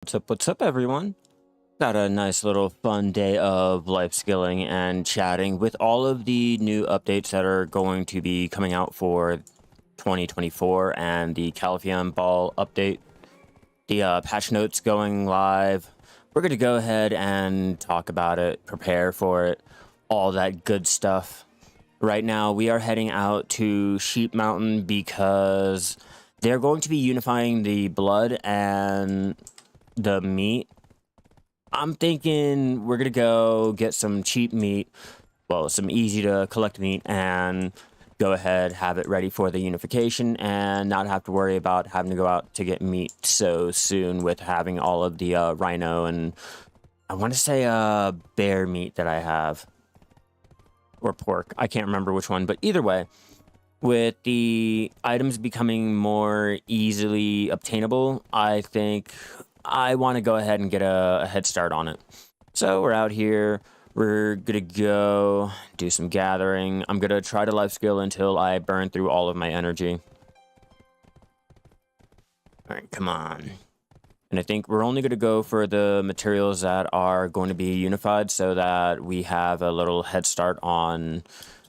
What's up, everyone? Got a nice little fun day of life skilling and chatting with all of the new updates that are going to be coming out for 2024 and the Calpheon Ball update. The patch notes going live. We're going to go ahead and talk about it, prepare for it, all that good stuff. Right now, we are heading out to Sheep Mountain because they're going to be unifying the blood and the meat. I'm thinking we're gonna go get some cheap meat, well, some easy to collect meat, and go ahead, have it ready for the unification and not have to worry about having to go out to get meat so soon with having all of the rhino and I want to say bear meat that I have, or pork. I can't remember which one, but either way, with the items becoming more easily obtainable, I think I want to go ahead and get a head start on it. So we're out here. We're going to go do some gathering. I'm going to try to life skill until I burn through all of my energy. All right, come on. And I think we're only going to go for the materials that are going to be unified so that we have a little head start on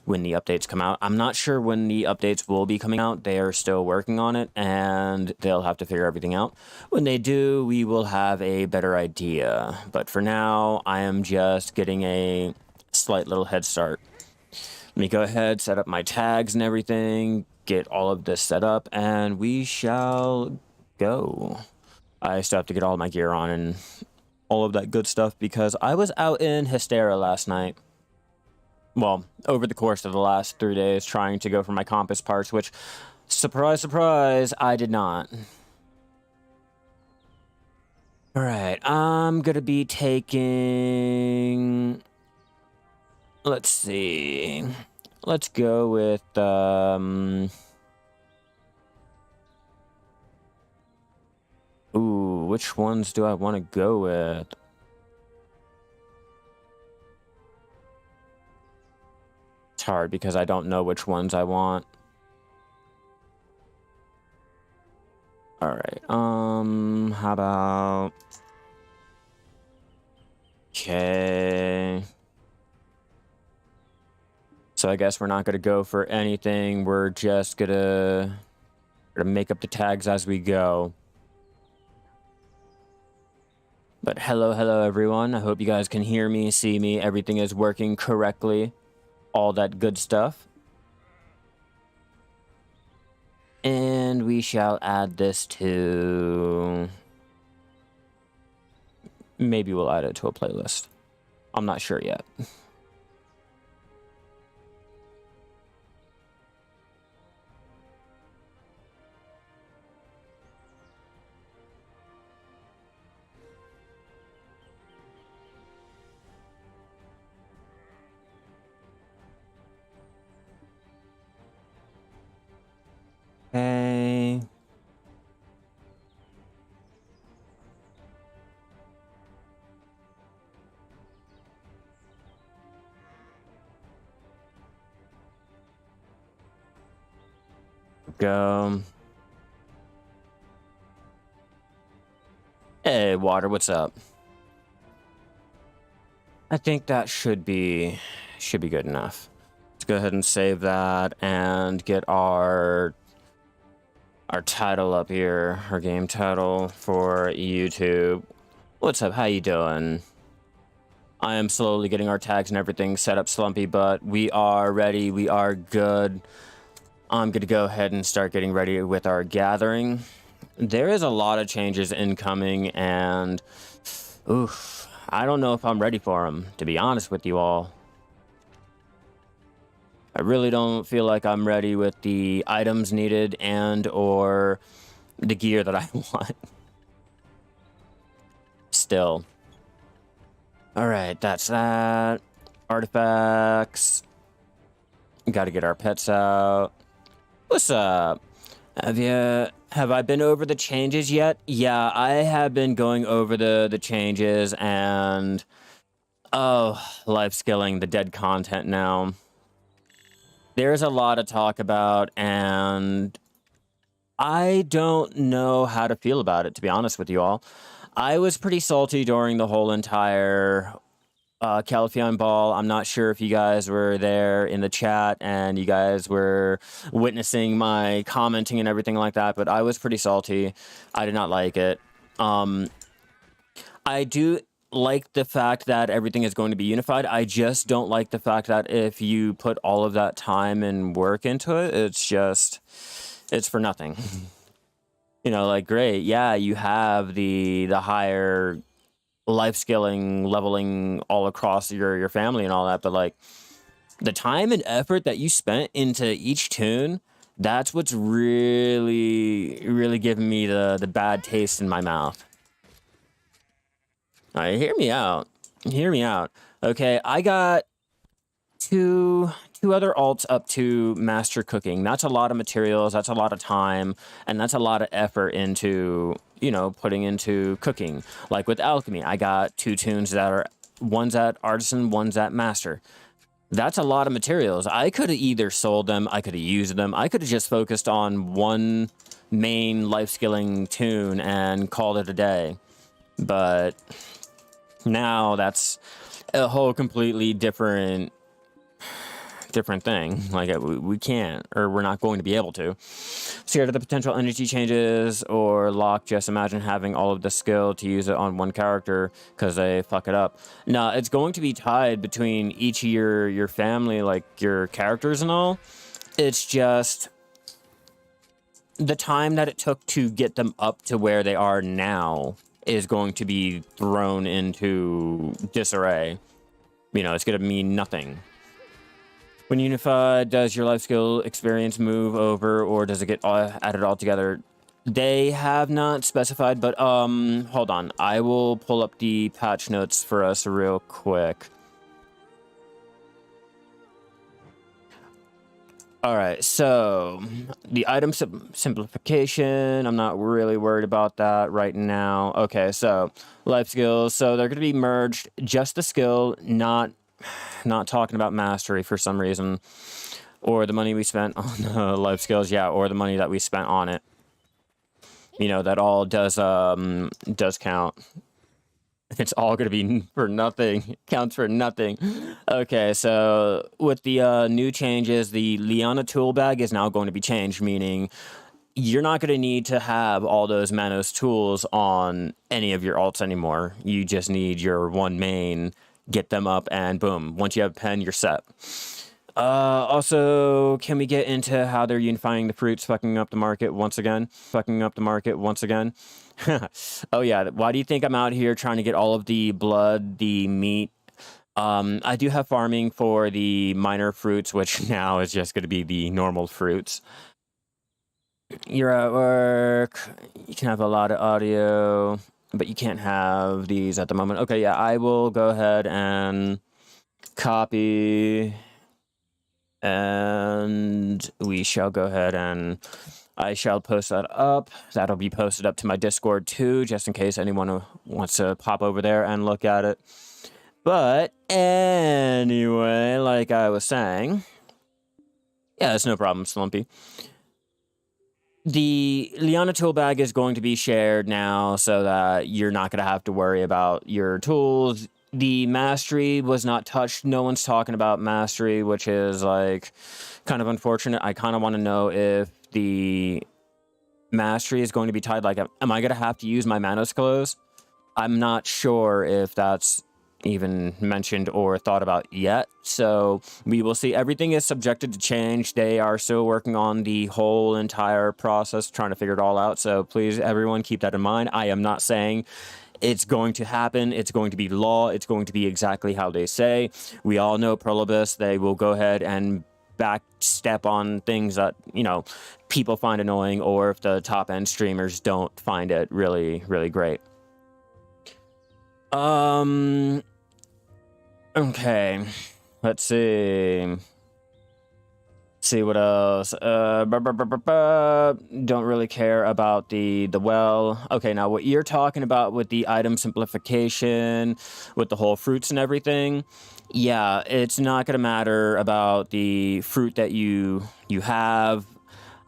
when the updates come out. I'm not sure when the updates will be coming out. They are still working on it, and they'll have to figure everything out. When they do, we will have a better idea. But for now, I am just getting a slight little head start. Let me go ahead, set up my tags and everything, get all of this set up, and we shall go. I still have to get all my gear on and all of that good stuff because I was out in Hysteria last night. Well, over the course of the last 3 days, trying to go for my compass parts, which, surprise, surprise, I did not. All right, I'm going to be taking... Let's see. Let's go with... Ooh, which ones do I want to go with? It's hard because I don't know which ones I want. All right. How about... Okay. So I guess we're not going to go for anything. We're just gonna make up the tags as we go. But hello everyone. I hope you guys can hear me, see me. Everything is working correctly. All that good stuff. And we shall add this to... Maybe we'll add it to a playlist. I'm not sure yet. Okay. Go. Hey, Water, what's up? I think that should be good enough. Let's go ahead and save that and get our title up here, our game title for YouTube. What's up? How you doing? I am slowly getting our tags and everything set up, Slumpy, but we are ready. We are good. I'm going to go ahead and start getting ready with our gathering. There is a lot of changes incoming, and oof, I don't know if I'm ready for them, to be honest with you all. I really don't feel like I'm ready with the items needed and or the gear that I want. Still. All right, that's that. Artifacts. Got to get our pets out. What's up? Have I been over the changes yet? Yeah, I have been going over the changes and life skilling the dead content now. There's a lot to talk about, and I don't know how to feel about it, to be honest with you all. I was pretty salty during the whole entire Calpheon Ball. I'm not sure if you guys were there in the chat and you guys were witnessing my commenting and everything like that, but I was pretty salty. I did not like it. I do like the fact that everything is going to be unified. I just don't like the fact that if you put all of that time and work into it, it's for nothing. You know, like, great, yeah, you have the higher life skilling, leveling all across your family and all that, but like the time and effort that you spent into each tune, that's what's really giving me the bad taste in my mouth. All right, hear me out. Hear me out. Okay, I got two other alts up to master cooking. That's a lot of materials, that's a lot of time, and that's a lot of effort into, you know, putting into cooking. Like with alchemy, I got 2 tunes that are, one's at artisan, one's at master. That's a lot of materials. I could have either sold them, I could have used them, I could have just focused on one main life skilling tune and called it a day. But now that's a whole completely different thing. Like, we can't, or we're not going to be able to. Scared of the potential energy changes or lock? Just imagine having all of the skill to use it on one character because they fuck it up. No, it's going to be tied between each of your family, like your characters and all. It's just the time that it took to get them up to where they are now is going to be thrown into disarray. You know, it's going to mean nothing. When unified, does your life skill experience move over, or does it get added all together? They have not specified, but hold on. I will pull up the patch notes for us real quick. All right, so the item simplification, I'm not really worried about that right now. Okay, so life skills, so they're going to be merged, just the skill, not talking about mastery for some reason, or the money we spent on life skills, yeah, or the money that we spent on it. You know, that all does count. It's all going to be for nothing. Counts for nothing. Okay, so with the new changes, the Liana tool bag is now going to be changed, meaning you're not going to need to have all those Manos tools on any of your alts anymore. You just need your one main, get them up, and boom. Once you have a pen, you're set. Also, can we get into how they're unifying the fruits, fucking up the market once again? Fucking up the market once again? Oh yeah, why do you think I'm out here trying to get all of the blood, the meat? I do have farming for the minor fruits, which now is just going to be the normal fruits. You're at work, you can have a lot of audio, but you can't have these at the moment. Okay, yeah, I will go ahead and copy, and we shall go ahead and I shall post that up. That'll be posted up to my Discord too, just in case anyone wants to pop over there and look at it. But anyway, like I was saying, yeah, it's no problem, Slumpy. The Liana tool bag is going to be shared now so that you're not going to have to worry about your tools. The mastery was not touched. No one's talking about mastery, which is like kind of unfortunate. I kind of want to know if the mastery is going to be tied. Like, am I going to have to use my Manos clothes? I'm not sure if that's even mentioned or thought about yet, so we will see. Everything is subjected to change. They are still working on the whole entire process, trying to figure it all out, so please, everyone, keep that in mind. I am not saying it's going to happen, it's going to be law, it's going to be exactly how they say. We all know Prolobus, they will go ahead and backstep on things that, you know, people find annoying, or if the top end streamers don't find it really, really great. Okay, let's see. See what else. Don't really care about the well. Okay, now what you're talking about with the item simplification, with the whole fruits and everything, yeah, it's not gonna matter about the fruit that you have.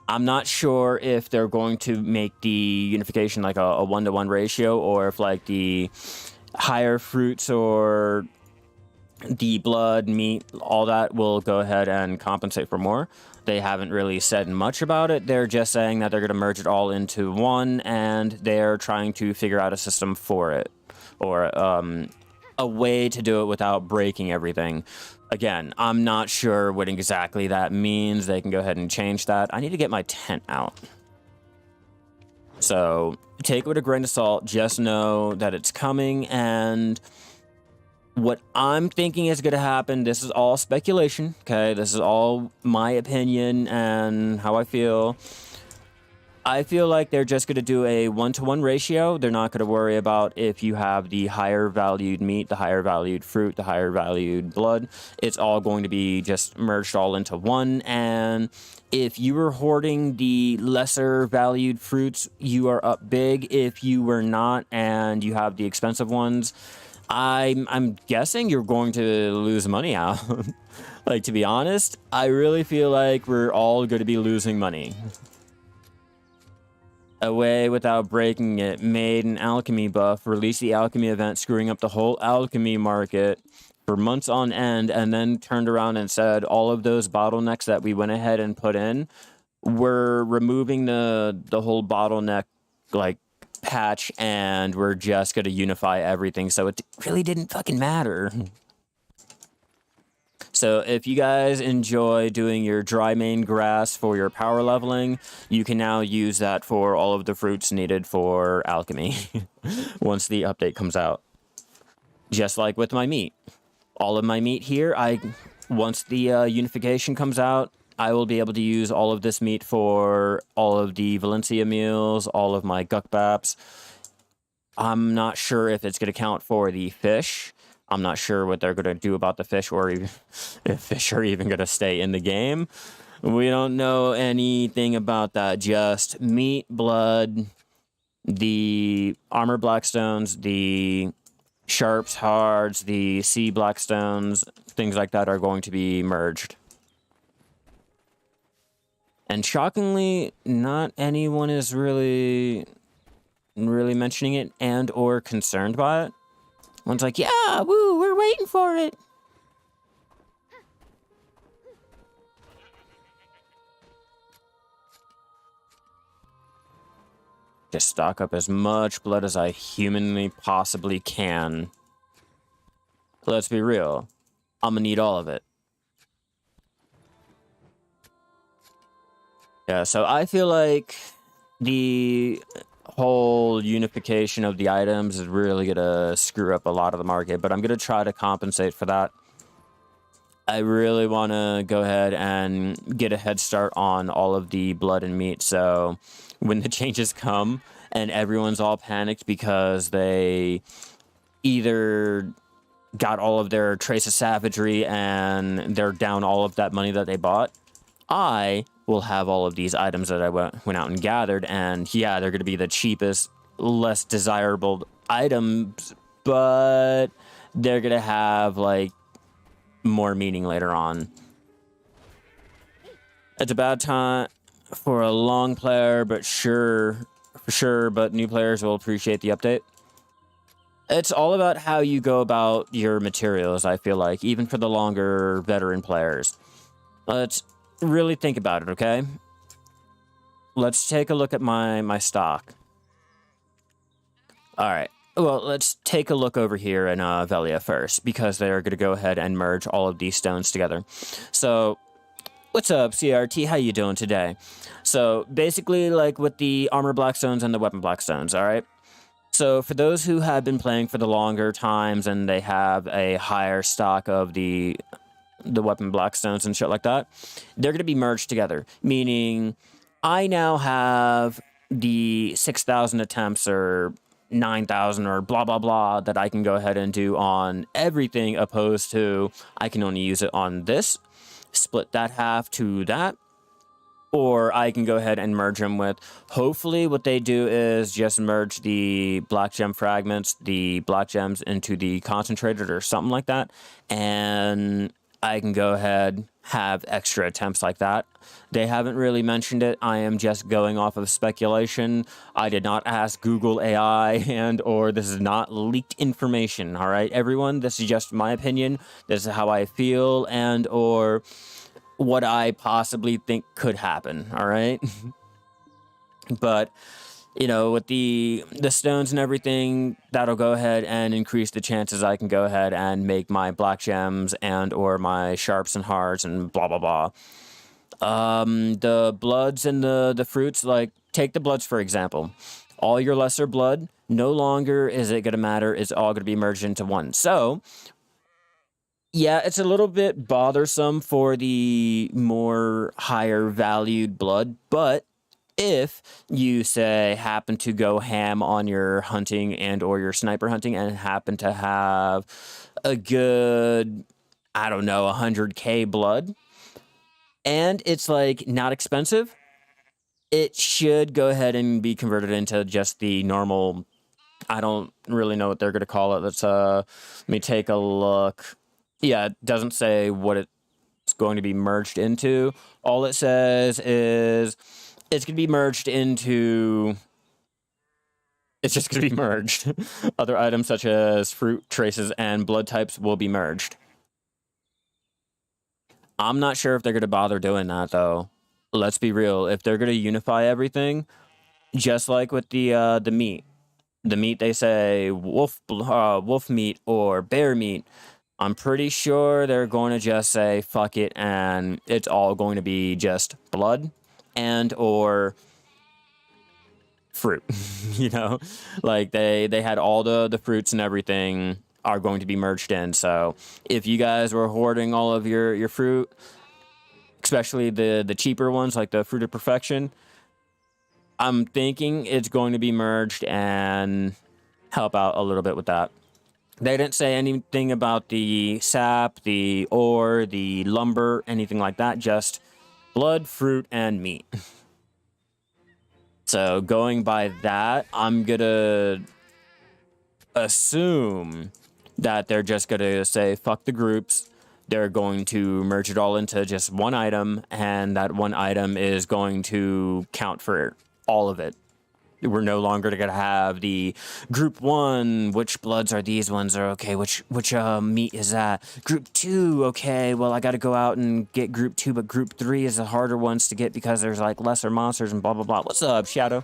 I'm not sure if they're going to make the unification like a 1-to-1 ratio, or if like the higher fruits or the blood, meat, all that will go ahead and compensate for more. They haven't really said much about it. They're just saying that they're going to merge it all into one, and they're trying to figure out a system for it, or a way to do it without breaking everything. Again, I'm not sure what exactly that means. They can go ahead and change that. I need to get my tent out. So take it with a grain of salt. Just know that it's coming, and what I'm thinking is going to happen, this is all speculation, okay? This is all my opinion and how I feel. I feel like they're just going to do a 1-to-1 ratio. They're not going to worry about if you have the higher valued meat, the higher valued fruit, the higher valued blood. It's all going to be just merged all into one. And if you were hoarding the lesser valued fruits, you are up big. If you were not and you have the expensive ones, I'm guessing you're going to lose money out. Like, to be honest, I really feel like we're all going to be losing money. Away without breaking it, made an alchemy buff, released the alchemy event, screwing up the whole alchemy market for months on end, and then turned around and said all of those bottlenecks that we went ahead and put in, we're removing the whole bottleneck like patch, and we're just going to unify everything. So it really didn't fucking matter. So if you guys enjoy doing your dry main grass for your power leveling, you can now use that for all of the fruits needed for alchemy once the update comes out. Just like with my meat. All of my meat here, once the unification comes out, I will be able to use all of this meat for all of the Valencia meals, all of my gukbaps. I'm not sure if it's going to count for the fish. I'm not sure what they're going to do about the fish, or if fish are even going to stay in the game. We don't know anything about that. Just meat, blood, the armor blackstones, the sharps, hards, the sea blackstones, things like that are going to be merged. And shockingly, not anyone is really mentioning it and or concerned by it. One's like, yeah, woo, we're waiting for it. Just stock up as much blood as I humanly possibly can. Let's be real. I'm gonna need all of it. Yeah, so I feel like the whole unification of the items is really gonna screw up a lot of the market, but I'm gonna try to compensate for that. I really want to go ahead and get a head start on all of the blood and meat, so when the changes come and everyone's all panicked because they either got all of their trace of savagery and they're down all of that money that they bought, I will have all of these items that I went out and gathered, and yeah, they're going to be the cheapest, less desirable items, but they're going to have, like, more meaning later on. It's a bad time for a long player, but but new players will appreciate the update. It's all about how you go about your materials, I feel like, even for the longer veteran players. Let's really think about it, okay? Let's take a look at my stock. All right. Well, let's take a look over here in Velia first, because they're going to go ahead and merge all of these stones together. So, what's up, CRT? How you doing today? So, basically, like with the armor blackstones and the weapon blackstones, all right? So, for those who have been playing for the longer times and they have a higher stock of the weapon blackstones and shit like that, they're going to be merged together, meaning I now have the 6,000 attempts or 9,000 or blah blah blah that I can go ahead and do on everything, opposed to I can only use it on this, split that half to that, or I can go ahead and merge them with, hopefully what they do is just merge the black gem fragments, the black gems into the concentrated or something like that, and I can go ahead, have extra attempts like that. They haven't really mentioned it. I am just going off of speculation. I did not ask Google AI or this is not leaked information, all right? Everyone, this is just my opinion. This is how I feel or what I possibly think could happen, all right? But with the stones and everything, that'll go ahead and increase the chances I can go ahead and make my black gems or my sharps and hearts and blah, blah, blah. The bloods and the fruits, like take the bloods, for example. All your lesser blood, no longer is it going to matter. It's all going to be merged into one. So, yeah, it's a little bit bothersome for the more higher valued blood, but if you say happen to go ham on your hunting or your sniper hunting and happen to have a good, I don't know, 100k blood, and it's like not expensive, it should go ahead and be converted into just the normal, I don't really know what they're going to call it. Let me take a look. Yeah, it doesn't say what it's going to be merged into. All it says is it's going to be merged into... It's just going to be merged. Other items such as fruit, traces, and blood types will be merged. I'm not sure if they're going to bother doing that, though. Let's be real. If they're going to unify everything, just like with the meat. The meat, they say wolf meat or bear meat. I'm pretty sure they're going to just say, fuck it, and it's all going to be just blood or fruit. Like they had all the fruits and everything are going to be merged in. So if you guys were hoarding all of your fruit, especially the cheaper ones like the fruit of perfection, I'm thinking it's going to be merged and help out a little bit with that. They didn't say anything about the sap, the ore, the lumber, anything like that. Just blood, fruit, and meat. So going by that, I'm going to assume that they're just going to say, fuck the groups. They're going to merge it all into just one item, and that one item is going to count for all of it. We're no longer going to have the group 1, which bloods are these ones, or okay, which meat is that? Group 2, okay, well, I got to go out and get group 2, but group 3 is the harder ones to get because there's like lesser monsters and blah, blah, blah. What's up, Shadow?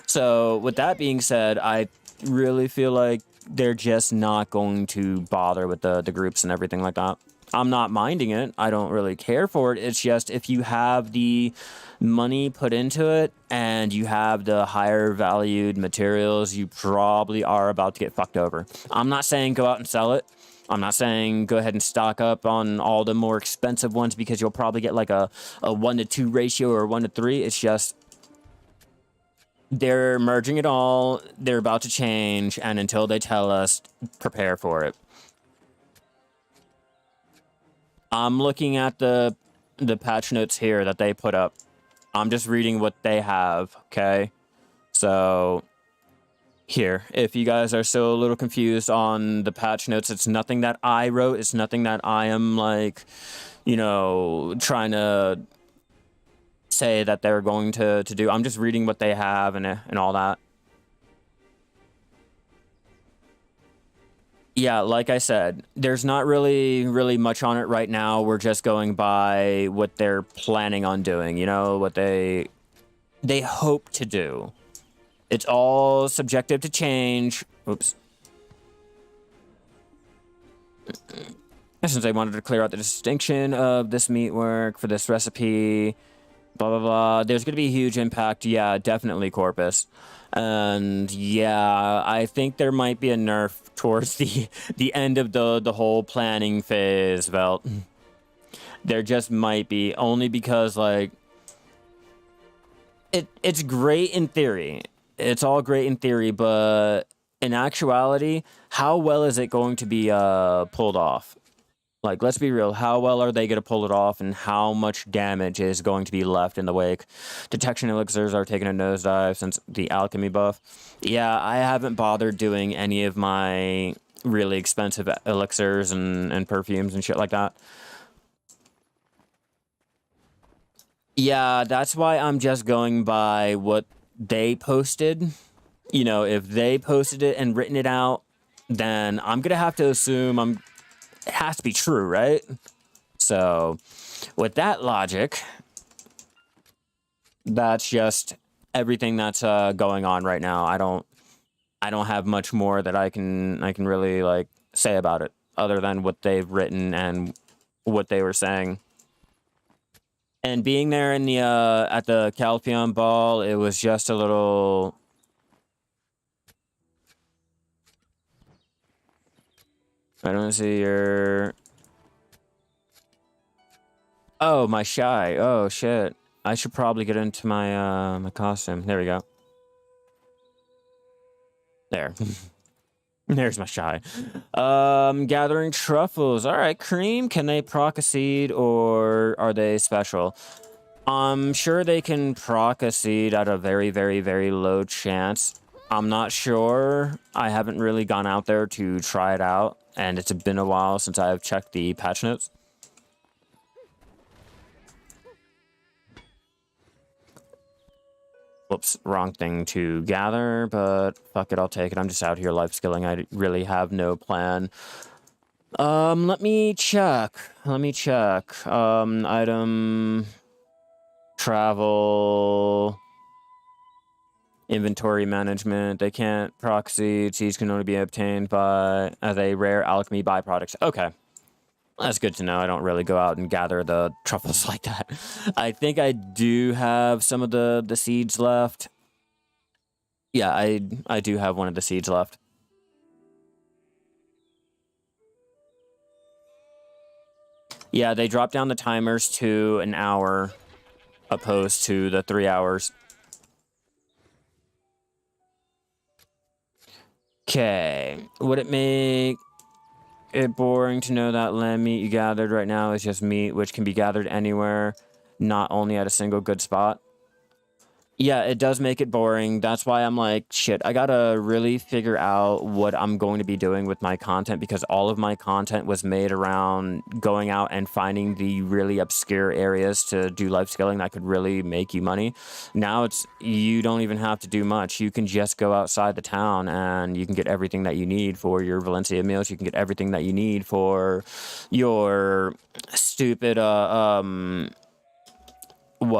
So with that being said, I really feel like they're just not going to bother with the groups and everything like that. I'm not minding it. I don't really care for it. It's just if you have the money put into it and you have the higher valued materials, you probably are about to get fucked over. I'm not saying go out and sell it. I'm not saying go ahead and stock up on all the more expensive ones because you'll probably get like a 1-to-2 ratio or 1-to-3. It's just they're merging it all. They're about to change, and until they tell us, prepare for it. I'm looking at the patch notes here that they put up. I'm just reading what they have, okay? So, here, if you guys are still a little confused on the patch notes, it's nothing that I wrote. It's nothing that I am, like, trying to say that they're going to do. I'm just reading what they have and all that. Yeah, like I said, there's not really much on it right now. We're just going by what they're planning on doing, what they hope to do. It's all subjective to change. Oops. Since I wanted to clear out the distinction of this meat work for this recipe, blah, blah, blah. There's going to be a huge impact. Yeah, definitely Corpus. And yeah, I think there might be a nerf towards the end of the whole planning phase, Velt. There just might be, only because, like, it's great in theory. It's all great in theory, but in actuality, how well is it going to be pulled off? Like, let's be real. How well are they going to pull it off, and how much damage is going to be left in the wake? Detection elixirs are taking a nosedive since the alchemy buff. Yeah, I haven't bothered doing any of my really expensive elixirs and perfumes and shit like that. Yeah, that's why I'm just going by what they posted. You know, if they posted it and written it out, then I'm gonna have to assume it has to be true, right? So, with that logic, that's just everything that's going on right now. I don't have much more that I can really like say about it other than what they've written and what they were saying. And being there in the at the Calpheon Ball, it was just a little. I don't see your. Oh, my Shai. Oh shit. I should probably get into my my costume. There we go. There. There's my Shai. Gathering truffles. All right, cream. Can they proc a seed or are they special? I'm sure they can proc a seed at a very, very, very low chance. I'm not sure. I haven't really gone out there to try it out, and it's been a while since I've checked the patch notes. Whoops, wrong thing to gather, but fuck it, I'll take it. I'm just out here life skilling. I really have no plan. Let me check. Item, travel, inventory management. They can't proxy. Seeds can only be obtained by as a rare alchemy byproduct. Okay. That's good to know. I don't really go out and gather the truffles like that. I think I do have some of the seeds left. Yeah, I do have one of the seeds left. Yeah, they drop down the timers to an hour opposed to the 3 hours. Okay. Would it make it boring to know that lamb meat you gathered right now is just meat which can be gathered anywhere, not only at a single good spot? Yeah, it does make it boring. That's why I'm like, shit, I gotta really figure out what I'm going to be doing with my content, because all of my content was made around going out and finding the really obscure areas to do life skilling that could really make you money. Now you don't even have to do much. You can just go outside the town and you can get everything that you need for your Valencia meals. You can get everything that you need for your stupid,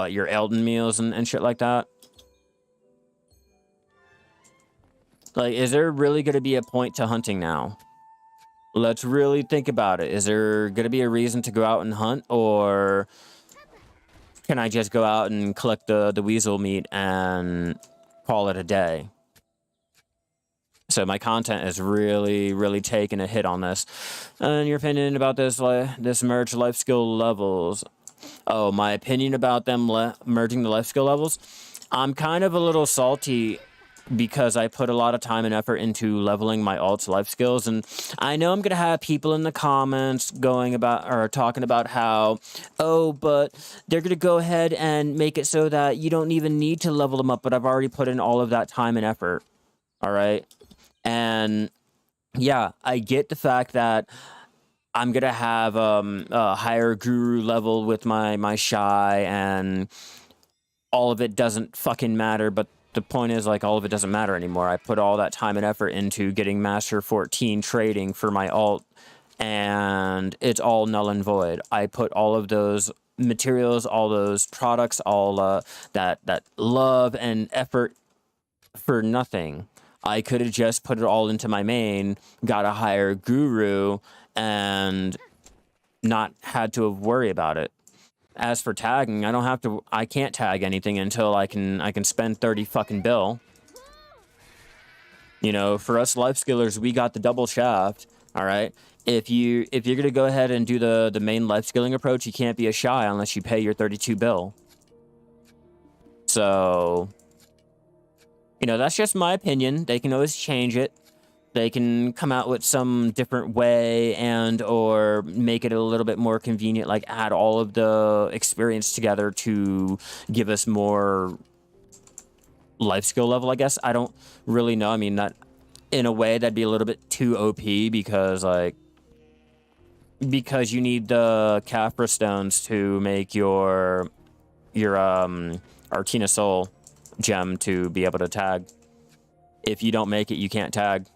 your Elden meals and shit like that. Like, is there really going to be a point to hunting now? Let's really think about it. Is there going to be a reason to go out and hunt, or can I just go out and collect the weasel meat and call it a day? So my content is really, really taking a hit on this. And your opinion about this merge Lifeskill Levels? Oh, my opinion about them merging the Lifeskill Levels? I'm kind of a little salty because I put a lot of time and effort into leveling my alt's life skills, and I know I'm gonna have people in the comments talking about how, oh, but they're gonna go ahead and make it so that you don't even need to level them up, but I've already put in all of that time and effort. All right, and yeah, I get the fact that I'm gonna have a higher guru level with my Shai, and all of it doesn't fucking matter, but the point is, like, all of it doesn't matter anymore. I put all that time and effort into getting Master 14 trading for my alt, and it's all null and void. I put all of those materials, all those products, all that love and effort for nothing. I could have just put it all into my main, got a higher guru, and not had to worry about it. As for tagging, I can't tag anything until I can spend 30 fucking bill. You know, for us life skillers, we got the double shaft, all right? If you're going to go ahead and do the main life skilling approach, you can't be a Shai unless you pay your 32 bill. So, you know, that's just my opinion. They can always change it. They can come out with some different way and or make it a little bit more convenient, like add all of the experience together to give us more life skill level, I guess. I don't really know. I mean, in a way that'd be a little bit too OP because you need the Caphra stones to make your Arcana Soul gem to be able to tag. If you don't make it, you can't tag.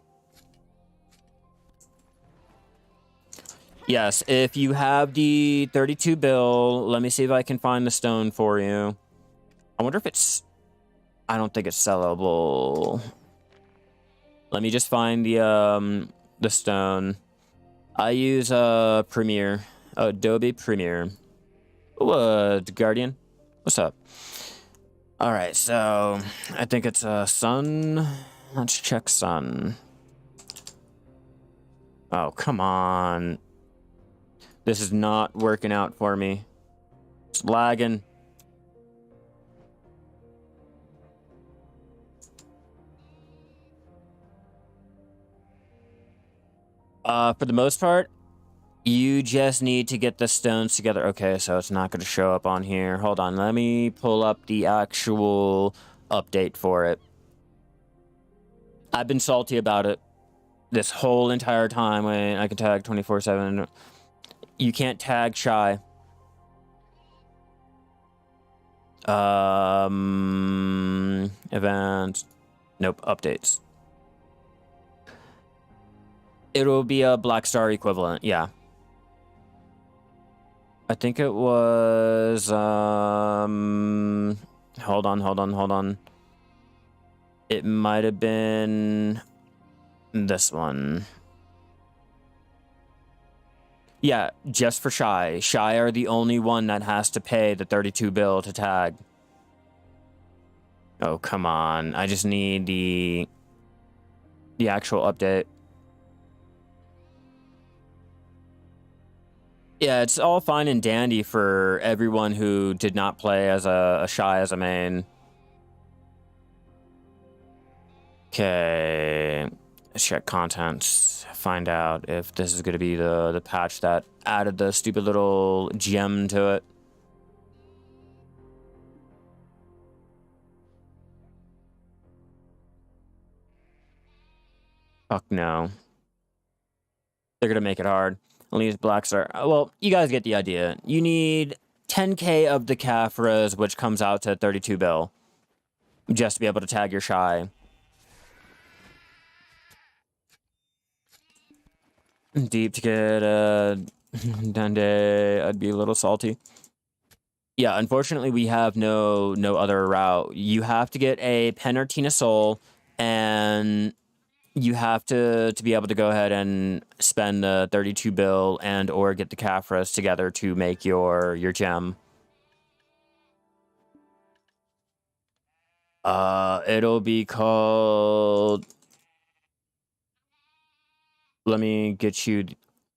Yes, if you have the 32 bill, let me see if I can find the stone for you. I wonder if it's... I don't think it's sellable. Let me just find the stone. I use Premiere, Adobe Premiere. What, Guardian? What's up? All right, so I think it's Sun. Let's check Sun. Oh, come on. This is not working out for me. It's lagging. For the most part, you just need to get the stones together. Okay, so it's not going to show up on here. Hold on, let me pull up the actual update for it. I've been salty about it this whole entire time. Wait, I can tag 24/7. You can't tag Shai. Events. Nope, updates. It'll be a Black Star equivalent, yeah. I think it was, hold on. It might have been this one. Yeah, just for Shai. Shai are the only one that has to pay the 32 bill to tag. Oh, come on. I just need the actual update. Yeah, it's all fine and dandy for everyone who did not play as a Shai as a main. Okay, let's check contents. Find out if this is going to be the patch that added the stupid little gem to it. Fuck no. They're going to make it hard. At least Black Star. Well, you guys get the idea. You need 10k of the Caphras, which comes out to 32 bill, just to be able to tag your Shai. Deep to get Dende, I'd be a little salty. Yeah, unfortunately, we have no other route. You have to get a Penartina Soul, and you have to be able to go ahead and spend the 32 bill and or get the Caphras together to make your gem. It'll be called... Let me get you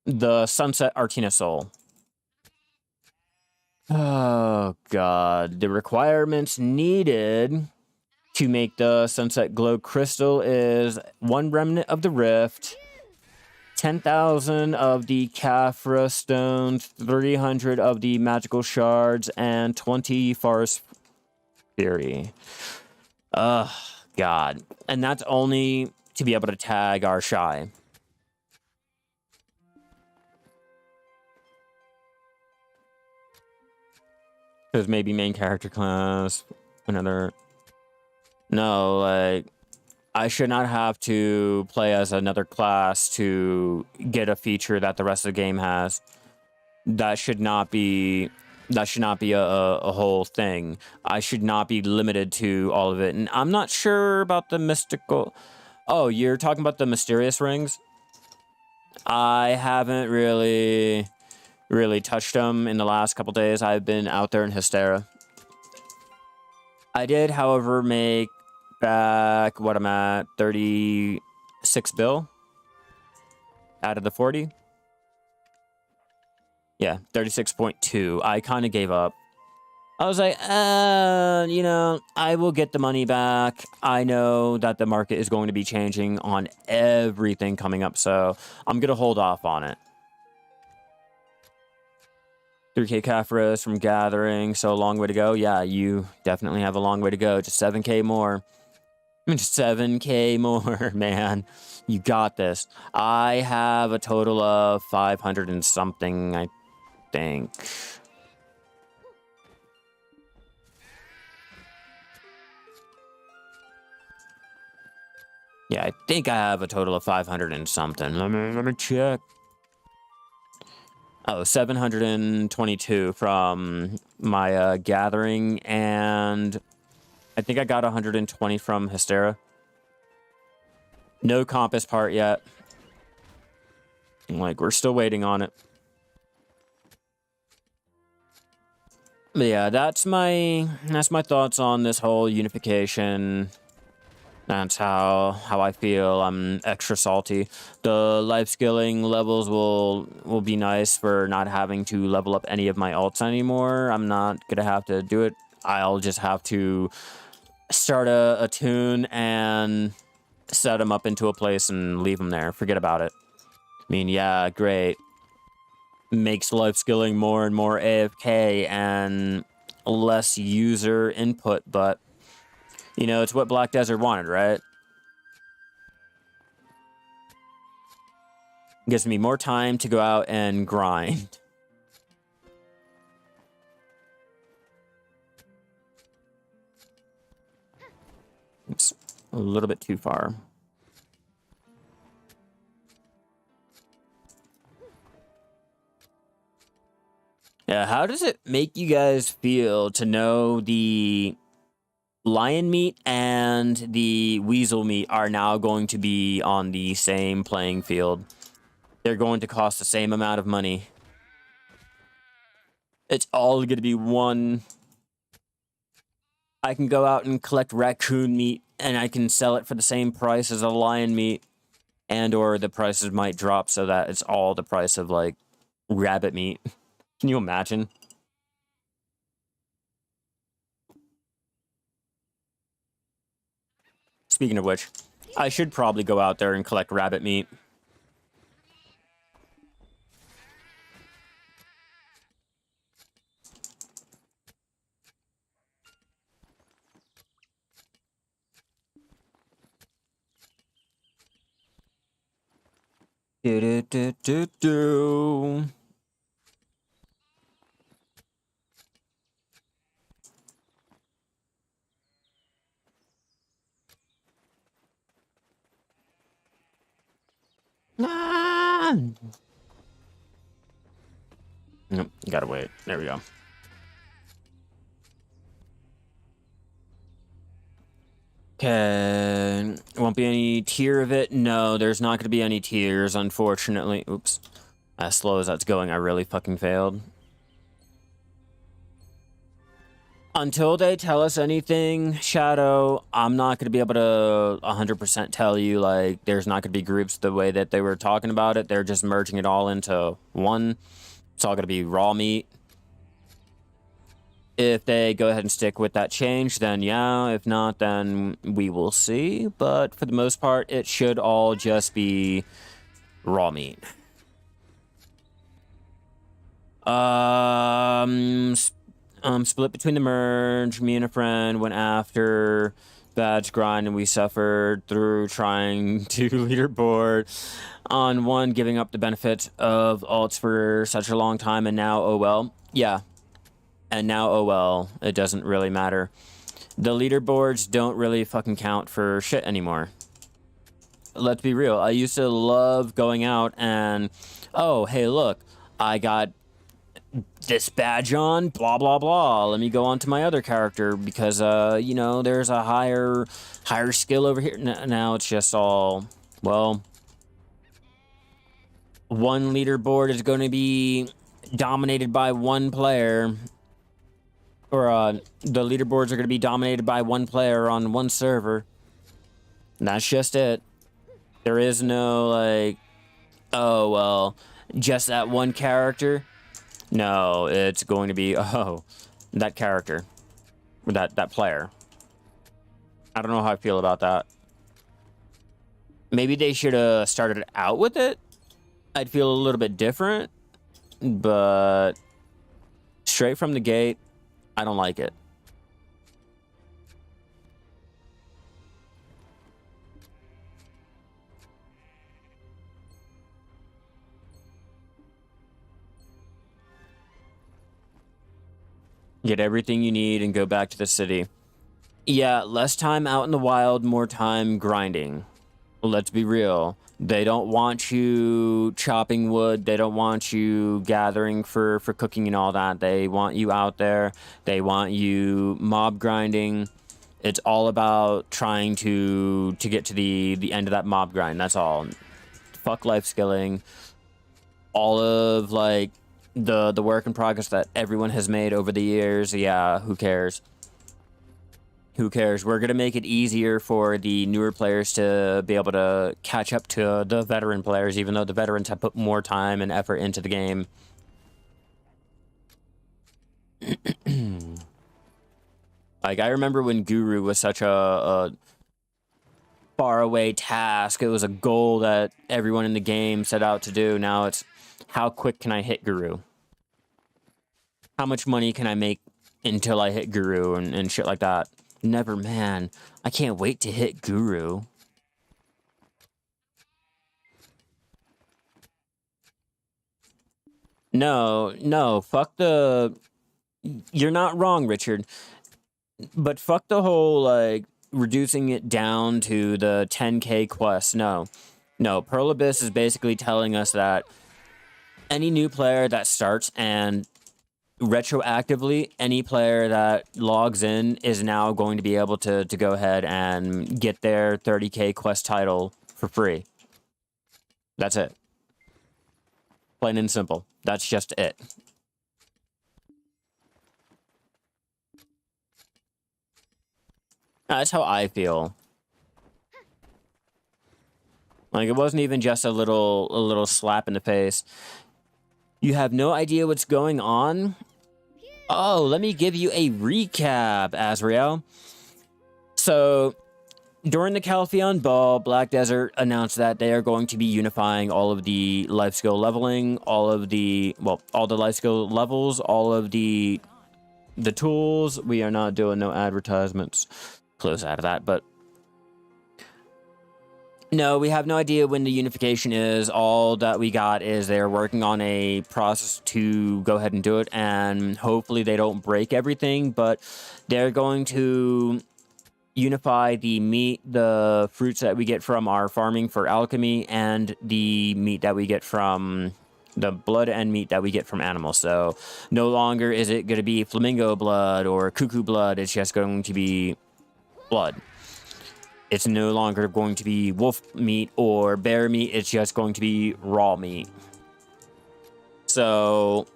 the Sunset Arcana Soul. Oh, God. The requirements needed to make the Sunset Glow Crystal is 1 Remnant of the Rift, 10,000 of the Caphra Stones, 300 of the Magical Shards, and 20 Forest Fury. Ugh, God. And that's only to be able to tag our Shai. Because maybe main character class, another... No, like, I should not have to play as another class to get a feature that the rest of the game has. That should not be a whole thing. I should not be limited to all of it. And I'm not sure about the mystical... Oh, you're talking about the mysterious rings? I haven't really touched them in the last couple days. I've been out there in Hystera. I did, however, make back what I'm at, 36 bill out of the 40. Yeah, 36.2. I kind of gave up. I was like, you know, I will get the money back. I know that the market is going to be changing on everything coming up, so I'm going to hold off on it. 3k Caphras from gathering, so a long way to go. Yeah, you definitely have a long way to go. Just 7k more. 7K more, man. You got this. I have a total of 500 and something, I think. Yeah, I think I have a total of 500 and something. Let me check. Oh, 722 from my gathering, and I think I got 120 from Hystera. No compass part yet. Like, we're still waiting on it. But yeah, that's my thoughts on this whole unification. That's how I feel. I'm extra salty. The life skilling levels will be nice for not having to level up any of my alts anymore. I'm not gonna have to do it. I'll just have to start a tune and set them up into a place and leave them there. Forget about it. I mean, yeah, great. Makes life skilling more and more AFK and less user input, but you know, it's what Black Desert wanted, right? Gives me more time to go out and grind. It's a little bit too far. Yeah, how does it make you guys feel to know the lion meat and the weasel meat are now going to be on the same playing field? They're going to cost the same amount of money. It's all going to be one. I can go out and collect raccoon meat and I can sell it for the same price as a lion meat, and or the prices might drop so that it's all the price of like rabbit meat. Can you imagine? Speaking of which, I should probably go out there and collect rabbit meat. Do do do do do. Ah! Nope, gotta wait. There we go. Okay, won't be any tier of it. No, there's not gonna be any tiers, unfortunately. Oops. As slow as that's going, I really fucking failed. Until they tell us anything, Shadow, I'm not going to be able to 100% tell you, like, there's not going to be groups the way that they were talking about it. They're just merging it all into one. It's all going to be raw meat. If they go ahead and stick with that change, then yeah. If not, then we will see. But for the most part, it should all just be raw meat. Split between the merge. Me and a friend went after badge grind, and we suffered through trying to leaderboard on one, giving up the benefit of alts for such a long time, and now, oh well. Yeah. And now, oh well. It doesn't really matter. The leaderboards don't really fucking count for shit anymore. Let's be real. I used to love going out and, oh, hey, look, I got this badge on, blah, blah, blah. Let me go on to my other character because, you know, there's a higher skill over here. Now it's just all, well, one leaderboard is going to be dominated by one player, or the leaderboards are going to be dominated by one player on one server. And that's just it. There is no, like, oh, well, just that one character. No, it's going to be, oh, that character, that player. I don't know how I feel about that. Maybe they should have started out with it. I'd feel a little bit different, but straight from the gate, I don't like it. Get everything you need and go back to the city. Yeah, less time out in the wild, more time grinding. Let's be real. They don't want you chopping wood. They don't want you gathering for cooking and all that. They want you out there. They want you mob grinding. It's all about trying to get to the end of that mob grind. That's all. Fuck life skilling. All of like the work in progress that everyone has made over the years. Yeah, who cares? Who cares? We're going to make it easier for the newer players to be able to catch up to the veteran players, even though the veterans have put more time and effort into the game. Like, I remember when Guru was such a faraway task. It was a goal that everyone in the game set out to do. Now it's, how quick can I hit Guru? How much money can I make until I hit Guru and shit like that? Never, man. I can't wait to hit Guru. No, fuck the... You're not wrong, Richard. But fuck the whole, like, reducing it down to the 10k quest. No, Pearl Abyss is basically telling us that any new player that starts and retroactively, any player that logs in is now going to be able to go ahead and get their 30k quest title for free. That's it. Plain and simple. That's just it. That's how I feel. Like, it wasn't even just a little slap in the face. You have no idea what's going on? Oh, let me give you a recap, Azrael. So, during the Calpheon Ball, Black Desert announced that they are going to be unifying all of the life skill leveling, all the life skill levels, all of the tools. We are not doing no advertisements. Close out of that, but no, we have no idea when the unification is. All that we got is they're working on a process to go ahead and do it, and hopefully they don't break everything, but they're going to unify the meat, the fruits that we get from our farming for alchemy, and the meat that we get from the blood and meat that we get from animals. So no longer is it going to be flamingo blood or cuckoo blood. It's just going to be blood. It's no longer going to be wolf meat or bear meat. It's just going to be raw meat. So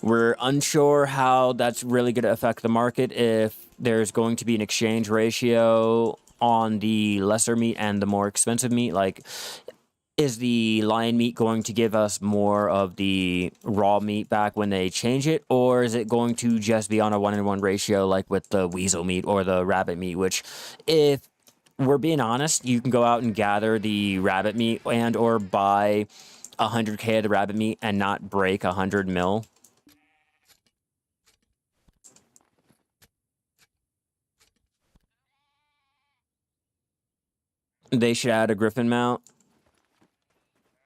we're unsure how that's really going to affect the market, if there's going to be an exchange ratio on the lesser meat and the more expensive meat. Like, is the lion meat going to give us more of the raw meat back when they change it? Or is it going to just be on a 1-in-1 ratio like with the weasel meat or the rabbit meat? Which, if we're being honest, you can go out and gather the rabbit meat and or buy 100k of the rabbit meat and not break 100 mil. They should add a griffin mount.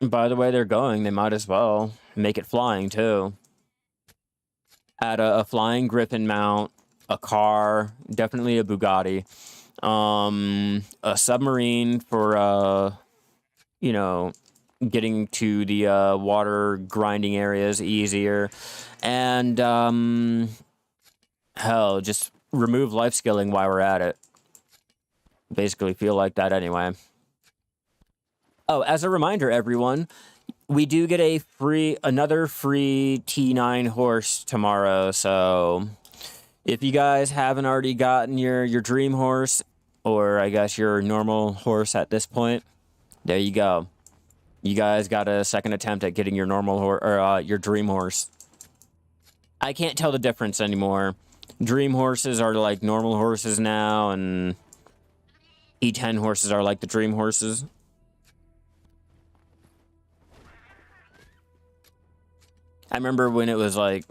By the way they're going, they might as well make it flying too. Add a flying griffin mount, a car, definitely a Bugatti, a submarine for you know, getting to the water grinding areas easier, and hell, just remove life skilling while we're at it. Basically feel like that anyway. Oh, as a reminder, everyone, we do get another free T9 horse tomorrow. So if you guys haven't already gotten your dream horse, or I guess your normal horse at this point, there you go. You guys got a second attempt at getting your normal horse, or your dream horse. I can't tell the difference anymore. Dream horses are like normal horses now, and E10 horses are like the dream horses. I remember when it was like,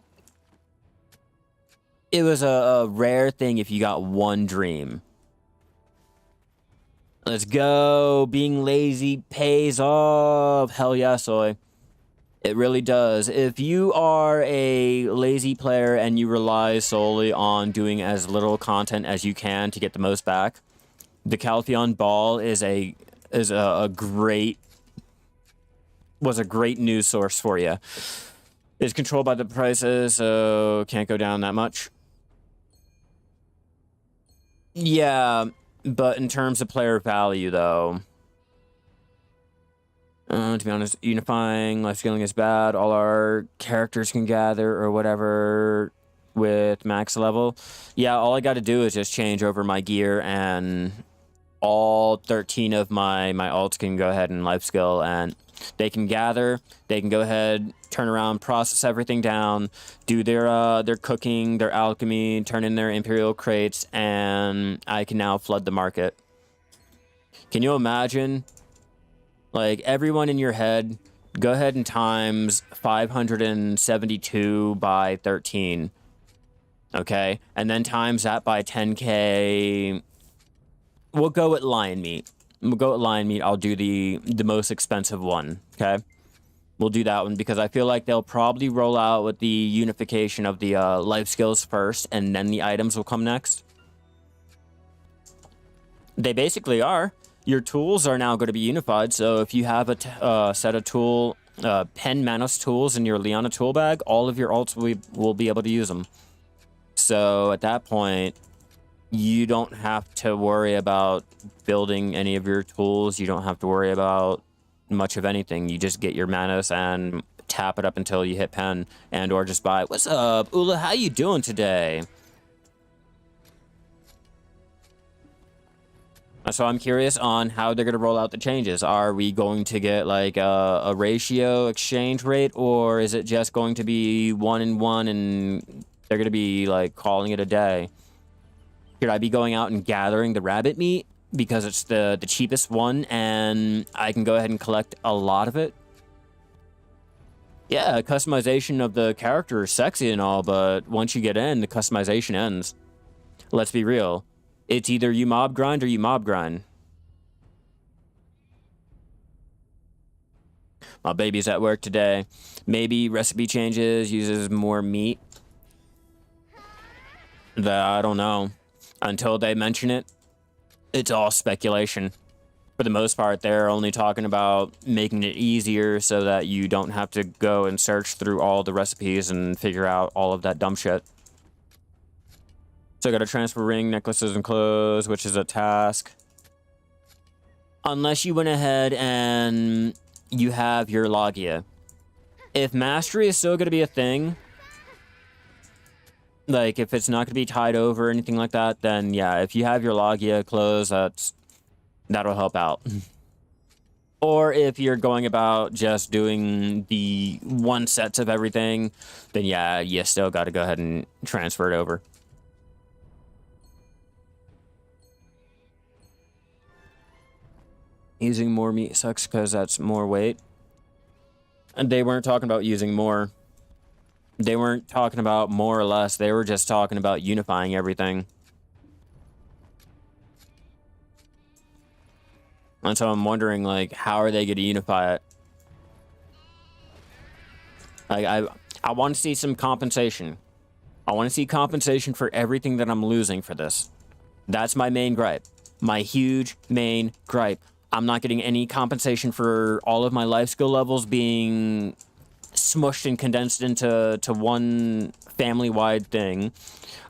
it was a rare thing if you got one dream. Let's go. Being lazy pays off. Hell yeah, soy. It really does. If you are a lazy player and you rely solely on doing as little content as you can to get the most back, the Calpheon Ball is a great news source for you. It's controlled by the prices, so can't go down that much. Yeah, but in terms of player value, though, to be honest, unifying, lifeskilling is bad. All our characters can gather or whatever with max level. Yeah, all I got to do is just change over my gear, and all 13 of my alts can go ahead and lifeskill, and they can gather. They can go ahead, turn around, process everything down, do their cooking, their alchemy, turn in their imperial crates, and I can now flood the market. Can you imagine? Like, everyone in your head, go ahead and times 572 by 13. Okay? And then times that by 10k. We'll go with lion meat. I'll do the most expensive one. Okay? We'll do that one because I feel like they'll probably roll out with the unification of the life skills first, and then the items will come next. They basically are. Your tools are now going to be unified, so if you have a set of Pen Manos tools in your Liana tool bag, all of your alts will be able to use them. So at that point, you don't have to worry about building any of your tools. You don't have to worry about much of anything. You just get your Manos and tap it up until you hit pen, and or just buy. What's up, Ula? How you doing today? So I'm curious on how they're going to roll out the changes. Are we going to get like a ratio exchange rate, or is it just going to be 1-in-1 and they're going to be like calling it a day? Should I be going out and gathering the rabbit meat because it's the cheapest one and I can go ahead and collect a lot of it? Yeah, customization of the character is sexy and all, but once you get in, the customization ends. Let's be real. It's either you mob grind or you mob grind. My baby's at work today. Maybe recipe changes, uses more meat. I don't know. Until they mention it, it's all speculation. For the most part, they're only talking about making it easier so that you don't have to go and search through all the recipes and figure out all of that dumb shit. So I got to transfer ring, necklaces, and clothes, which is a task. Unless you went ahead and you have your Logia. If mastery is still going to be a thing, like if it's not going to be tied over or anything like that, then yeah, if you have your Logia clothes, that'll help out. Or if you're going about just doing the one sets of everything, then yeah, you still got to go ahead and transfer it over. Using more meat sucks because that's more weight. And they weren't talking about using more. They weren't talking about more or less. They were just talking about unifying everything. And so I'm wondering, like, how are they going to unify it? I want to see some compensation. I want to see compensation for everything that I'm losing for this. That's my main gripe. My huge main gripe. I'm not getting any compensation for all of my life skill levels being smushed and condensed into one family-wide thing.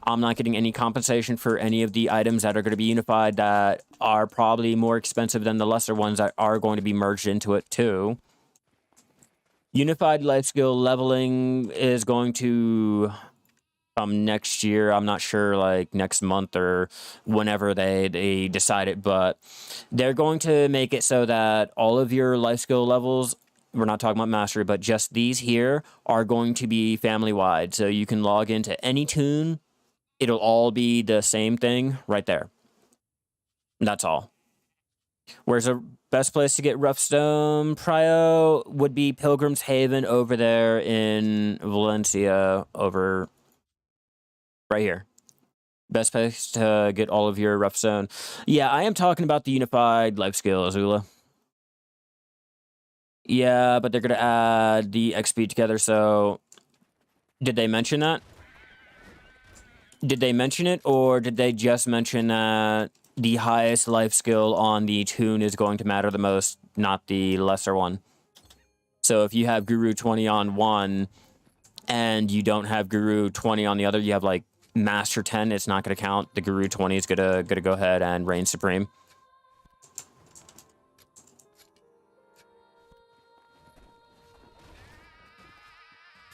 I'm not getting any compensation for any of the items that are going to be unified that are probably more expensive than the lesser ones that are going to be merged into it too. Unified life skill leveling is going to come next year. I'm not sure, like next month or whenever they decide it, but they're going to make it so that all of your life skill levels, we're not talking about mastery, but just these here are going to be family wide. So you can log into any tune. It'll all be the same thing right there. That's all. Where's the best place to get rough stone? Prio would be Pilgrim's Haven over there in Valencia, over right here. Best place to get all of your rough stone. Yeah, I am talking about the unified life skill, Azula. Yeah, but they're gonna add the XP together, so... Did they mention that? Did they mention it, or did they just mention that the highest life skill on the tune is going to matter the most, not the lesser one? So if you have Guru 20 on one, and you don't have Guru 20 on the other, you have, like, Master 10, it's not going to count. The Guru 20 is gonna go ahead and reign supreme.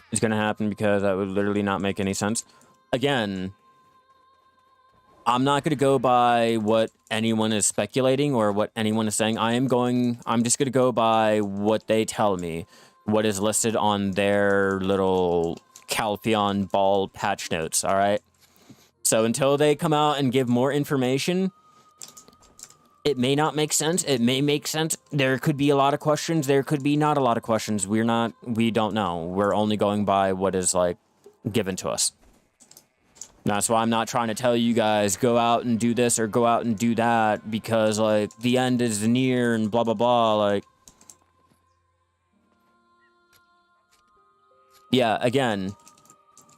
It's going to happen because that would literally not make any sense. Again, I'm not going to go by what anyone is speculating or what anyone is saying. I'm just going to go by what they tell me, what is listed on their little Calpheon Ball patch notes, all right? So until they come out and give more information, it may not make sense. It may make sense. There could be a lot of questions. There could be not a lot of questions. We don't know. We're only going by what is, like, given to us. That's why I'm not trying to tell you guys, go out and do this or go out and do that, because, like, the end is near and blah, blah, blah. Like, yeah, again.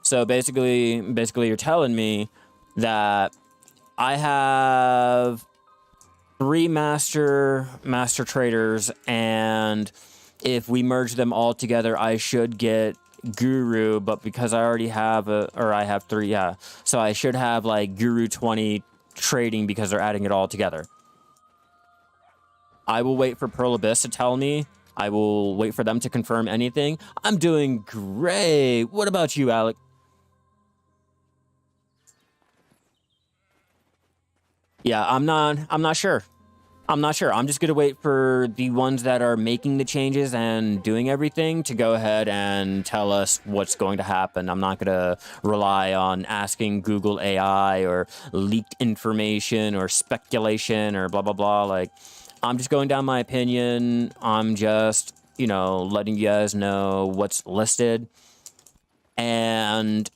So basically you're telling me that I have 3 master traders, and if we merge them all together, I should get Guru, but because I already have I have 3, yeah. So I should have, like, Guru 20 trading because they're adding it all together. I will wait for Pearl Abyss to tell me. I will wait for them to confirm anything. I'm doing great. What about you, Alec? Yeah, I'm not sure. I'm not sure. I'm just going to wait for the ones that are making the changes and doing everything to go ahead and tell us what's going to happen. I'm not going to rely on asking Google AI or leaked information or speculation or blah, blah, blah. Like, I'm just going down my opinion. I'm just, you know, letting you guys know what's listed and,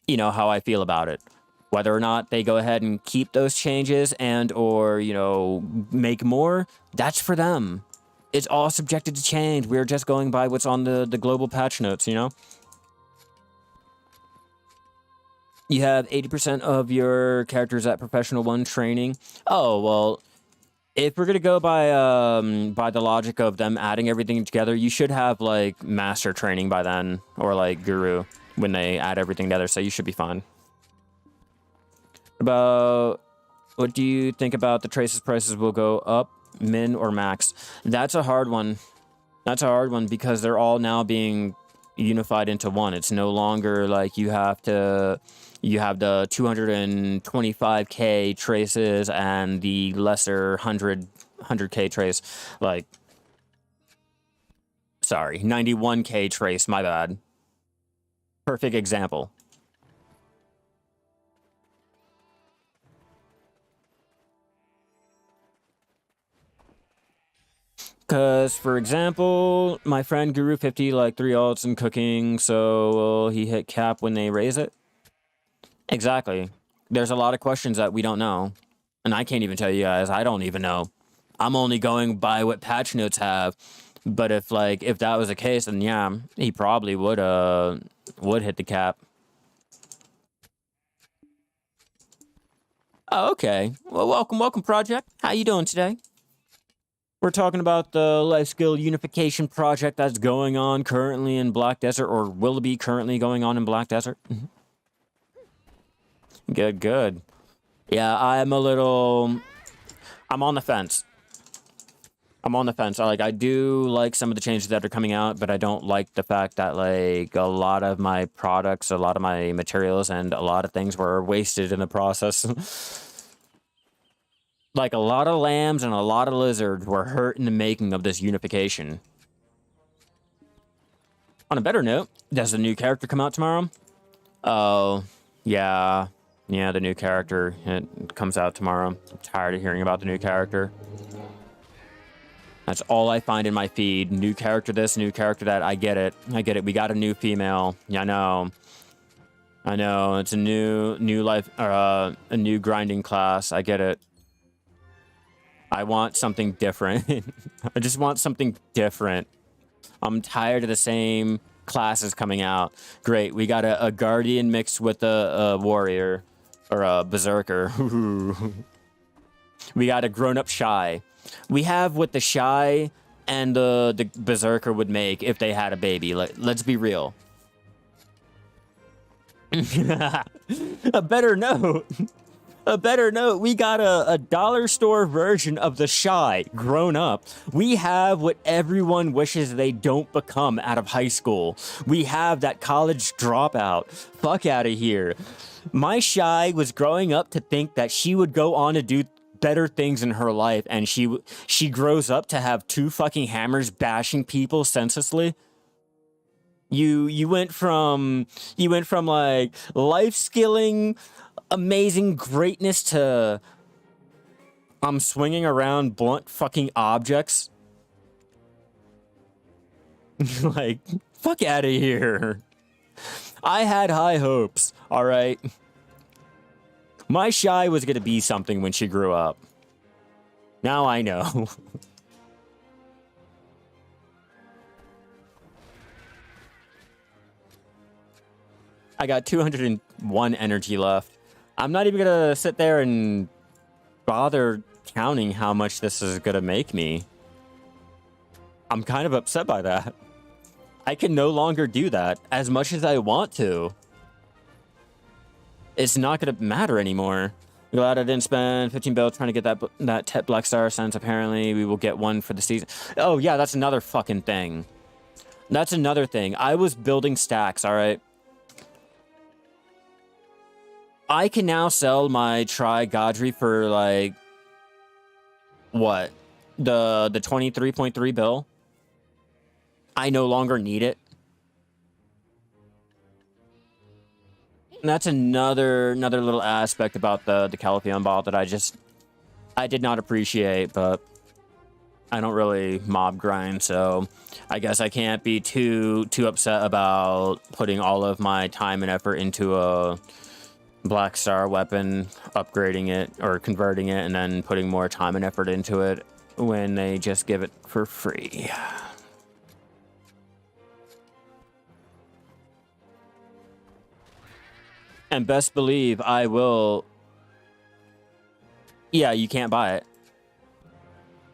you know, how I feel about it. Whether or not they go ahead and keep those changes and or, you know, make more, that's for them. It's all subjected to change. We're just going by what's on the global patch notes, you know? You have 80% of your characters at Professional 1 training. Oh, well, if we're going to go by the logic of them adding everything together, you should have, like, Master training by then, or, like, Guru, when they add everything together, so you should be fine. What do you think about the traces prices will go up, min, or max? That's a hard one. That's a hard one because they're all now being unified into one. It's no longer like you have the 225k traces and the lesser 100k trace. Like, sorry, 91k trace, my bad. Perfect example. Because, for example, my friend Guru 50, like 3 alts and cooking, so will he hit cap when they raise it? Exactly. There's a lot of questions that we don't know. And I can't even tell you guys, I don't even know. I'm only going by what patch notes have. But if that was the case, then yeah, he probably would hit the cap. Oh, okay. Well, welcome, Project. How you doing today? We're talking about the Lifeskill Unification project that's going on currently in Black Desert, or will be currently going on in Black Desert. Good. Yeah, I'm on the fence. I do like some of the changes that are coming out, but I don't like the fact that, like, a lot of my products, a lot of my materials, and a lot of things were wasted in the process. Like, a lot of lambs and a lot of lizards were hurt in the making of this unification. On a better note, does the new character come out tomorrow? Oh, yeah. Yeah, the new character. It comes out tomorrow. I'm tired of hearing about the new character. That's all I find in my feed. New character this, new character that. I get it. We got a new female. Yeah, I know. It's a new life, or a new grinding class. I get it. I want something different. I just want something different. I'm tired of the same classes coming out. Great, we got a guardian mixed with a warrior or a berserker. We got a grown-up Shai. We have what the Shai and the berserker would make if they had a baby. Let's be real. A better note. A better note, we got a dollar store version of the Shai grown up. We have what everyone wishes they don't become out of high school. We have that college dropout. Fuck out of here. My Shai was growing up to think that she would go on to do better things in her life, and she grows up to have 2 fucking hammers bashing people senselessly. You went from like life skilling amazing greatness to I'm swinging around blunt fucking objects. Like, fuck out of here. I had high hopes, all right? My Shai was gonna be something when she grew up. Now I know. I got 201 energy left. I'm not even gonna sit there and bother counting how much this is gonna make me. I'm kind of upset by that. I can no longer do that as much as I want to. It's not gonna matter anymore. Glad I didn't spend 15 bill trying to get that Black Star, since apparently we will get one for the season. Oh yeah, that's another fucking thing. That's another thing. I was building stacks, all right? I can now sell my Tri-Godry for, like, what? The 23.3 bill? I no longer need it. And that's another little aspect about the Calpheon Ball that I did not appreciate, but I don't really mob grind, so I guess I can't be too upset about putting all of my time and effort into a Black Star weapon, upgrading it or converting it, and then putting more time and effort into it when they just give it for free. And best believe I will. Yeah, you can't buy it.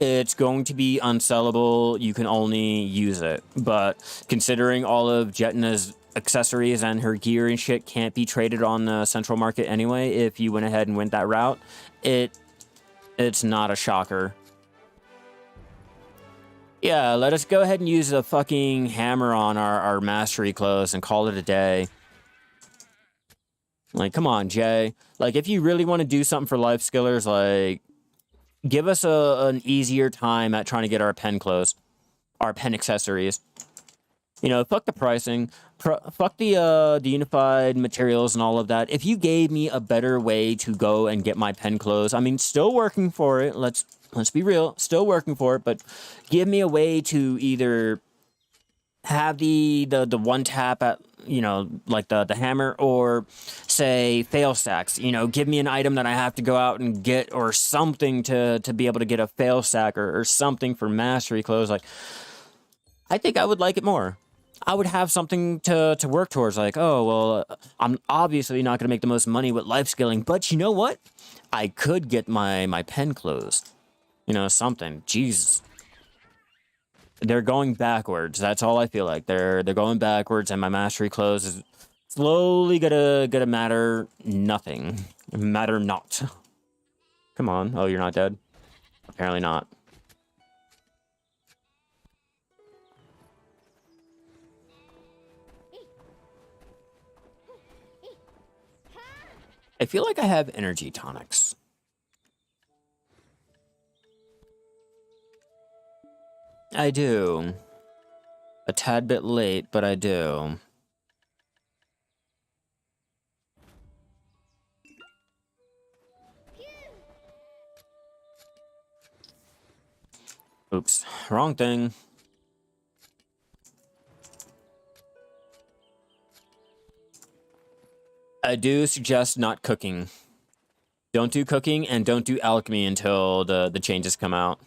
It's going to be unsellable. You can only use it. But considering all of Jetna's accessories and her gear and shit can't be traded on the central market anyway, if you went ahead and went that route, it's not a shocker. Yeah, let us go ahead and use a fucking hammer on our mastery clothes and call it a day. Like, come on, Jay. Like, if you really want to do something for life skillers, like, give us an easier time at trying to get our pen clothes, our pen accessories. You know, fuck the pricing, fuck the unified materials and all of that. If you gave me a better way to go and get my pen clothes, I mean, still working for it. Let's be real, still working for it, but give me a way to either have the one tap at, you know, like the hammer, or say fail stacks. You know, give me an item that I have to go out and get, or something to be able to get a fail stack, or something for mastery clothes. Like, I think I would like it more. I would have something to work towards. Like, oh, well, I'm obviously not going to make the most money with life skilling, but you know what? I could get my pen closed. You know, something. Jesus. They're going backwards. That's all I feel like. They're going backwards, and my mastery close is slowly gonna matter nothing. Matter not. Come on. Oh, you're not dead? Apparently not. I feel like I have energy tonics. I do. A tad bit late, but I do. Oops, wrong thing. I do suggest not cooking. Don't do cooking, and don't do alchemy until the changes come out.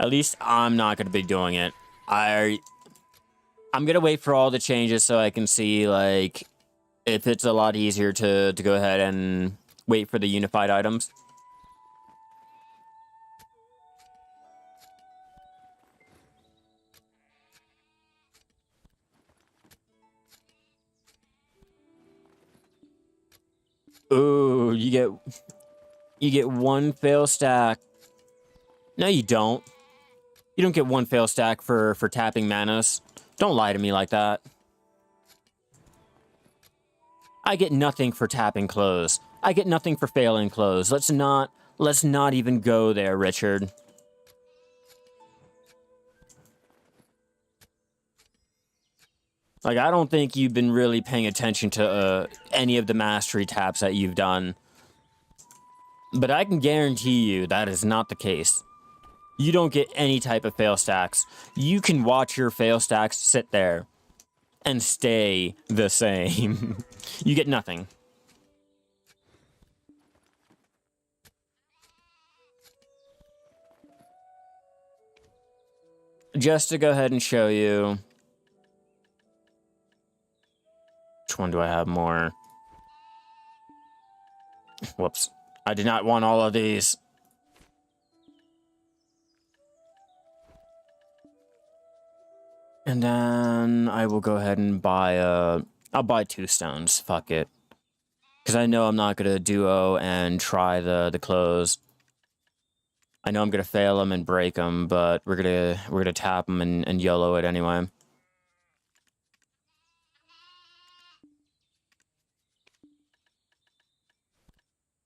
At least I'm not going to be doing it. I'm going to wait for all the changes so I can see, like, if it's a lot easier to go ahead and wait for the unified items. Ooh, you get one fail stack. No, you don't. You don't get one fail stack for tapping Manos. Don't lie to me like that. I get nothing for tapping close. I get nothing for failing close. Let's not even go there, Richard. Like, I don't think you've been really paying attention to any of the mastery taps that you've done. But I can guarantee you that is not the case. You don't get any type of fail stacks. You can watch your fail stacks sit there and stay the same. You get nothing. Just to go ahead and show you. Which one do I have more? Whoops. I did not want all of these. And then I will go ahead and buy I'll buy 2 stones. Fuck it. Because I know I'm not going to duo and try the close. I know I'm going to fail them and break them, but we're gonna tap them and YOLO it anyway.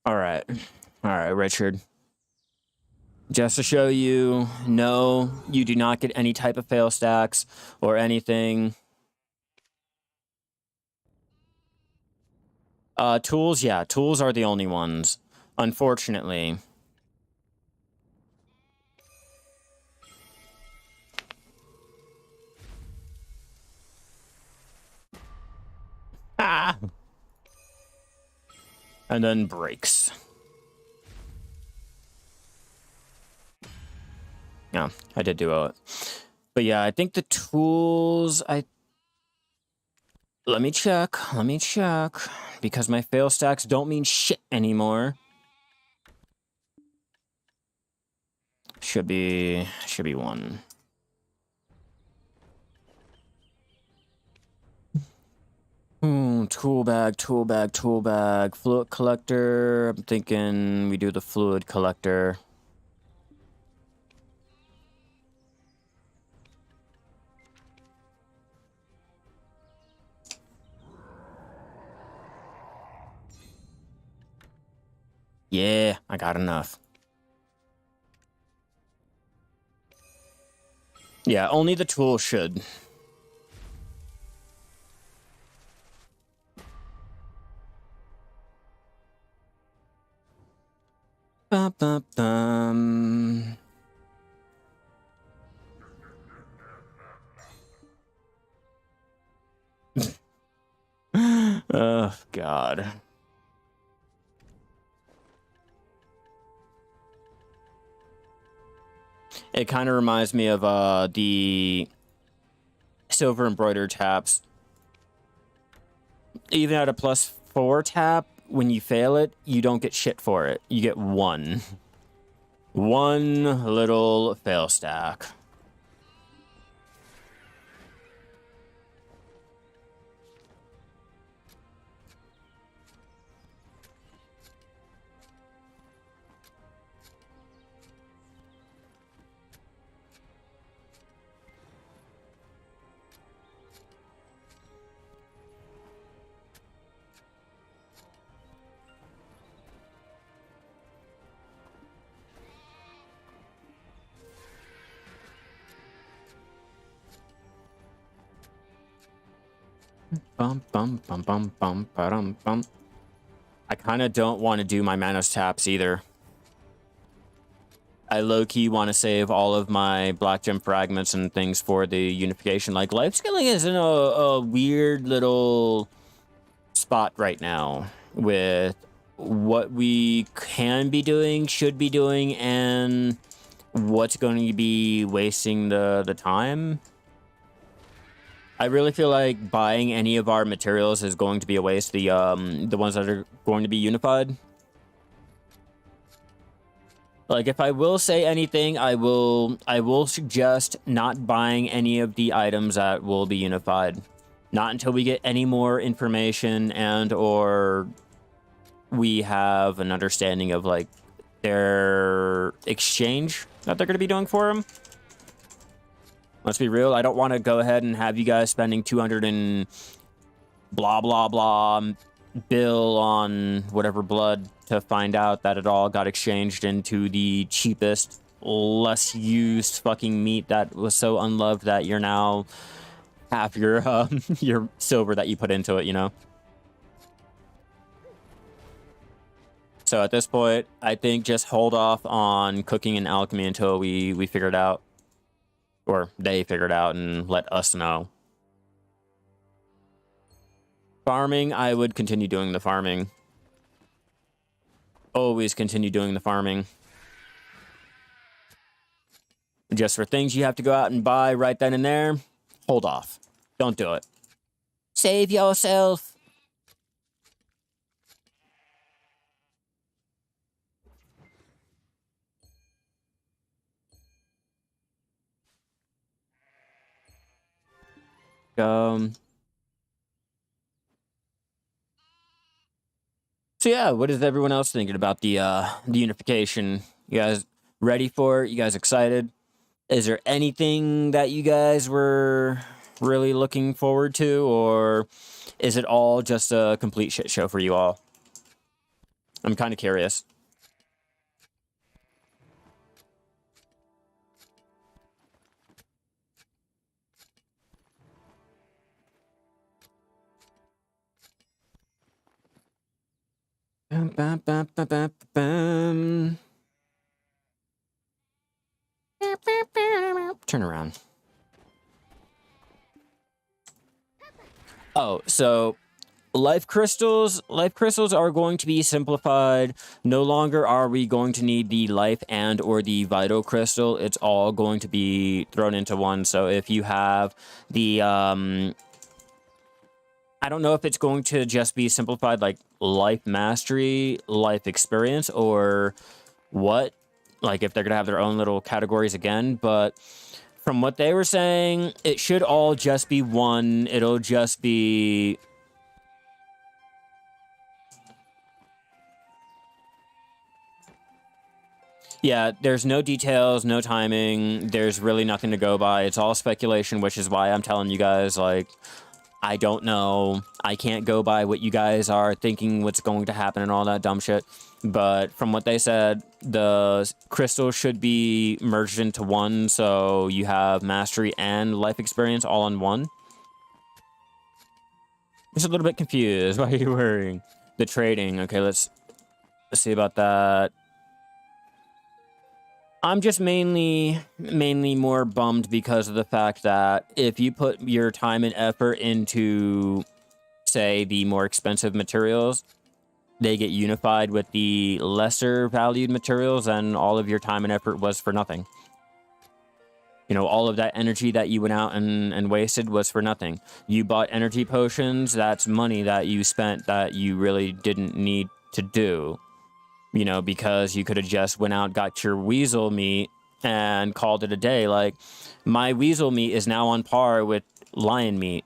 All right, Richard. Just to show you, no, you do not get any type of fail stacks or anything. Tools, yeah, tools are the only ones, unfortunately. Ah! And then breaks. Yeah, I did duo it. But yeah, I think the tools, let me check, because my fail stacks don't mean shit anymore. Should be 1. Tool bag. Fluid collector. I'm thinking we do the fluid collector. Yeah, I got enough. Yeah, only the tool should. Ba-ba-bum. Oh, God. It kind of reminds me of the silver embroidered taps. Even at a +4 tap, when you fail it, you don't get shit for it. You get 1. One little fail stack. Bum, bum, bum, bum, bum, ba-dum, bum. I kind of don't want to do my Manos taps either. I low-key want to save all of my black gem fragments and things for the unification. Like, lifeskilling is in a weird little spot right now with what we can be doing, should be doing, and what's going to be wasting the time? I really feel like buying any of our materials is going to be a waste. The ones that are going to be unified. Like, if I will say anything, I will suggest not buying any of the items that will be unified. Not until we get any more information and or we have an understanding of like their exchange that they're going to be doing for them. Let's be real. I don't want to go ahead and have you guys spending 200 and blah, blah, blah bill on whatever blood to find out that it all got exchanged into the cheapest, less used fucking meat that was so unloved that you're now half your silver that you put into it, you know? So at this point, I think just hold off on cooking and alchemy until we figure it out. Or they figure it out and let us know. Farming, I would continue doing the farming. Always continue doing the farming. Just for things you have to go out and buy right then and there, hold off. Don't do it. Save yourself. So yeah, what is everyone else thinking about the unification? You guys ready for it? You guys excited? Is there anything that you guys were really looking forward to, or is it all just a complete shit show for you all? I'm kind of curious. Turn around. Oh, so life crystals are going to be simplified. No longer are we going to need the life and or the vital crystal. It's all going to be thrown into one. So if you have the I don't know if it's going to just be simplified like life mastery, life experience, or what. Like if they're going to have their own little categories again. But from what they were saying, it should all just be one. It'll just be... Yeah, there's no details, no timing. There's really nothing to go by. It's all speculation, which is why I'm telling you guys, like... I don't know. I can't go by what you guys are thinking what's going to happen and all that dumb shit. But from what they said, the crystals should be merged into one, so you have mastery and life experience all in one. Just a little bit confused. Why are you worrying? The trading. Okay, let's see about that. I'm just mainly more bummed because of the fact that if you put your time and effort into, say, the more expensive materials, they get unified with the lesser valued materials, and all of your time and effort was for nothing. You know, all of that energy that you went out and wasted was for nothing. You bought energy potions, that's money that you spent that you really didn't need to do. You know, because you could have just went out, got your weasel meat, and called it a day. Like, my weasel meat is now on par with lion meat.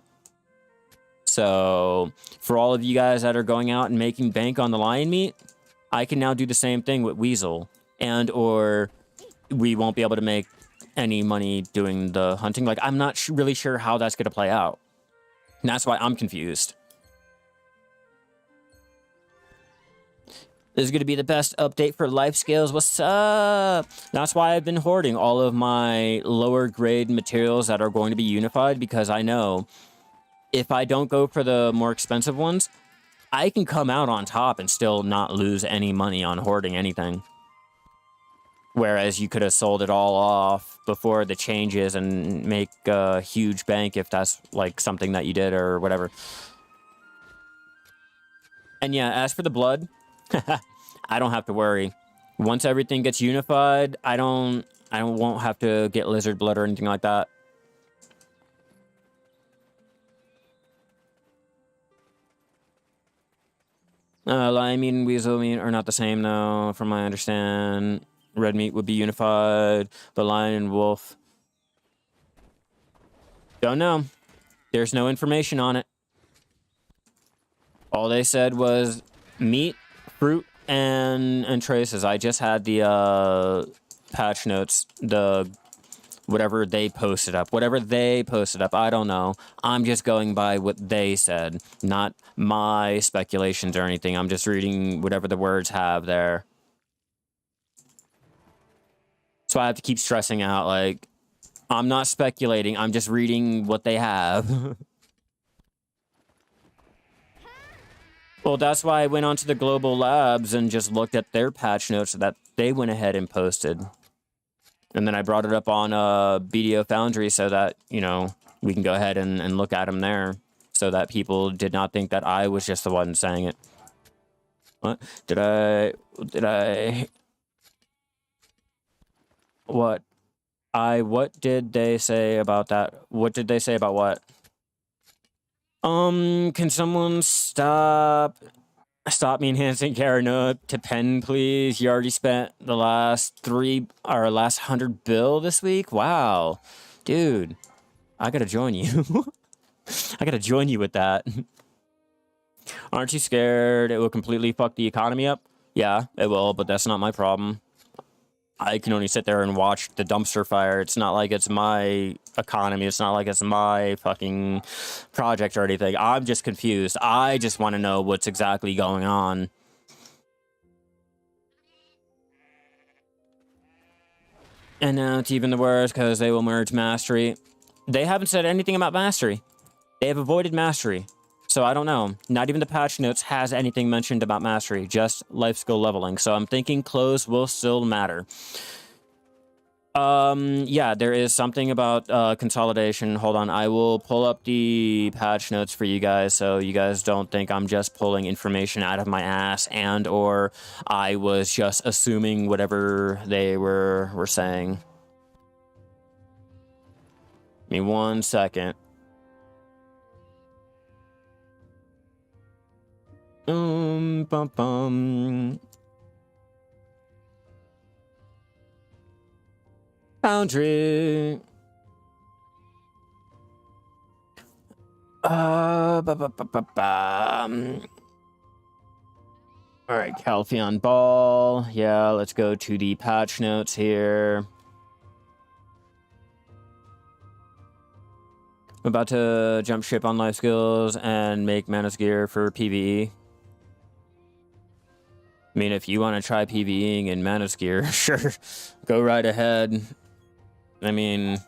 So, for all of you guys that are going out and making bank on the lion meat, I can now do the same thing with weasel. And, or we won't be able to make any money doing the hunting. Like, I'm not really sure how that's going to play out. And that's why I'm confused. This is going to be the best update for life skills. What's up? That's why I've been hoarding all of my lower grade materials that are going to be unified, because I know if I don't go for the more expensive ones, I can come out on top and still not lose any money on hoarding anything. Whereas you could have sold it all off before the changes and make a huge bank if that's like something that you did or whatever. And yeah, as for the blood... I don't have to worry. Once everything gets unified, I don't I won't have to get lizard blood or anything like that. Lion meat and weasel meat are not the same, though, from my understand. Red meat would be unified, but lion and wolf... Don't know. There's no information on it. All they said was meat, fruit, and traces. I just had the patch notes, the whatever they posted up. Whatever they posted up, I don't know. I'm just going by what they said, not my speculations or anything. I'm just reading whatever the words have there. So I have to keep stressing out, like, I'm not speculating, I'm just reading what they have. Well, that's why I went onto the Global Labs and just looked at their patch notes that they went ahead and posted. And then I brought it up on BDO Foundry so that, you know, we can go ahead and look at them there. So that people did not think that I was just the one saying it. What? What did they say about that? What did they say about what? Can someone stop me enhancing Caranook to pen, please? You already spent the last 100 bill this week? Wow. Dude, I gotta join you. I gotta join you with that. Aren't you scared it will completely fuck the economy up? Yeah, it will, but that's not my problem. I can only sit there and watch the dumpster fire. It's not like it's my economy. It's not like it's my fucking project or anything. I'm just confused. I just want to know what's exactly going on. And now it's even the worse because they will merge Mastery. They haven't said anything about Mastery. They have avoided Mastery. So I don't know. Not even the patch notes has anything mentioned about Mastery, just life skill leveling. So I'm thinking close will still matter. Yeah, there is something about consolidation. Hold on, I will pull up the patch notes for you guys so you guys don't think I'm just pulling information out of my ass and or I was just assuming whatever they were saying. Give me 1 second. Foundry. All right, Calpheon Ball. Yeah, let's go to the patch notes here. I'm about to jump ship on life skills and make Manus gear for PvE. I mean, if you want to try PvEing in Manus gear, sure, go right ahead. I mean,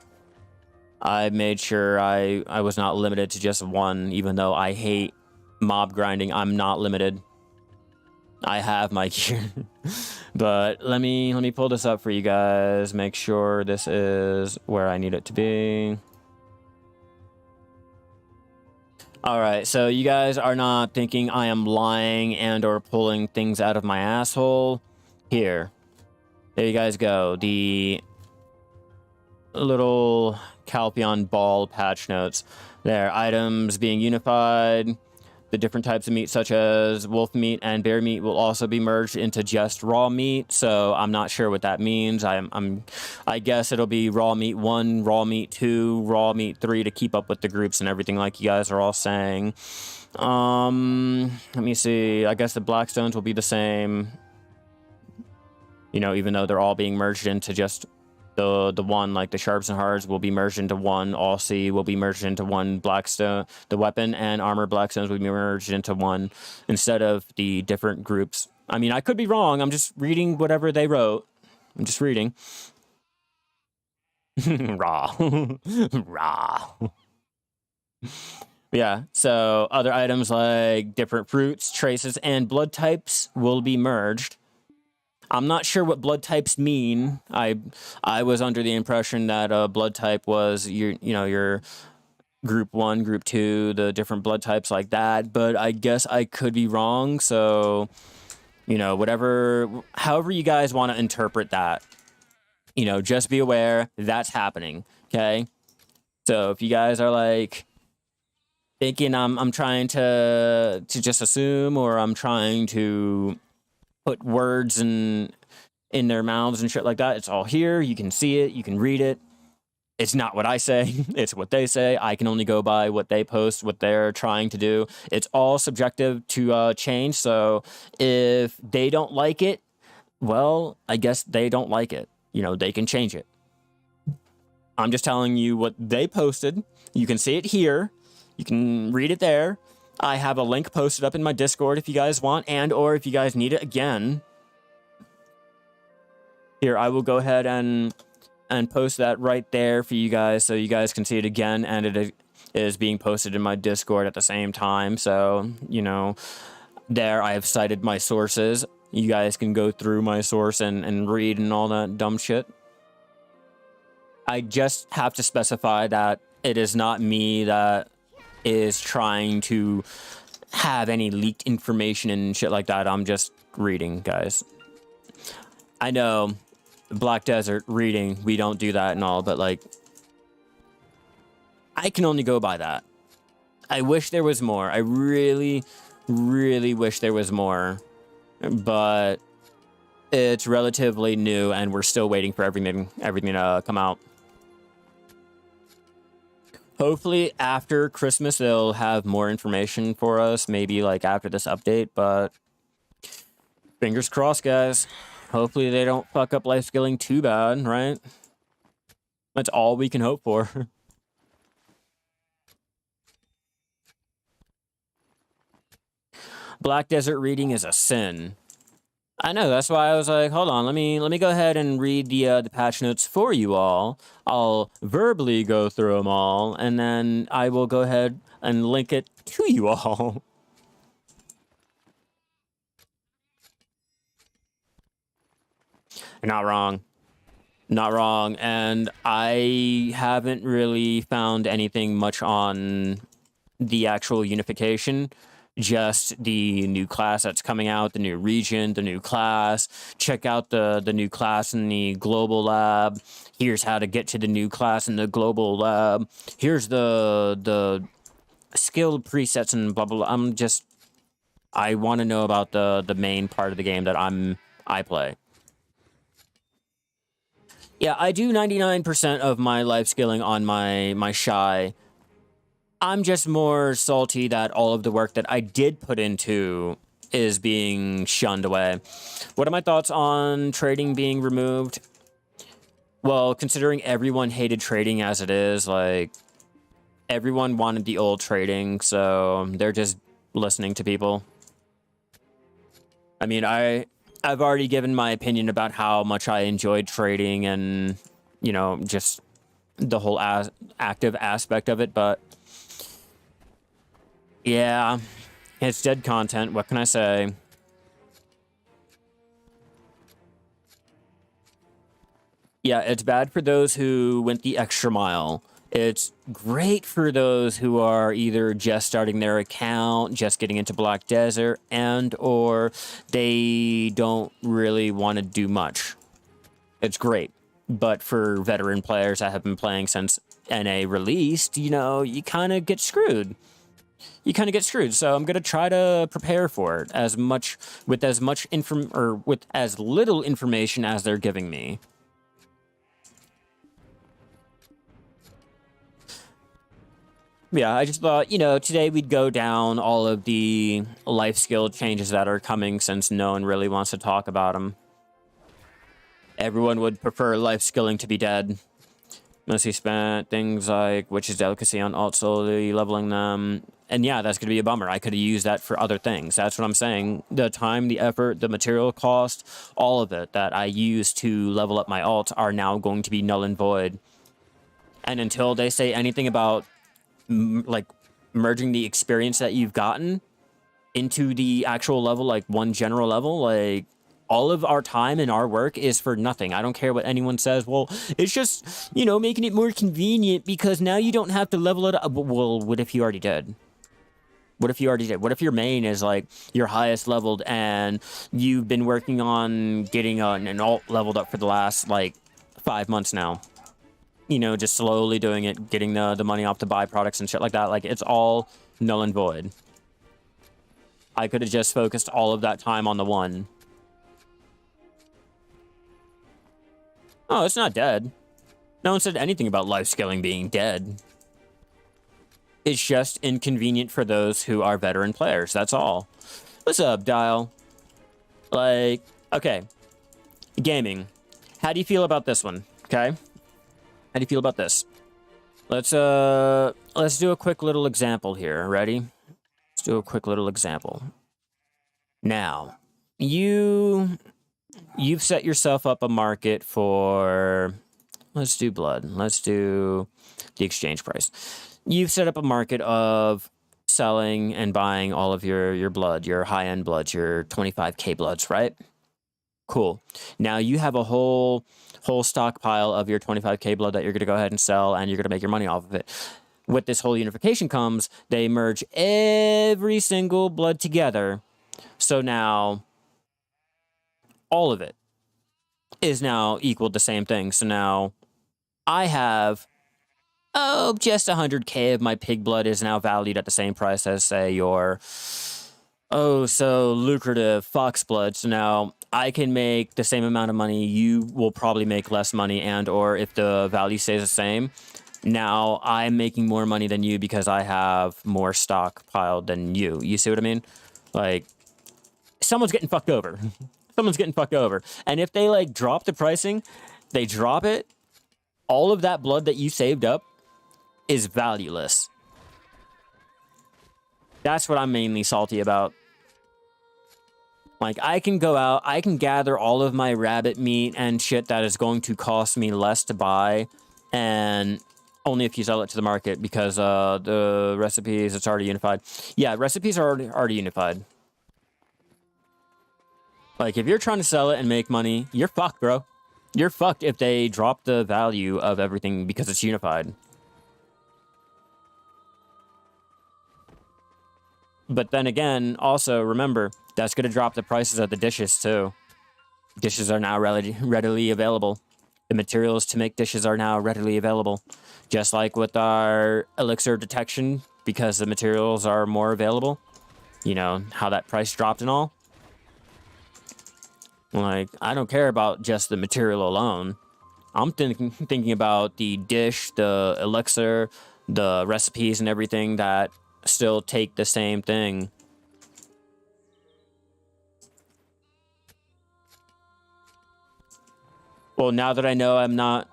I made sure I was not limited to just one, even though I hate mob grinding. I'm not limited. I have my gear. But let me pull this up for you guys. Make sure this is where I need it to be. All right, so you guys are not thinking I am lying and or pulling things out of my asshole. Here. There you guys go. The little Calpheon Ball patch notes. There, items being unified. The different types of meat, such as wolf meat and bear meat, will also be merged into just raw meat. So I'm not sure what that means. I guess it'll be raw meat 1, raw meat 2, raw meat 3 to keep up with the groups and everything like you guys are all saying. Let me see. I guess the Blackstones will be the same. You know, even though they're all being merged into just the one, like the sharps and hards will be merged into one. All C will be merged into one. Blackstone, the weapon and armor Blackstones will be merged into one instead of the different groups. I mean, I could be wrong. I'm just reading whatever they wrote. I'm just reading. Raw. Raw. Yeah, so other items like different fruits, traces, and blood types will be merged. I'm not sure what blood types mean. I was under the impression that blood type was your group 1, group 2, the different blood types like that, but I guess I could be wrong. So, you know, however you guys want to interpret that. you know, just be aware that's happening. Okay. So if you guys are like thinking I'm trying to just assume, or I'm trying to put words in their mouths and shit like that, it's all here. You can see it. You can read it. It's not what I say. It's what they say. I can only go by what they post, what they're trying to do. It's all subjective to change. So if they don't like it, well, I guess they don't like it. You know, they can change it. I'm just telling you what they posted. You can see it here. You can read it there. I have a link posted up in my Discord if you guys want, and or if you guys need it again. Here, I will go ahead and post that right there for you guys so you guys can see it again, and it is being posted in my Discord at the same time. So, you know, there I have cited my sources. You guys can go through my source and read and all that dumb shit. I just have to specify that it is not me that is trying to have any leaked information and shit like that. I'm just reading, guys. I know, Black Desert, reading, we don't do that and all, but like, I can only go by that. I wish there was more. I really, really wish there was more, but it's relatively new and we're still waiting for everything to come out. Hopefully after Christmas they'll have more information for us, maybe like after this update, but fingers crossed, guys. Hopefully they don't fuck up life skilling too bad, right? That's all we can hope for. Black Desert reading is a sin. I know, that's why I was like, hold on, let me go ahead and read the patch notes for you all. I'll verbally go through them all, and then I will go ahead and link it to you all. You're not wrong. Not wrong, and I haven't really found anything much on the actual unification. Just the new class that's coming out, the new region, the new class. Check out the new class in the global lab. Here's how to get to the new class in the global lab. Here's the skill presets and blah blah blah. I want to know about the main part of the game that I play. Yeah, I do 99% of my life skilling on my Shai. I'm just more salty that all of the work that I did put into is being shunned away. What are my thoughts on trading being removed? Well, considering everyone hated trading as it is, like, everyone wanted the old trading, so they're just listening to people. I mean, I've already given my opinion about how much I enjoyed trading and, you know, just the whole active aspect of it, but yeah, it's dead content. What can I say? Yeah, it's bad for those who went the extra mile. It's great for those who are either just starting their account, just getting into Black Desert, and or they don't really want to do much. It's great. But for veteran players that have been playing since NA released, you know, you kind of get screwed. So I'm gonna try to prepare for it with as little information as they're giving me. Yeah, I just thought, you know, today we'd go down all of the life skill changes that are coming since no one really wants to talk about them. Everyone would prefer life skilling to be dead. Mostly spent things like Witch's Delicacy on alt slowly leveling them. And yeah, that's going to be a bummer. I could have used that for other things. That's what I'm saying. The time, the effort, the material cost, all of it that I used to level up my alt are now going to be null and void. And until they say anything about like merging the experience that you've gotten into the actual level, like one general level, like all of our time and our work is for nothing. I don't care what anyone says. Well, it's just, you know, making it more convenient because now you don't have to level it up. Well, what if you already did? What if you already did? What if your main is like your highest leveled and you've been working on getting an alt leveled up for the last like 5 months now. You know, just slowly doing it, getting the money off the byproducts and shit like that. Like, it's all null and void. I could have just focused all of that time on the one. Oh, it's not dead. No one said anything about life skilling being dead. It's just inconvenient for those who are veteran players. That's all. What's up, Dial? Like, okay. Gaming. How do you feel about this one? Okay. How do you feel about this? Let's do a quick little example here. Ready? Let's do a quick little example. Now, you've set yourself up a market for, let's do blood. Let's do the exchange price. You've set up a market of selling and buying all of your blood, your high-end bloods, your 25k bloods, right? Cool. Now you have a whole stockpile of your 25k blood that you're going to go ahead and sell, and you're going to make your money off of it. With this whole unification comes, they merge every single blood together. So now all of it is now equal the same thing. So now I have, just 100k of my pig blood is now valued at the same price as, say, your so lucrative fox blood. So now I can make the same amount of money. You will probably make less money, and or if the value stays the same, now I'm making more money than you because I have more stockpiled than you. You see what I mean? Like, someone's getting fucked over. Someone's getting fucked over. And if they, like, drop the pricing, they drop it, all of that blood that you saved up is valueless. That's what I'm mainly salty about. Like, I can go out, I can gather all of my rabbit meat and shit that is going to cost me less to buy, and only if you sell it to the market, because the recipes, it's already unified. Yeah, recipes are already unified. Like, if you're trying to sell it and make money, you're fucked, bro. You're fucked if they drop the value of everything because it's unified. But then again, also remember, that's going to drop the prices of the dishes too. Dishes are now readily available. The materials to make dishes are now readily available. Just like with our elixir detection, because the materials are more available. You know, how that price dropped and all. Like, I don't care about just the material alone. I'm thinking about the dish, the elixir, the recipes and everything that still take the same thing. Well, now that I know I'm not,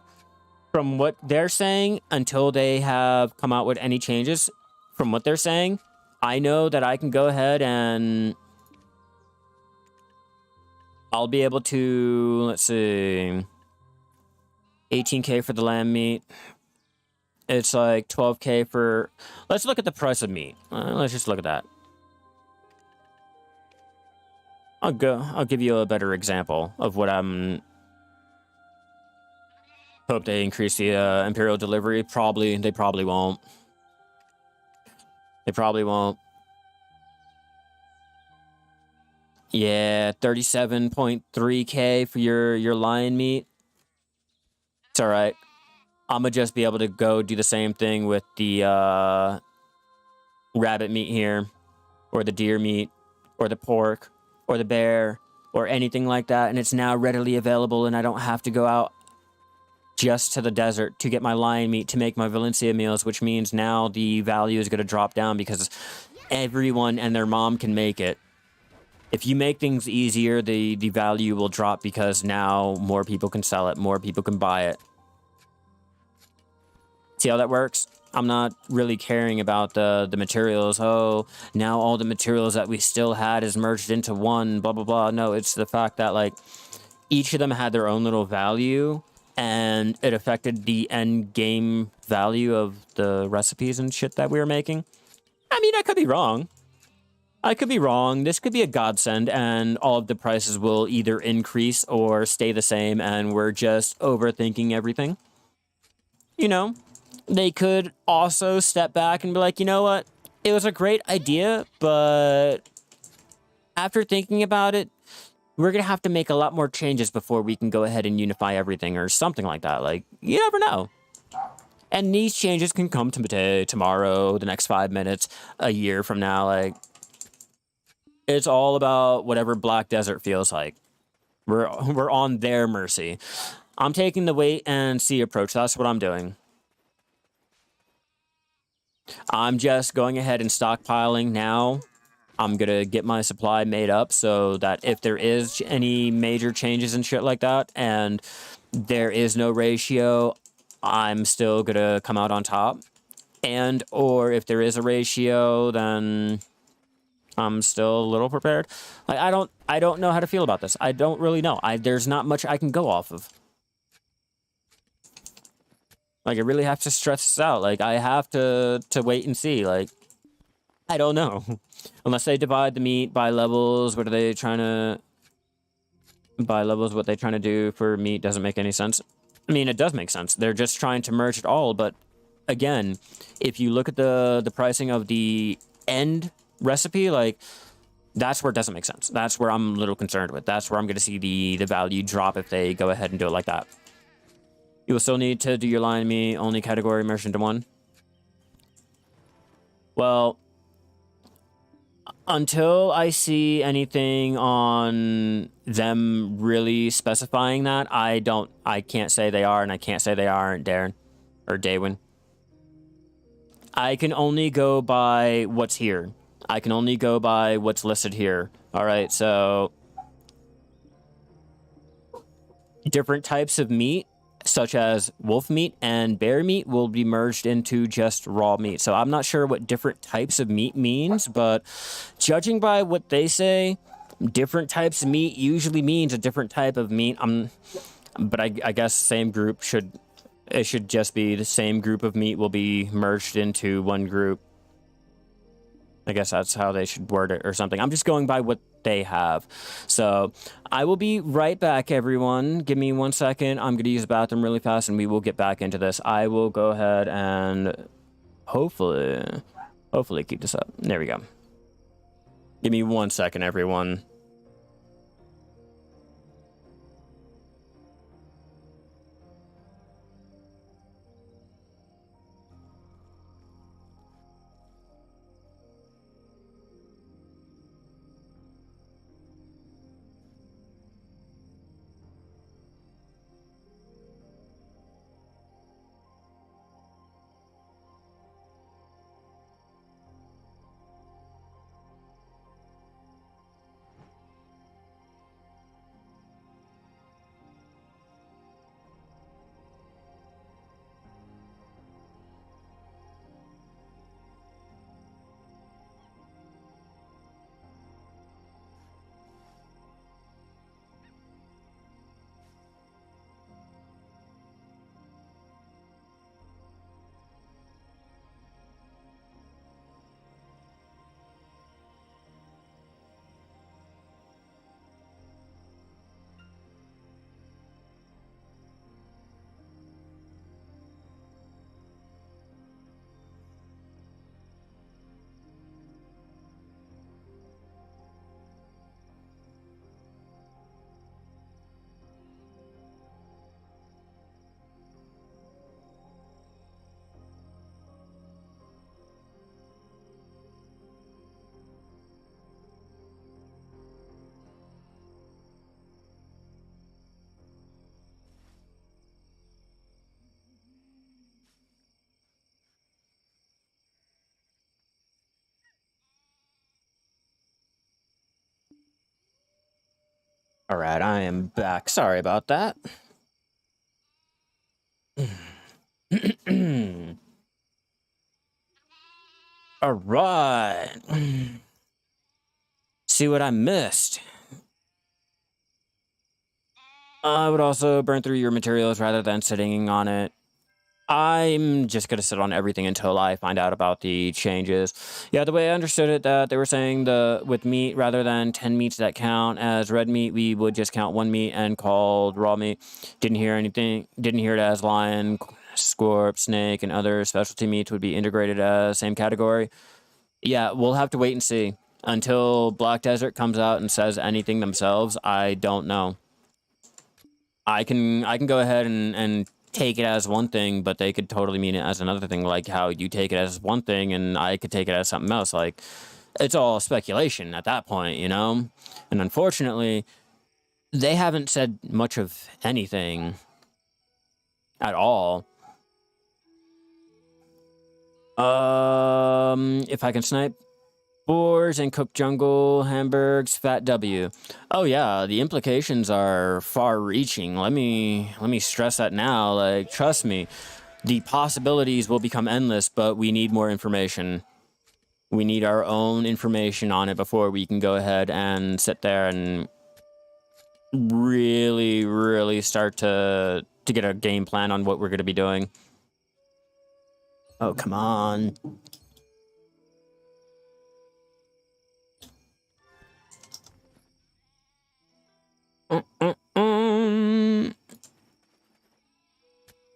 from what they're saying, until they have come out with any changes, from what they're saying, I know that I can go ahead and I'll be able to, let's see, 18k for the lamb meat. It's like 12k for, let's look at the price of meat. Let's just look at that. I'll give you a better example of what I'm, hope they increase the Imperial delivery. They probably won't. They probably won't. Yeah, 37.3k for your lion meat. It's all right. I'm gonna just be able to go do the same thing with the rabbit meat here, or the deer meat, or the pork, or the bear, or anything like that, and it's now readily available, and I don't have to go out just to the desert to get my lion meat to make my Valencia meals, which means now the value is going to drop down because everyone and their mom can make it. If you make things easier, the value will drop because now more people can sell it, more people can buy it. See how that works? I'm not really caring about the materials. Oh, now all the materials that we still had is merged into one, blah, blah, blah. No, it's the fact that, like, each of them had their own little value, and it affected the end game value of the recipes and shit that we were making. I mean, I could be wrong. I could be wrong. This could be a godsend, and all of the prices will either increase or stay the same, and we're just overthinking everything. You know, they could also step back and be like, you know what? It was a great idea, but after thinking about it, we're going to have to make a lot more changes before we can go ahead and unify everything or something like that. Like, you never know. And these changes can come today, tomorrow, the next 5 minutes, a year from now. Like, it's all about whatever Black Desert feels like. We're on their mercy. I'm taking the wait and see approach. That's what I'm doing. I'm just going ahead and stockpiling now. I'm going to get my supply made up so that if there is any major changes and shit like that, and there is no ratio, I'm still going to come out on top. And, or if there is a ratio, then I'm still a little prepared. Like, I don't know how to feel about this. I don't really know. There's not much I can go off of. Like, I really have to stress this out. Like, I have to wait and see. Like, I don't know. Unless they divide the meat by levels, what are they trying to... By levels, what they're trying to do for meat doesn't make any sense. I mean, it does make sense. They're just trying to merge it all, but... Again, if you look at the pricing of the end recipe, like, that's where it doesn't make sense. That's where I'm a little concerned with. That's where I'm going to see the value drop if they go ahead and do it like that. You will still need to do your line meat, only category merged into one. Well, until I see anything on them really specifying that, I can't say they are, and I can't say they aren't, Darren. Or Daywin. I can only go by what's here. I can only go by what's listed here. All right, so different types of meat, such as wolf meat and bear meat, will be merged into just raw meat. So I'm not sure what different types of meat means, but judging by what they say, different types of meat usually means a different type of meat. But I guess same group should... It should just be the same group of meat will be merged into one group. I guess that's how they should word it or something. I'm just going by what they have. So I will be right back, everyone. Give me 1 second. I'm going to use the bathroom really fast, and we will get back into this. I will go ahead and hopefully keep this up. There we go. Give me 1 second, everyone. All right, I am back. Sorry about that. All right. See what I missed. I would also burn through your materials rather than sitting on it. I'm just going to sit on everything until I find out about the changes. Yeah, the way I understood it, that they were saying with meat, rather than 10 meats that count as red meat, we would just count one meat and called raw meat. Didn't hear it as lion, scorp, snake, and other specialty meats would be integrated as same category. Yeah, we'll have to wait and see. Until Black Desert comes out and says anything themselves, I don't know. I can go ahead and take it as one thing, but they could totally mean it as another thing, like how you take it as one thing and I could take it as something else. Like, it's all speculation at that point, you know? And unfortunately, they haven't said much of anything at all. If I can snipe boars and cook jungle hamburgs, fat W. Oh yeah, the implications are far-reaching. Let me stress that now. Like, trust me, the possibilities will become endless, but we need more information. We need our own information on it before we can go ahead and sit there and really start to get a game plan on what we're going to be doing. Oh, come on.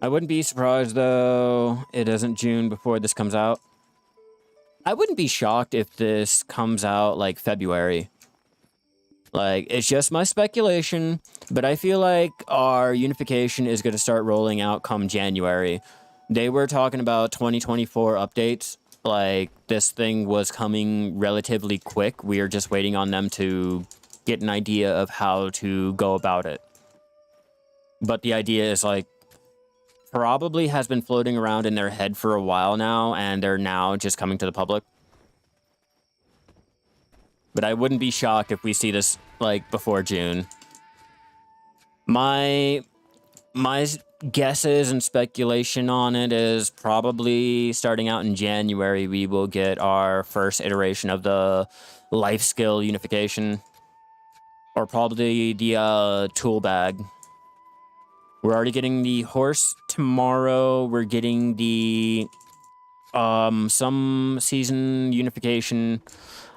I wouldn't be surprised, though, it isn't June before this comes out. I wouldn't be shocked if this comes out, like, February. Like, it's just my speculation, but I feel like our unification is going to start rolling out come January. They were talking about 2024 updates. Like, this thing was coming relatively quick. We are just waiting on them to get an idea of how to go about it. But the idea is, like, probably has been floating around in their head for a while now, and they're now just coming to the public. But I wouldn't be shocked if we see this, like, before June. My guesses and speculation on it is probably starting out in January, we will get our first iteration of the Lifeskill Unification. Or probably the tool bag. We're already getting the horse tomorrow. We're getting the some season unification.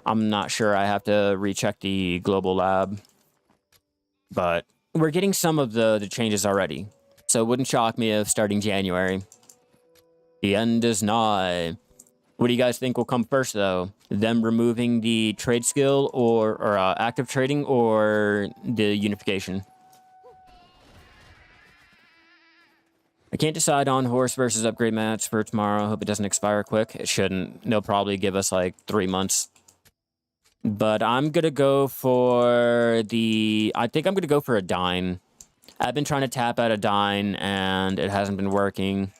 I'm not sure. I have to recheck the global lab. But we're getting some of the changes already. So it wouldn't shock me if starting January. The end is nigh. What do you guys think will come first, though? Them removing the trade skill or active trading or the unification? I can't decide on horse versus upgrade match for tomorrow. Hope it doesn't expire quick. It shouldn't. They'll probably give us like 3 months. But I'm going to go for I think I'm going to go for a dine. I've been trying to tap out a dine and it hasn't been working.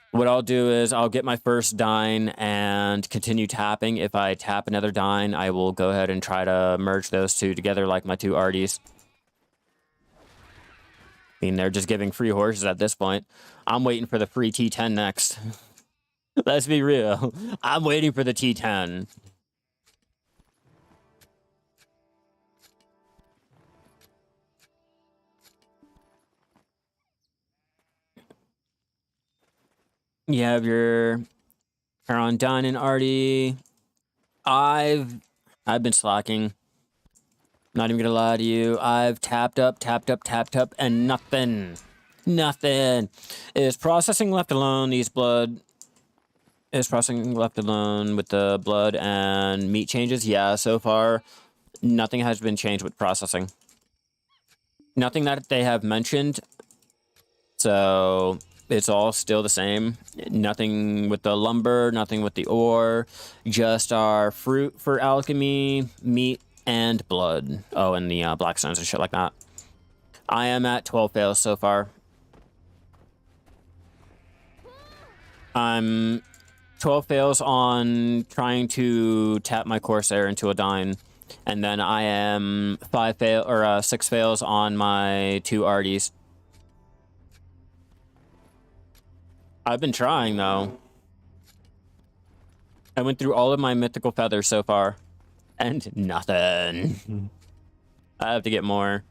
What I'll do is I'll get my first dine and continue tapping. If I tap another dine, I will go ahead and try to merge those two together like my two RDs. I mean, they're just giving free horses at this point. I'm waiting for the free T10 next. Let's be real. I'm waiting for the T10. You have your on done and Artie. I've been slacking. Not even gonna lie to you. I've tapped up, and nothing. Nothing. Is processing left alone, these blood... Is processing left alone with the blood and meat changes? Yeah, so far, nothing has been changed with processing. Nothing that they have mentioned. So, it's all still the same. Nothing with the lumber, nothing with the ore. Just our fruit for alchemy, meat, and blood. Oh, and the black stones and shit like that. I am at 12 fails so far. I'm 12 fails on trying to tap my Corsair into a dine. And then I am 6 fails on my 2 RDs. I've been trying, though. I went through all of my mythical feathers so far. And nothing. I have to get more.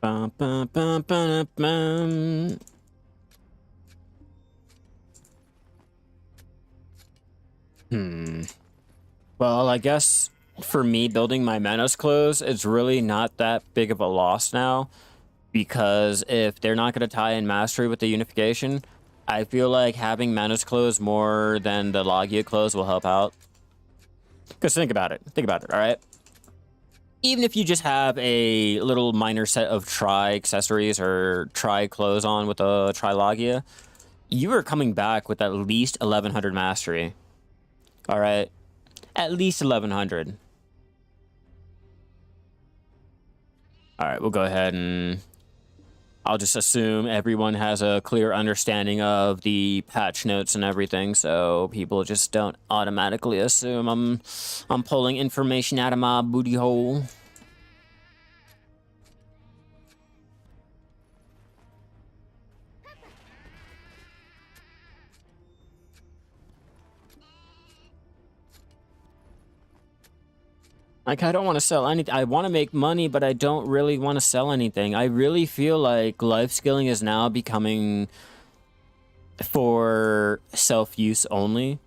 Bum, bum, bum, bum, bum. Well, I guess for me, building my Menace clothes, it's really not that big of a loss now, because if they're not going to tie in Mastery with the Unification, I feel like having Menace clothes more than the Logia clothes will help out. Because think about it, all right? Even if you just have a little minor set of Tri accessories or Tri clothes on with a Trilogia, you are coming back with at least 1100 Mastery. All right? At least 1100. All right, we'll go ahead and I'll just assume everyone has a clear understanding of the patch notes and everything, so people just don't automatically assume I'm pulling information out of my booty hole. Like, I don't want to sell anything. I want to make money, but I don't really want to sell anything. I really feel like life skilling is now becoming for self-use only.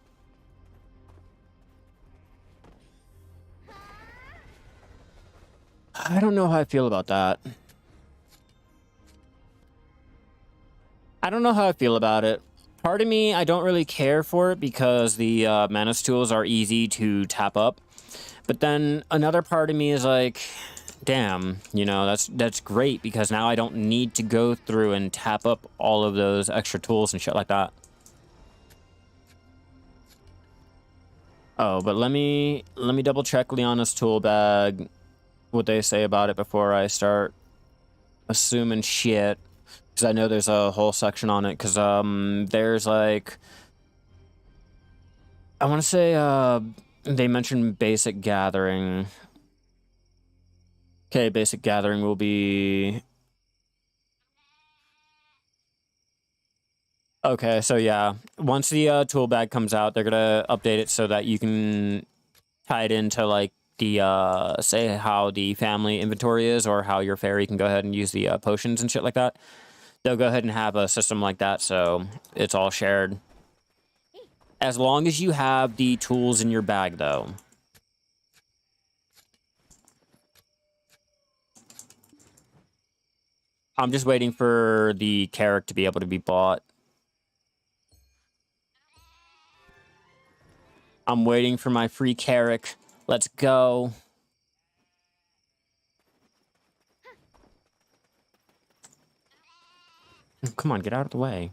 I don't know how I feel about that. I don't know how I feel about it. Part of me, I don't really care for it because the Manus tools are easy to tap up. But then another part of me is like, damn, you know, that's great because now I don't need to go through and tap up all of those extra tools and shit like that. Oh, but let me double check Liana's tool bag, what they say about it before I start assuming shit. Because I know there's a whole section on it. Because there's like, I want to say they mentioned basic gathering. Okay, basic gathering will be... Okay, so yeah, once the tool bag comes out, they're gonna update it so that you can tie it into like the say how the family inventory is, or how your fairy can go ahead and use the potions and shit like that. They'll go ahead and have a system like that, so it's all shared. As long as you have the tools in your bag, though. I'm just waiting for the carrot to be able to be bought. I'm waiting for my free carrot. Let's go. Come on, get out of the way.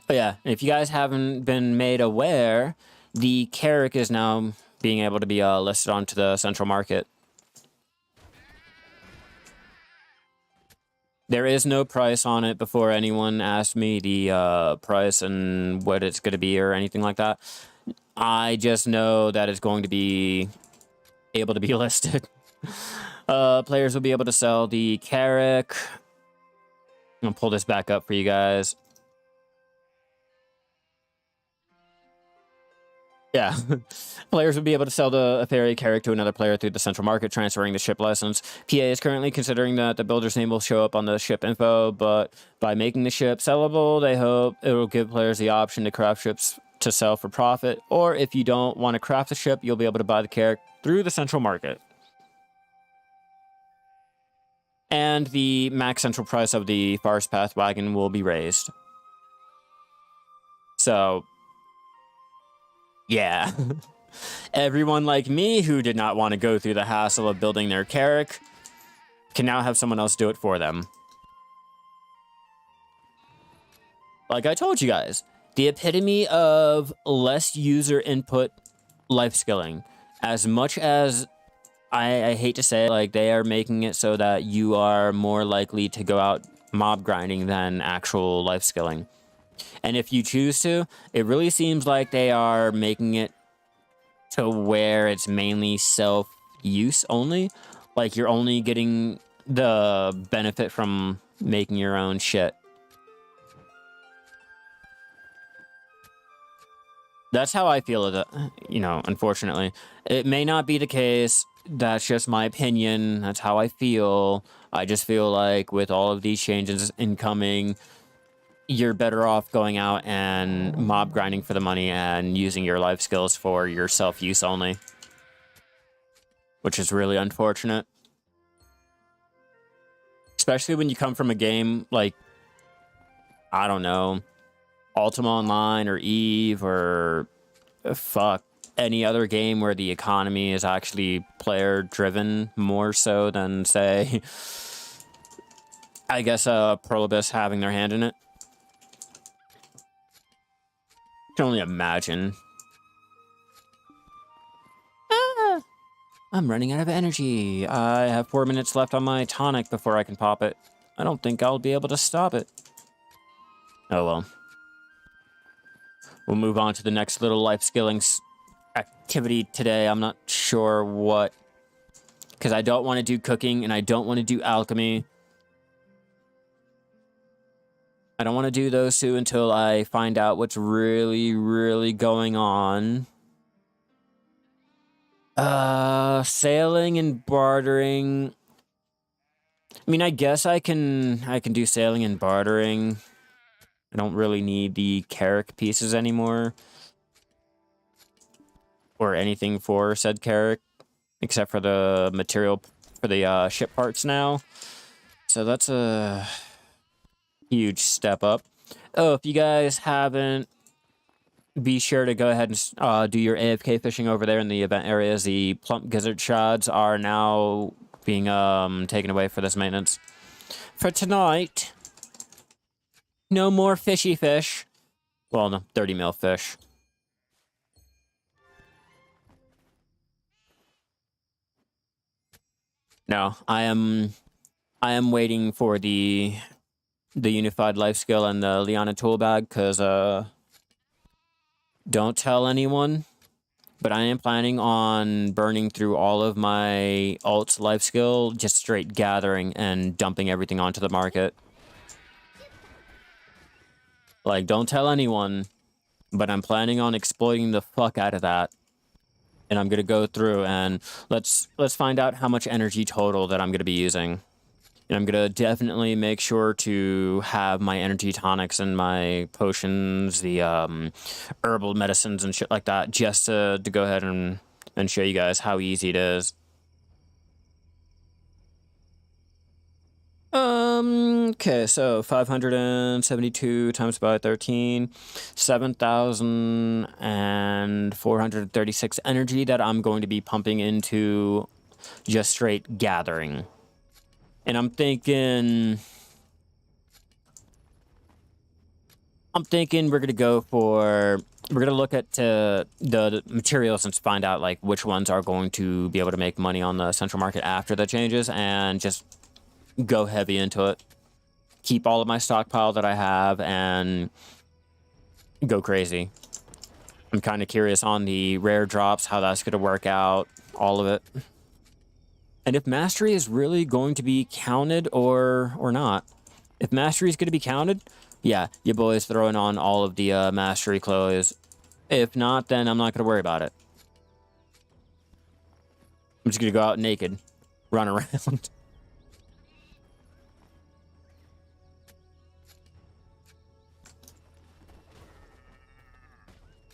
Oh yeah, and if you guys haven't been made aware, the carrot is now being able to be listed onto the central market. There is no price on it before anyone asked me the price and what it's going to be or anything like that. I just know that it's going to be able to be listed. Players will be able to sell the Carrick. I'm going to pull this back up for you guys. Yeah. Players will be able to sell a fairy Carrick to another player through the central market, transferring the ship license. PA is currently considering that the builder's name will show up on the ship info, but by making the ship sellable, they hope it will give players the option to craft ships to sell for profit, or if you don't want to craft the ship, you'll be able to buy the Carrick through the central market. And the max central price of the Forest Path wagon will be raised. So, yeah. Everyone like me who did not want to go through the hassle of building their Carrick can now have someone else do it for them. Like I told you guys, the epitome of less user input life skilling. As much as I hate to say it, like they are making it so that you are more likely to go out mob grinding than actual life skilling. And if you choose to, it really seems like they are making it to where it's mainly self-use only. Like you're only getting the benefit from making your own shit. That's how I feel of it, you know, unfortunately. It may not be the case. That's just my opinion. That's how I feel. I just feel like with all of these changes incoming, you're better off going out and mob grinding for the money and using your life skills for your self-use only, which is really unfortunate. Especially when you come from a game like, I don't know, Ultima Online or Eve or fuck, any other game where the economy is actually player-driven more so than, say, I guess Prolobus having their hand in it. I can only imagine. Ah, I'm running out of energy. I have 4 minutes left on my tonic before I can pop it. I don't think I'll be able to stop it. Oh well. We'll move on to the next little life skilling activity today. I'm not sure what, because I don't want to do cooking and I don't want to do alchemy. I don't want to do those two until I find out what's really, really going on. Sailing and bartering. I mean, I guess I can do sailing and bartering. I don't really need the carrick pieces anymore. Or anything for said carrick, except for the material for the ship parts now. So that's a huge step up. Oh, if you guys haven't, be sure to go ahead and do your AFK fishing over there in the event areas. The plump gizzard shods are now being taken away for this maintenance. For tonight, no more fishy fish. Well, no, 30 mil fish. No, I am waiting for the Unified Life Skill and the Liana tool bag, because don't tell anyone, but I am planning on burning through all of my alt life skill, just straight gathering and dumping everything onto the market. Like, don't tell anyone, but I'm planning on exploiting the fuck out of that. And I'm gonna go through and let's find out how much energy total that I'm gonna be using. And I'm gonna definitely make sure to have my energy tonics and my potions, the herbal medicines and shit like that, just to go ahead and show you guys how easy it is. Okay, so 572 times by 13, 7,436 energy that I'm going to be pumping into just straight gathering. And I'm thinking we're gonna go for, we're gonna look at the materials and find out like which ones are going to be able to make money on the central market after the changes, and just go heavy into it. Keep all of my stockpile that I have and go crazy. I'm kind of curious on the rare drops, how that's gonna work out, all of it. And if mastery is really going to be counted or not. If mastery is going to be counted, yeah, your boy's throwing on all of the mastery clothes. If not, then I'm not going to worry about it. I'm just going to go out naked, run around.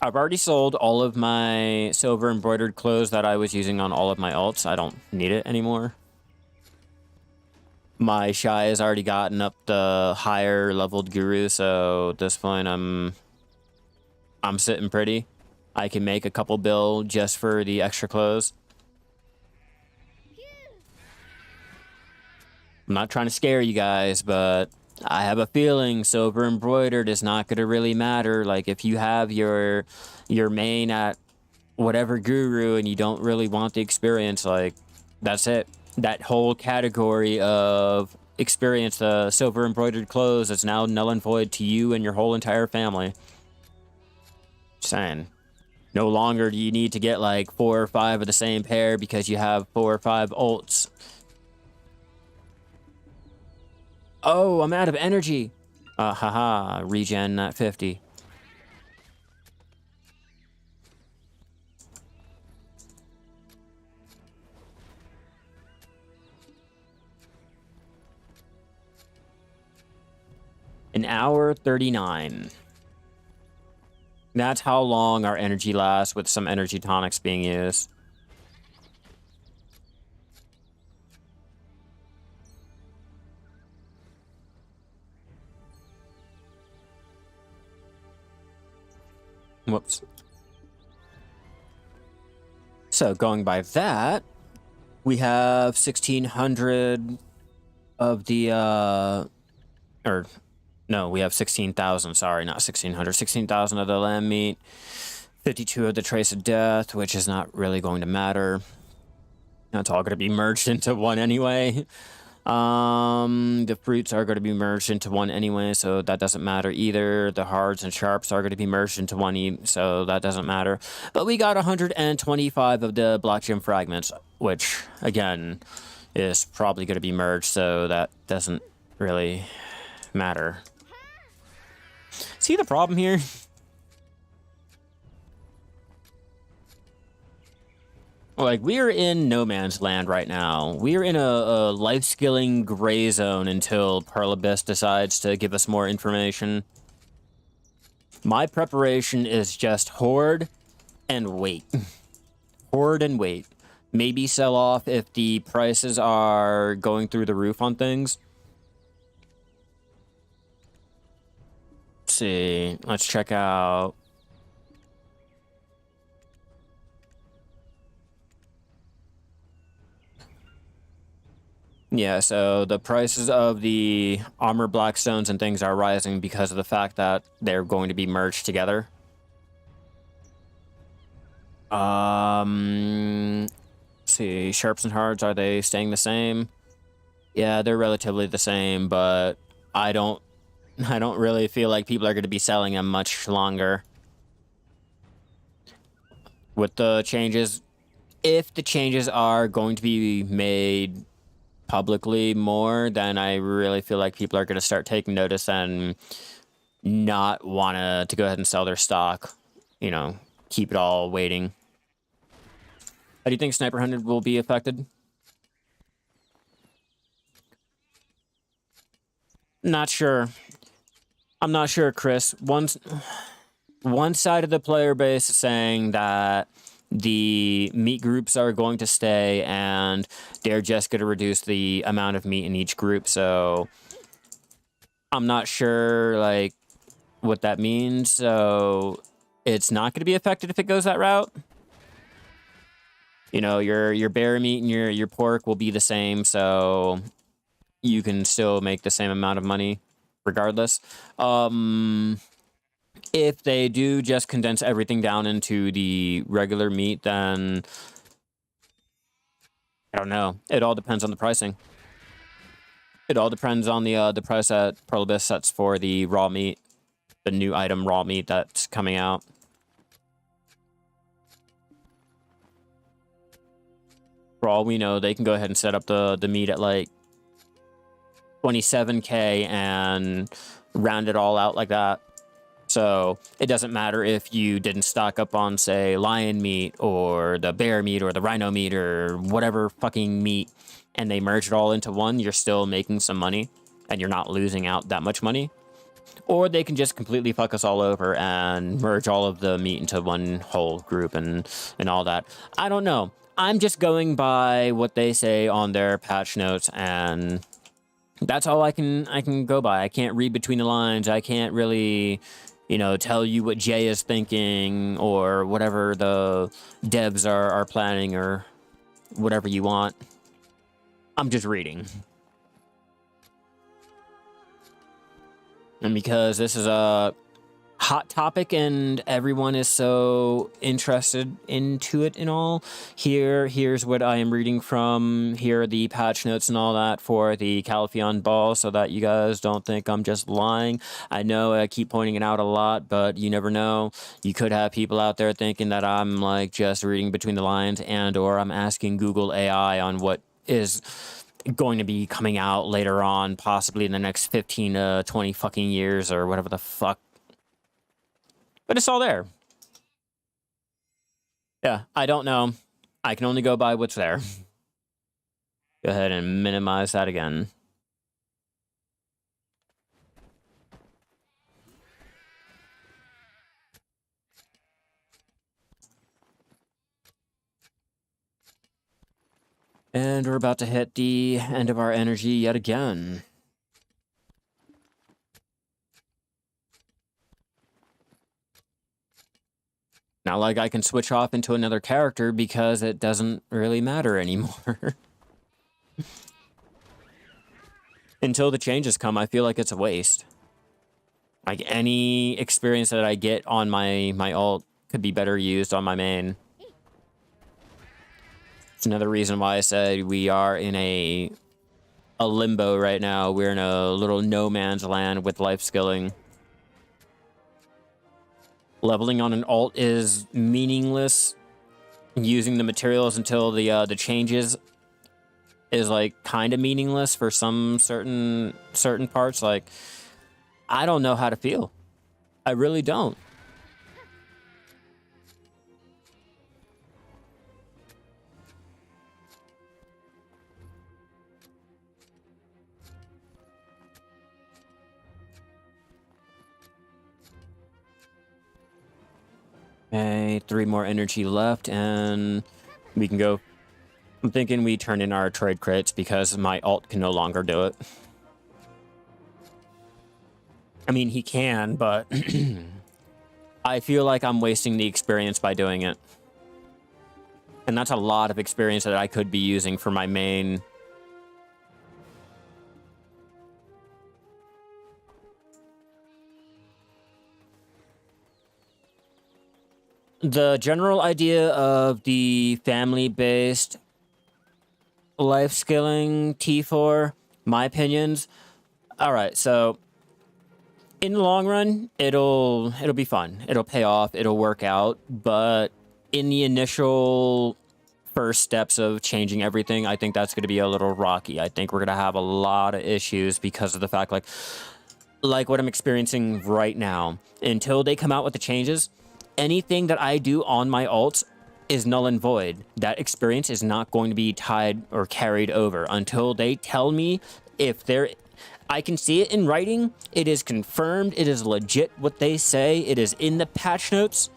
I've already sold all of my silver embroidered clothes that I was using on all of my alts. I don't need it anymore. My Shai has already gotten up the higher leveled guru, so at this point I'm sitting pretty. I can make a couple bill just for the extra clothes. I'm not trying to scare you guys, but I have a feeling silver embroidered is not going to really matter. Like, if you have your main at whatever guru and you don't really want the experience, like, that's it. That whole category of experience, the silver embroidered clothes, is now null and void to you and your whole entire family. Saying. No longer do you need to get like 4 or 5 of the same pair because you have 4 or 5 ults. Oh, I'm out of energy. Haha, regen at 50. An hour 39. That's how long our energy lasts with some energy tonics being used. Whoops. So going by that, we have 1,600 of the, or no, we have 16,000, sorry, not 1,600, 16,000 of the lamb meat, 52 of the trace of death, which is not really going to matter. That's all going to be merged into one anyway. The fruits are going to be merged into one anyway, so that doesn't matter either. The hards and sharps are going to be merged into one, so that doesn't matter. But we got 125 of the black gem fragments, which, again, is probably going to be merged, so that doesn't really matter. See the problem here? Like, we are in no man's land right now. We are in a life-skilling gray zone until Pearl Abyss decides to give us more information. My preparation is just hoard and wait. Hoard and wait. Maybe sell off if the prices are going through the roof on things. Let's see. Let's check out... Yeah, so the prices of the armor blackstones and things are rising because of the fact that they're going to be merged together. Let's see, sharps and hards, are they staying the same? Yeah, they're relatively the same, but I don't really feel like people are going to be selling them much longer. With the changes, if the changes are going to be made publicly more, then I really feel like people are going to start taking notice and not want to go ahead and sell their stock. You know, keep it all waiting. How do you think Sniper 100 will be affected? Not sure. I'm not sure, Chris. One side of the player base is saying that the meat groups are going to stay and they're just going to reduce the amount of meat in each group. So I'm not sure like what that means. So it's not going to be affected if it goes that route. You know, your bear meat and your pork will be the same, so you can still make the same amount of money regardless. If they do just condense everything down into the regular meat, then I don't know. It all depends on the pricing. It all depends on the price that Pearl Abyss sets for the raw meat, the new item raw meat that's coming out. For all we know, they can go ahead and set up the meat at like 27K and round it all out like that. So it doesn't matter if you didn't stock up on, say, lion meat or the bear meat or the rhino meat or whatever fucking meat, and they merge it all into one, you're still making some money and you're not losing out that much money. Or they can just completely fuck us all over and merge all of the meat into one whole group and all that. I don't know. I'm just going by what they say on their patch notes, and that's all I can go by. I can't read between the lines. I can't really, you know, tell you what Jay is thinking or whatever the devs are planning or whatever you want. I'm just reading. And because this is a hot topic and everyone is so interested into it and all, here's what I am reading from. Here are the patch notes and all that for the Calpheon Ball, so that you guys don't think I'm just lying. I know I keep pointing it out a lot, but you never know. You could have people out there thinking that I'm like just reading between the lines, and or I'm asking Google AI on what is going to be coming out later on, possibly in the next 15 to 20 fucking years or whatever the fuck. But it's all there. Yeah, I don't know. I can only go by what's there. Go ahead and minimize that again. And we're about to hit the end of our energy yet again. Not like I can switch off into another character because it doesn't really matter anymore. Until the changes come, I feel like it's a waste. Like, any experience that I get on my alt could be better used on my main. It's another reason why I said we are in a limbo right now. We're in a little no man's land with life skilling. Leveling on an alt is meaningless. Using the materials until the changes is like kind of meaningless for some certain parts. Like, I don't know how to feel. I really don't. Okay, 3 more energy left, and we can go. I'm thinking we turn in our trade crates because my alt can no longer do it. I mean, he can, but I feel like I'm wasting the experience by doing it. And that's a lot of experience that I could be using for my main. The general idea of the family-based life skilling T4, my opinions. All right, so in the long run, it'll be fun. It'll pay off. It'll work out. But in the initial first steps of changing everything, I think that's going to be a little rocky. I think we're going to have a lot of issues because of the fact, like what I'm experiencing right now. Until they come out with the changes, anything that I do on my alts is null and void. That experience is not going to be tied or carried over until they tell me if they're... I can see it in writing. It is confirmed. It is legit what they say. It is in the patch notes.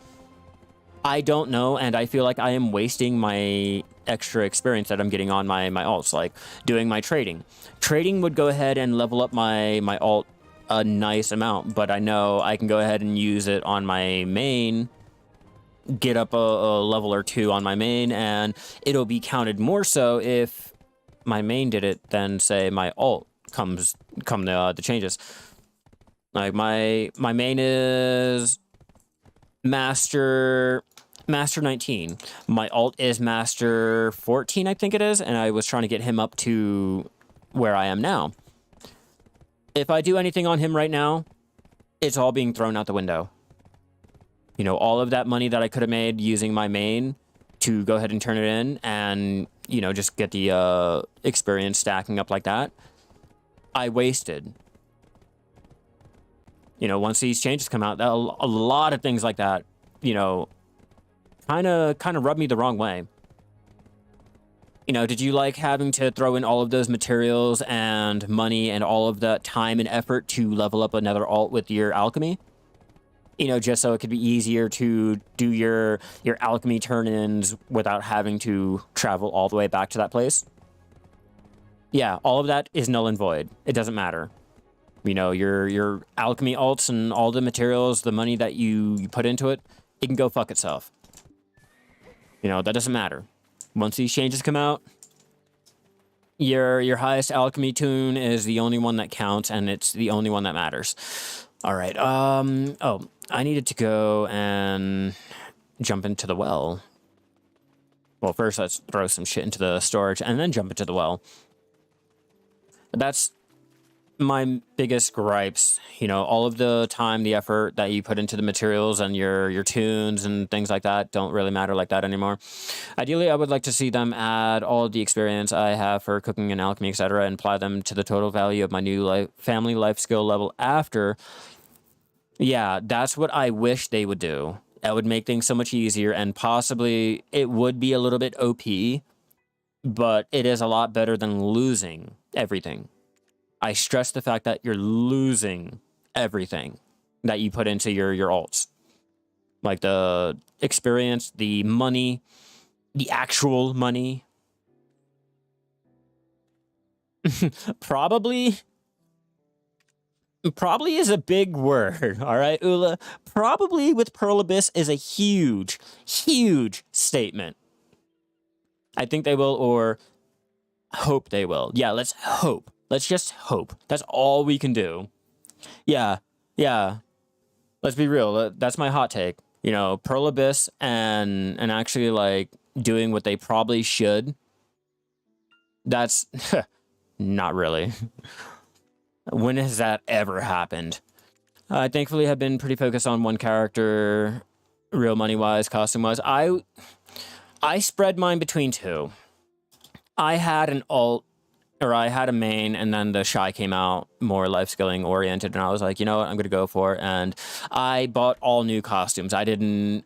I don't know, and I feel like I am wasting my extra experience that I'm getting on my alts, like doing my trading. Trading would go ahead and level up my alt a nice amount, but I know I can go ahead and use it on my main, get up a level or 2 on my main, and it'll be counted more so if my main did it than, say, my alt come the changes. Like, my main is Master 19. My alt is Master 14, I think it is, and I was trying to get him up to where I am now. If I do anything on him right now, it's all being thrown out the window. You know, all of that money that I could have made using my main to go ahead and turn it in and, you know, just get the experience stacking up like that, I wasted. You know, once these changes come out, a lot of things like that, you know, kind of rubbed me the wrong way. You know, did you like having to throw in all of those materials and money and all of that time and effort to level up another alt with your alchemy? You know, just so it could be easier to do your alchemy turn-ins without having to travel all the way back to that place? Yeah, all of that is null and void. It doesn't matter. You know, your alchemy alts and all the materials, the money that you put into it, it can go fuck itself. You know, that doesn't matter. Once these changes come out, your highest alchemy tune is the only one that counts, and it's the only one that matters. All right. Oh, I needed to go and jump into the well. Well, first let's throw some shit into the storage and then jump into the well. That's my biggest gripes. You know, all of the time, the effort that you put into the materials and your tunes and things like that don't really matter like that anymore. Ideally, I would like to see them add all of the experience I have for cooking and alchemy, etc., and apply them to the total value of my new family life skill level after. Yeah, that's what I wish they would do. That would make things so much easier, and possibly it would be a little bit OP, but it is a lot better than losing everything. I stress the fact that you're losing everything that you put into your alts. Like the experience, the money, the actual money. Probably is a big word, all right, Ula? Probably with Pearl Abyss is a huge, huge statement. I think they will, or hope they will. Yeah, let's hope. Let's just hope. That's all we can do. Yeah, yeah. Let's be real. That's my hot take. You know, Pearl Abyss and actually like doing what they probably should. That's not really. When has that ever happened? I thankfully have been pretty focused on one character, real money wise, costume wise. I spread mine between two. I had an alt, or I had a main, and then the Shai came out more life skilling oriented, and I was like, you know what, I'm gonna go for it. And I bought all new costumes. I didn't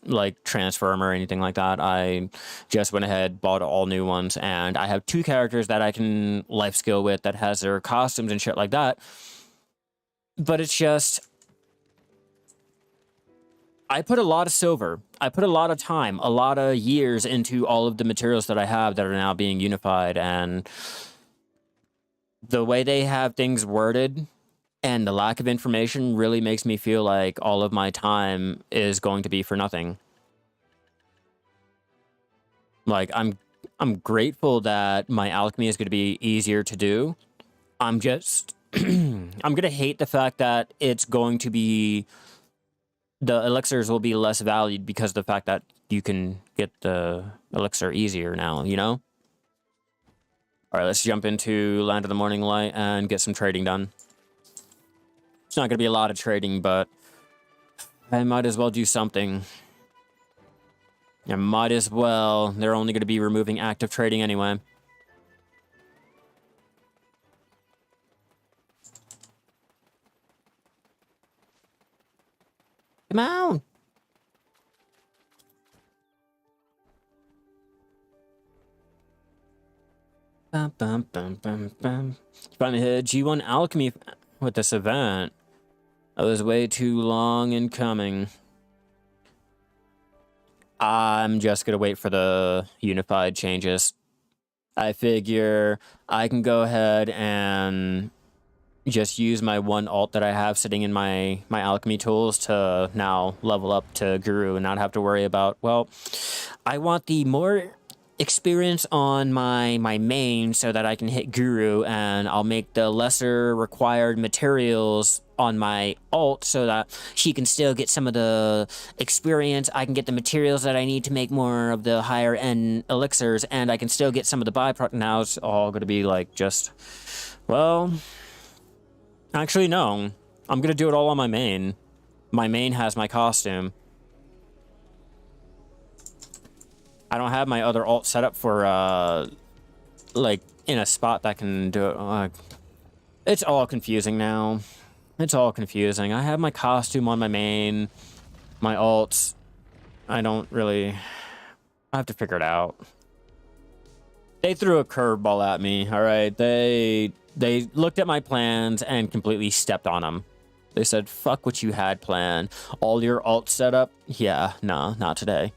like transfer them or anything like that. I just went ahead, bought all new ones, and I have two characters that I can life skill with that has their costumes and shit like that. But it's just, I put a lot of silver. I put a lot of time, a lot of years into all of the materials that I have that are now being unified, and the way they have things worded and the lack of information really makes me feel like all of my time is going to be for nothing. Like, I'm grateful that my alchemy is going to be easier to do. I'm just I'm going to hate the fact that it's going to be, the elixirs will be less valued because of the fact that you can get the elixir easier now, you know? All right, let's jump into Land of the Morning Light and get some trading done. It's not going to be a lot of trading, but I might as well do something. I might as well. They're only going to be removing active trading anyway. Come on. Bum, bum, bum, bum, bum. Finally hit G1 Alchemy with this event. That was way too long in coming. I'm just gonna wait for the unified changes. I figure I can go ahead and just use my one alt that I have sitting in my alchemy tools to now level up to Guru and not have to worry about, well, I want the more experience on my main so that I can hit Guru, and I'll make the lesser required materials on my alt so that she can still get some of the experience. I can get the materials that I need to make more of the higher end elixirs, and I can still get some of the byproduct. Now it's all going to be like just, well, actually no, I'm going to do it all on my main. My main has my costume. I don't have my other alt set up for, like, in a spot that can do it. It's all confusing now. It's all confusing. I have my costume on my main, my alts. I don't really... I have to figure it out. They threw a curveball at me, all right? They looked at my plans and completely stepped on them. They said, fuck what you had planned. All your alts set up? Yeah, nah, not today.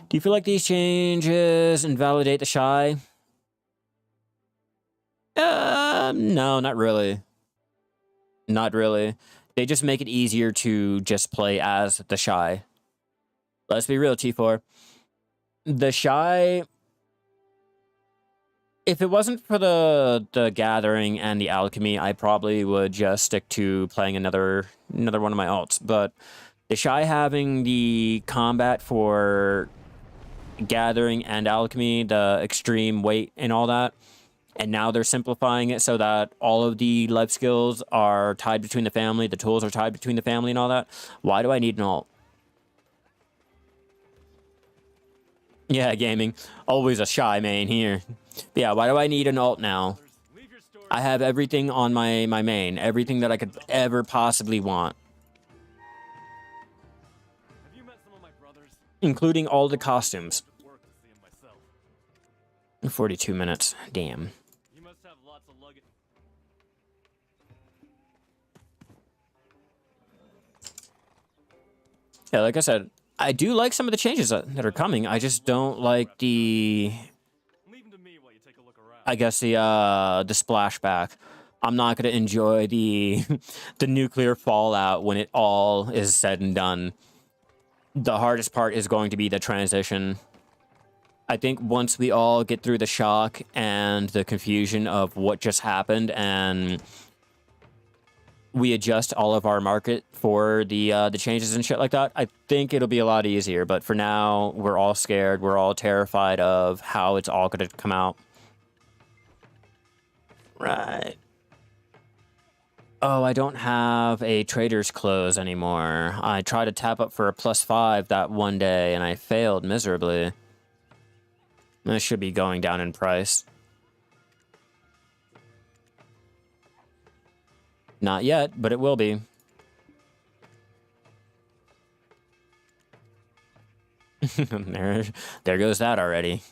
Do you feel like these changes invalidate the Shai? No, not really. Not really. They just make it easier to just play as the Shai. Let's be real, T4. The Shai... If it wasn't for the Gathering and the Alchemy, I probably would just stick to playing another one of my alts. But the Shai having the combat for Gathering and Alchemy, the extreme weight and all that, and now they're simplifying it so that all of the life skills are tied between the family, the tools are tied between the family and all that. Why do I need an alt? Yeah, gaming. Always a Shai main here. But yeah, why do I need an alt now? I have everything on my main. Everything that I could ever possibly want. Have you met some of my brothers? Including all the costumes. 42 minutes. Damn. You must have lots of luggage. Yeah, like I said, I do like some of the changes that are coming. I just don't like the, Leave 'em to me while you take a look around. I guess the splashback. I'm not gonna enjoy the the nuclear fallout when it all is said and done. The hardest part is going to be the transition. I think once we all get through the shock and the confusion of what just happened, and we adjust all of our market for the changes and shit like that, I think it'll be a lot easier. But for now, we're all scared. We're all terrified of how it's all going to come out. Right. Oh, I don't have a trader's close anymore. I tried to tap up for a +5 that one day, and I failed miserably. This should be going down in price. Not yet, but it will be. there goes that already.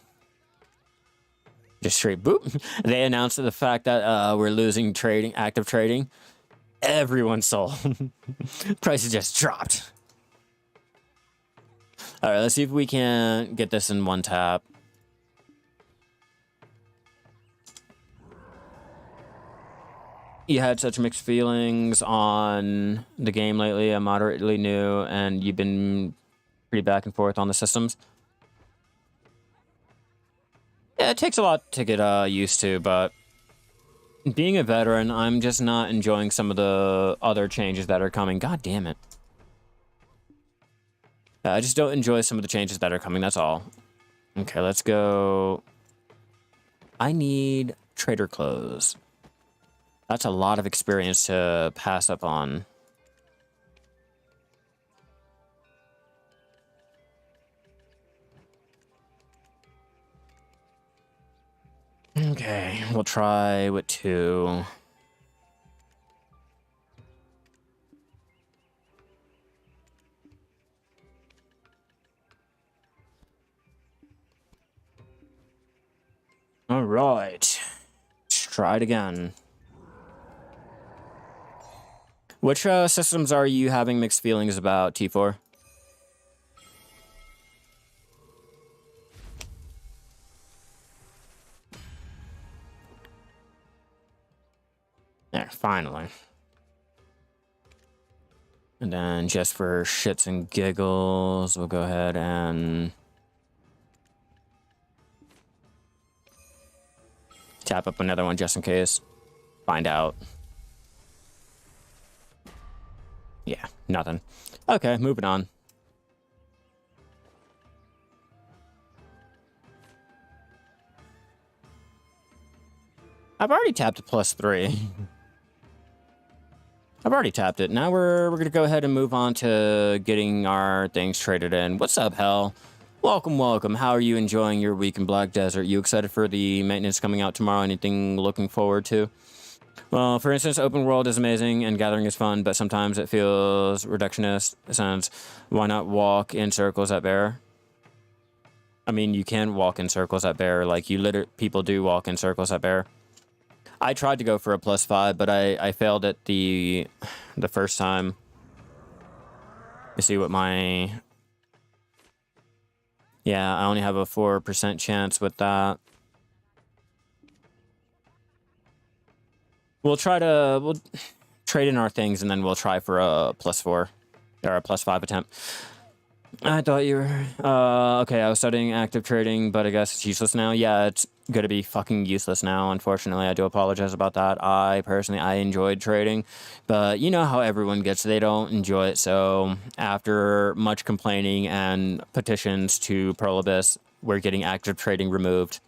Just straight boop. They announced the fact that we're losing trading, active trading. Everyone sold. Prices just dropped. All right, let's see if we can get this in one tap. You had such mixed feelings on the game lately. I'm moderately new, and you've been pretty back and forth on the systems. Yeah, it takes a lot to get used to, but being a veteran, I'm just not enjoying some of the other changes that are coming. God damn it. I just don't enjoy some of the changes that are coming, that's all. Okay, let's go. I need trader close. That's a lot of experience to pass up on. Okay, we'll try with 2. All right, let's try it again. Which systems are you having mixed feelings about, T4? There, finally. And then just for shits and giggles, we'll go ahead and tap up another one just in case. Find out. Yeah, nothing. Okay, moving on. I've already tapped a +3. I've already tapped it. Now we're gonna go ahead and move on to getting our things traded in. What's up, Hell? Welcome, welcome. How are you enjoying your week in Black Desert? You excited for the maintenance coming out tomorrow? Anything looking forward to? Well, for instance, open world is amazing and gathering is fun, but sometimes it feels reductionist. Since why not walk in circles at bear? I mean, you can walk in circles at bear. Like people do walk in circles at bear. I tried to go for a +5, but I failed at the first time. You see what my... Yeah, I only have a 4% chance with that. We'll trade in our things, and then we'll try for a +4 or a +5 attempt. I thought you were... okay, I was studying active trading, but I guess it's useless now. Yeah, it's going to be fucking useless now, unfortunately. I do apologize about that. I enjoyed trading, but you know how everyone gets. They don't enjoy it, so after much complaining and petitions to Prolibus, we're getting active trading removed.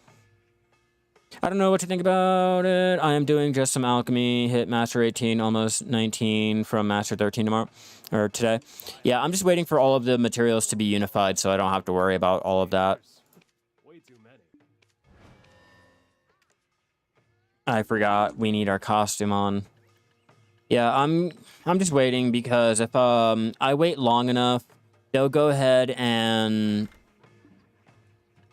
I don't know what to think about it. I am doing just some alchemy, hit Master 18, almost 19 from Master 13 tomorrow, or today. Yeah, I'm just waiting for all of the materials to be unified so I don't have to worry about all of that. Way too many. I forgot we need our costume on. Yeah, I'm just waiting because if I wait long enough, they'll go ahead and...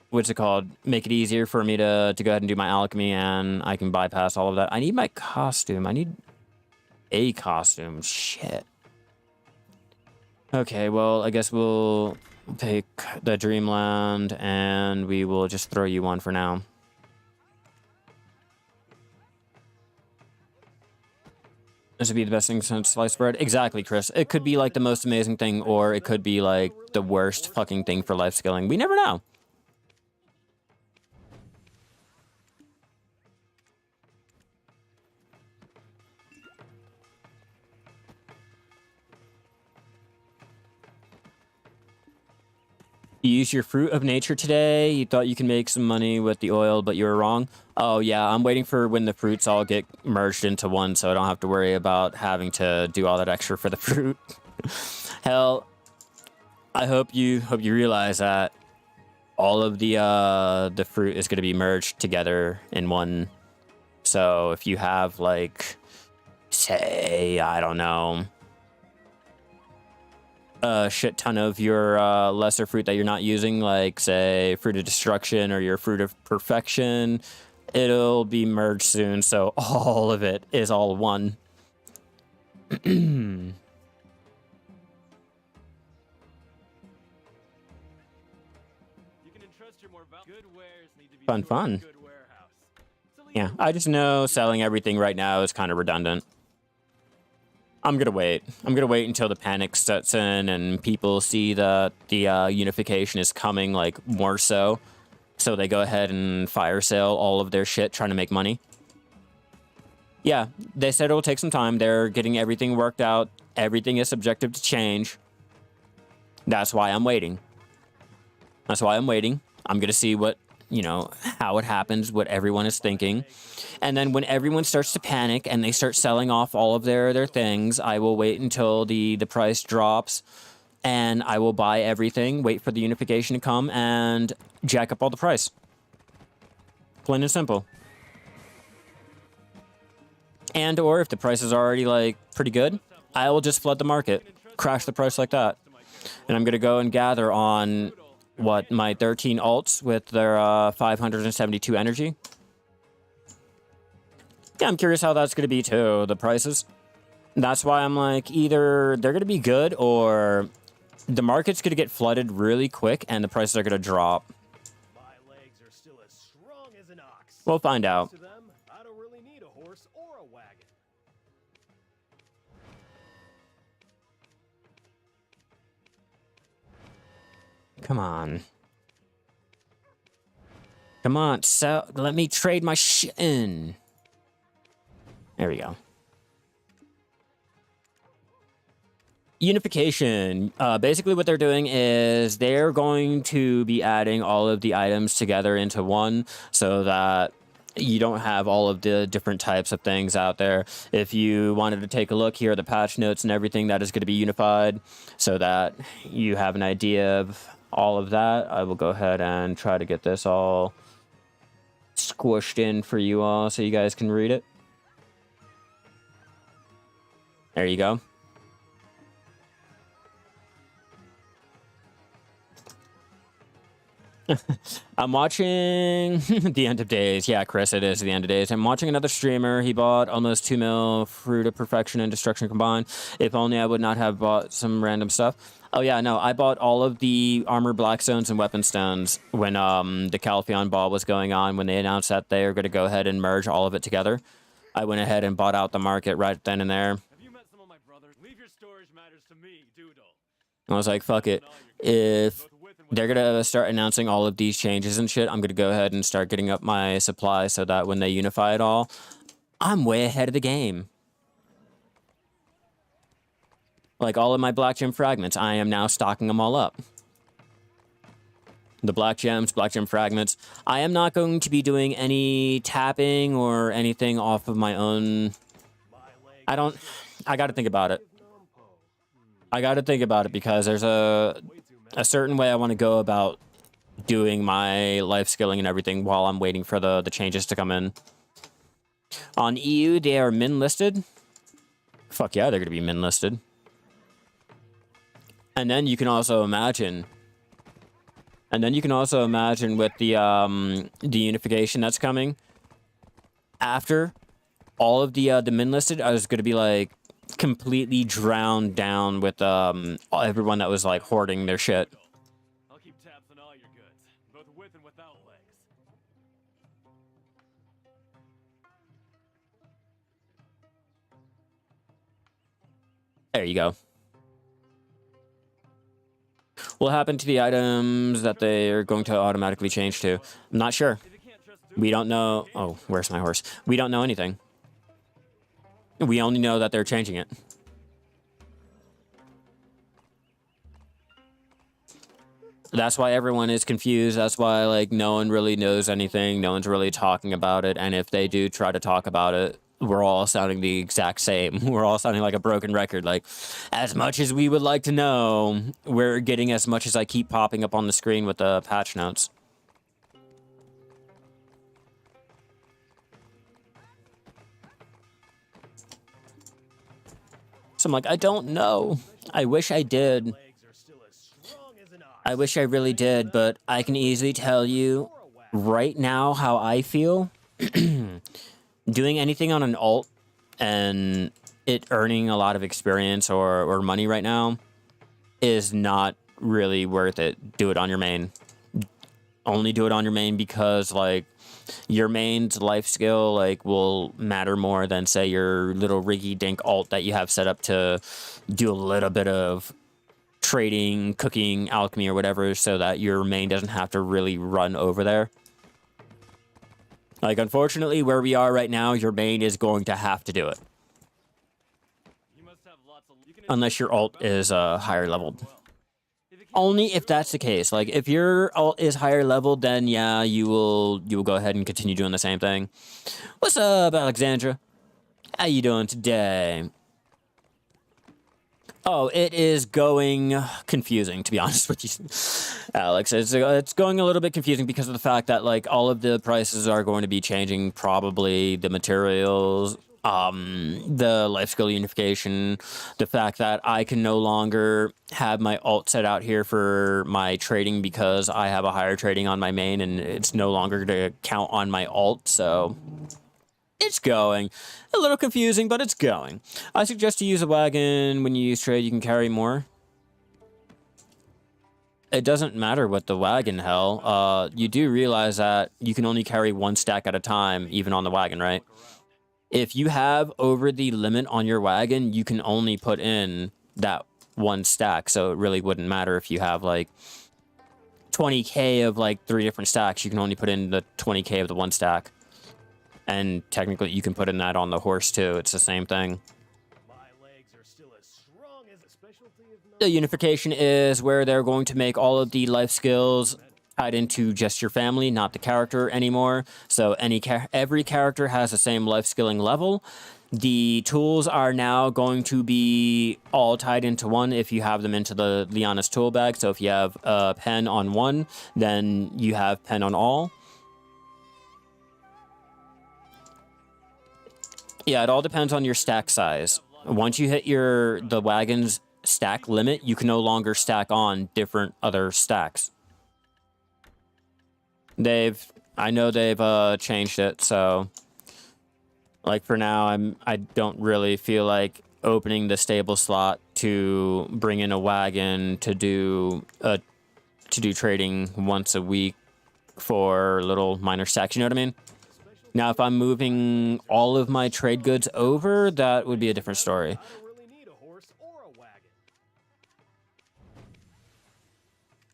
what's it called? Make it easier for me to go ahead and do my alchemy, and I can bypass all of that. I need my costume. I need a costume. Shit. Okay, well, I guess we'll Take the Dreamland, and we will just throw you one for now. This would be the best thing since sliced bread. Exactly, Chris. It could be like the most amazing thing, or it could be like the worst fucking thing for life skilling. We never know. You used your fruit of nature today. You thought you can make some money with the oil, but you were wrong. Oh, yeah, I'm waiting for when the fruits all get merged into one, so I don't have to worry about having to do all that extra for the fruit. Hell, I hope you realize that all of the fruit is going to be merged together in one. So if you have, like, say, I don't know, a shit ton of your lesser fruit that you're not using, like, say, fruit of destruction or your fruit of perfection, it'll be merged soon, so all of it is all one. Fun. Yeah, I just know selling everything right now is kind of redundant. I'm gonna wait. I'm gonna wait until the panic sets in and people see that the unification is coming, like, more so. So they go ahead and fire sale all of their shit trying to make money. Yeah, they said it will take some time. They're getting everything worked out. Everything is subjective to change. That's why I'm waiting. I'm gonna see what, you know, how it happens, what everyone is thinking. And then when everyone starts to panic and they start selling off all of their things, I will wait until the price drops and I will buy everything, wait for the unification to come, and jack up all the price. Plain and simple. And or if the price is already, like, pretty good, I will just flood the market, crash the price like that. And I'm going to go and gather on, what, my 13 alts with their 572 energy. Yeah, I'm curious how that's going to be too, the prices. That's why I'm like, either they're going to be good or the market's going to get flooded really quick and the prices are going to drop. My legs are still as strong as an ox. We'll find out. To them, I don't really need a horse or a wagon. Come on. Come on, so let me trade my shit in. There we go. Unification. Basically what they're doing is they're going to be adding all of the items together into one so that you don't have all of the different types of things out there. If you wanted to take a look, here are the patch notes and everything that is going to be unified so that you have an idea of all of that. I will go ahead and try to get this all squished in for you all so you guys can read it. There you go. I'm watching the end of days. Yeah, Chris, it is the end of days. I'm watching another streamer. He bought almost 2 mil fruit of perfection and destruction combined. If only I would not have bought some random stuff. Oh yeah, no, I bought all of the armor blackstones and weapon stones when the Calpheon Ball was going on, when they announced that they are going to go ahead and merge all of it together. I went ahead and bought out the market right then and there. Have you met some of my brothers? Leave your storage matters to me, Doodle. I was like, fuck it. If they're going to start announcing all of these changes and shit, I'm going to go ahead and start getting up my supply so that when they unify it all, I'm way ahead of the game. Like all of my black gem fragments, I am now stocking them all up. The black gem fragments. I am not going to be doing any tapping or anything off of my own. I got to think about it. I got to think about it because there's a certain way I want to go about doing my life skilling and everything while I'm waiting for the changes to come in. On EU, they are min listed. Fuck yeah, they're going to be min listed. And then you can also imagine. And then you can also imagine with the unification that's coming. After all of the min listed, I was going to be like completely drowned down with everyone that was like hoarding their shit. There you go. What happened to the items that they are going to automatically change to? I'm not sure. We don't know. Oh, where's my horse? We don't know anything. We only know that they're changing it. That's why everyone is confused. That's why, like, no one really knows anything. No one's really talking about it. And if they do try to talk about it, we're all sounding the exact same. We're all sounding like a broken record. Like, as much as we would like to know, we're getting as much as I keep popping up on the screen with the patch notes. So I'm like, I don't know. I wish I did. I wish I really did, but I can easily tell you right now how I feel. Doing anything on an alt and it earning a lot of experience or money right now is not really worth it. Do it on your main. Only do it on your main because, like, your main's life skill, like, will matter more than, say, your little riggy dink alt that you have set up to do a little bit of trading, cooking, alchemy, or whatever, so that your main doesn't have to really run over there. Like, unfortunately, where we are right now, your main is going to have to do it. Unless your alt is higher leveled. Only if that's the case. Like, if your alt is higher leveled, then yeah, you will go ahead and continue doing the same thing. What's up, Alexandra? How you doing today? Oh, it is going confusing, to be honest with you, Alex. It's going a little bit confusing because of the fact that, like, all of the prices are going to be changing, probably the materials, the Lifeskilling Unification, the fact that I can no longer have my alt set out here for my trading because I have a higher trading on my main and it's no longer to count on my alt, so it's going. A little confusing, but it's going. I suggest you use a wagon. When you use trade, you can carry more. It doesn't matter what the wagon, hell. You do realize that you can only carry one stack at a time, even on the wagon, right? If you have over the limit on your wagon, you can only put in that one stack. So it really wouldn't matter if you have, like, 20k of, like, 3 different stacks. You can only put in the 20k of the one stack. And technically, you can put in that on the horse, too. It's the same thing. The unification is where they're going to make all of the life skills tied into just your family, not the character anymore. So every character has the same life skilling level. The tools are now going to be all tied into one if you have them into the Liana's tool bag. So if you have pen on one, then you have pen on all. Yeah, it all depends on your stack size. Once you hit the wagon's stack limit, you can no longer stack on different other stacks. I know they've changed it, so, like, for now, I don't really feel like opening the stable slot to bring in a wagon to do trading once a week for little minor stacks. You know what I mean? Now, if I'm moving all of my trade goods over, that would be a different story.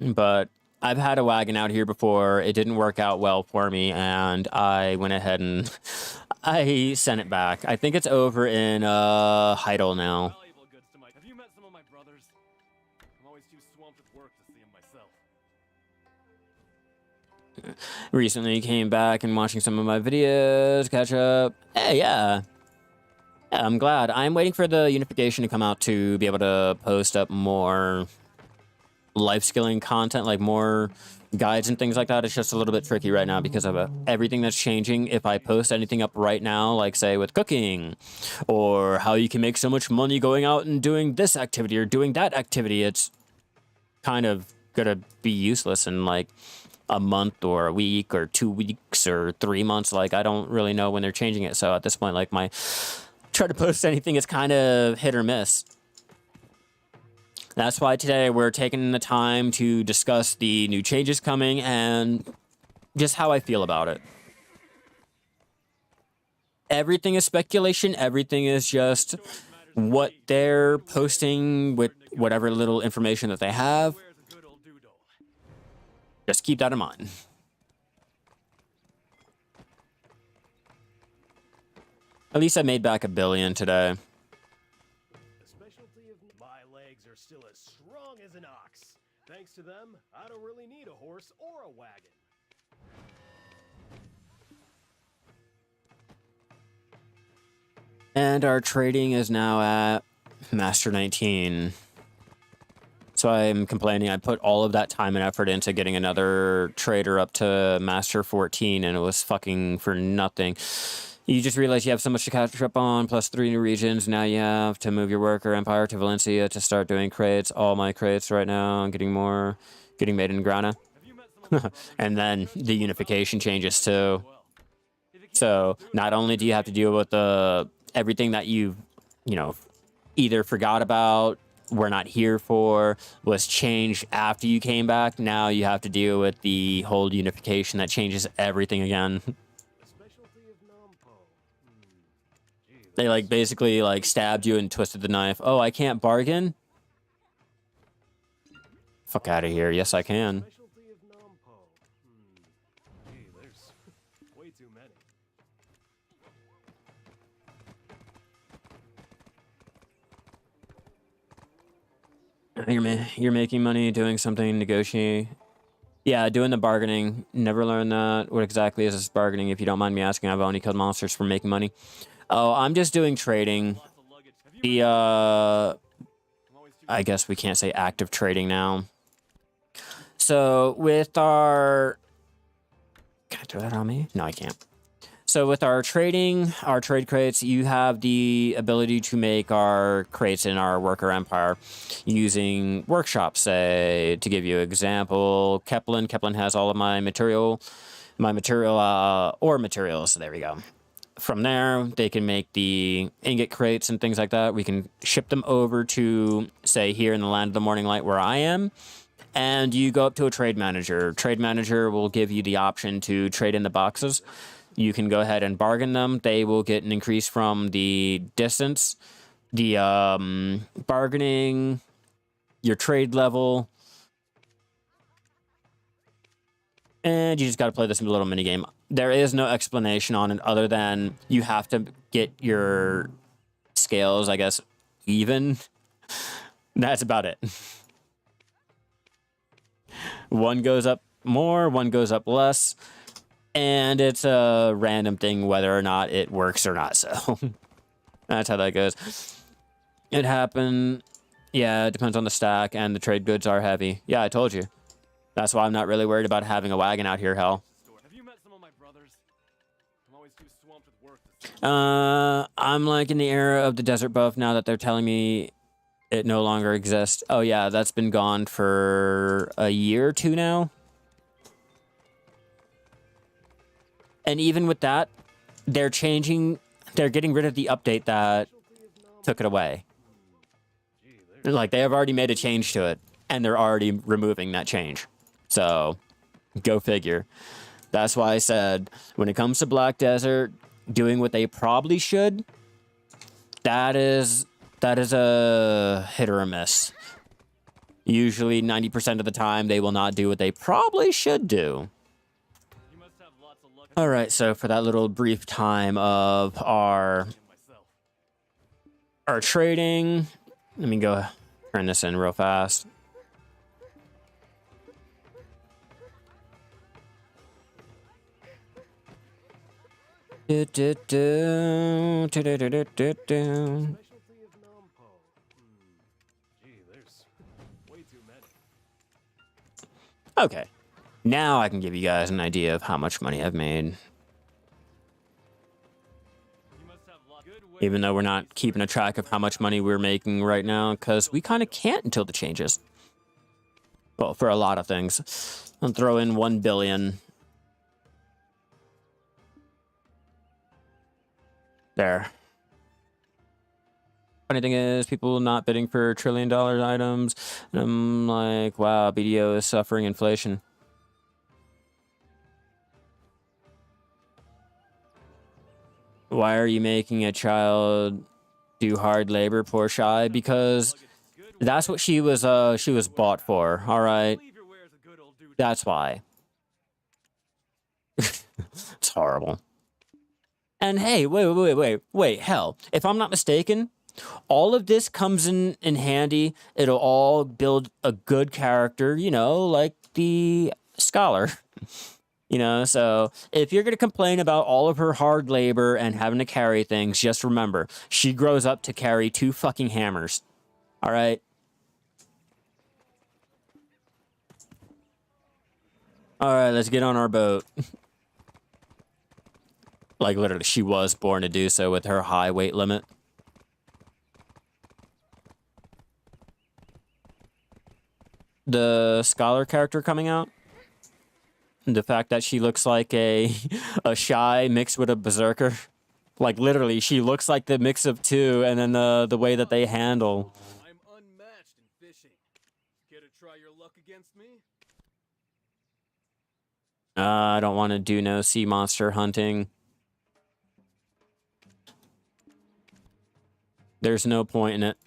But I've had a wagon out here before. It didn't work out well for me, and I went ahead and I sent it back. I think it's over in Heidel now. Have you met some of my brothers? I'm always too swamped with work to see them myself. Recently came back and watching some of my videos, catch up. Hey, yeah. Yeah, I'm glad. I'm waiting for the unification to come out to be able to post up more life skilling content, like more guides and things like that. It's just a little bit tricky right now because of everything that's changing. If I post anything up right now, like, say, with cooking or how you can make so much money going out and doing this activity or doing that activity, it's kind of gonna be useless in, like, a month or a week or 2 weeks or 3 months. Like, I don't really know when they're changing it. So at this point, like, try to post anything, it's kind of hit or miss. That's why today we're taking the time to discuss the new changes coming and just how I feel about it. Everything is speculation. Everything is just what they're posting with whatever little information that they have. Just keep that in mind. At least I made back $1 billion today. The specialty of my legs are still as strong as an ox. Thanks to them, I don't really need a horse or a wagon. And our trading is now at Master 19. So I'm complaining. I put all of that time and effort into getting another trader up to Master 14, and it was fucking for nothing. You just realize you have so much to catch up on, plus 3 new regions. Now you have to move your worker empire to Valencia to start doing crates. All my crates right now, I'm getting made in Grana. And then the unification changes too. So not only do you have to deal with everything that you know, either forgot about, were not here for, was changed after you came back, now you have to deal with the whole unification that changes everything again. They like basically like stabbed you and twisted the knife. Oh, I can't bargain? Fuck out of here. Yes, I can. You're making money doing something, negotiate. Yeah, doing the bargaining. Never learned that. What exactly is this bargaining? If you don't mind me asking, I've only killed monsters for making money. Oh, I'm just doing trading. I guess we can't say active trading now. So with our... Can I do that on me? No, I can't. So with our trading, our trade crates, you have the ability to make our crates in our worker empire using workshops. Say, to give you an example, Kepler has all of my materials. So there we go. From there, they can make the ingot crates and things like that. We can ship them over to, say, here in the Land of the Morning Light where I am. And you go up to a trade manager. Trade manager will give you the option to trade in the boxes. You can go ahead and bargain them. They will get an increase from the distance, the bargaining, your trade level. And you just got to play this little mini game. There is no explanation on it other than you have to get your scales, I guess, even. That's about it. One goes up more, one goes up less. And it's a random thing whether or not it works or not. So that's how that goes. It happened. Yeah, it depends on the stack, and the trade goods are heavy. Yeah, I told you. That's why I'm not really worried about having a wagon out here, hell. Have you met some of my brothers? I'm always too swamped with work. I'm like in the era of the desert buff now that they're telling me it no longer exists. Oh yeah, that's been gone for a year or two now. And even with that, they're getting rid of the update that took it away. Like, they have already made a change to it, and they're already removing that change. So, go figure. That's why I said, when it comes to Black Desert, doing what they probably should, that is a hit or a miss. Usually, 90% of the time, they will not do what they probably should do. All right, so for that little brief time of our trading, let me go turn this in real fast. Okay. Now I can give you guys an idea of how much money I've made. Even though we're not keeping a track of how much money we're making right now, because we kind of can't until the changes. Well, for a lot of things. I'll throw in 1 billion. There. Funny thing is, people not bidding for $1 trillion items. And I'm like, wow, BDO is suffering inflation. Why are you making a child do hard labor, poor Shai, because that's what she was bought for. All right, that's why. It's horrible. And hey, wait, hell, if I'm not mistaken, all of this comes in handy. It'll all build a good character, you know, like the scholar. You know, so if you're going to complain about all of her hard labor and having to carry things, just remember, she grows up to carry 2 fucking hammers. All right? All right, let's get on our boat. Like, literally, she was born to do so with her high weight limit. The scholar character coming out? The fact that she looks like a Shai mixed with a berserker. Like, literally, she looks like the mix of two, and then the way that they handle. I'm unmatched in fishing. Care to try your luck against me? I don't want to do no sea monster hunting. There's no point in it.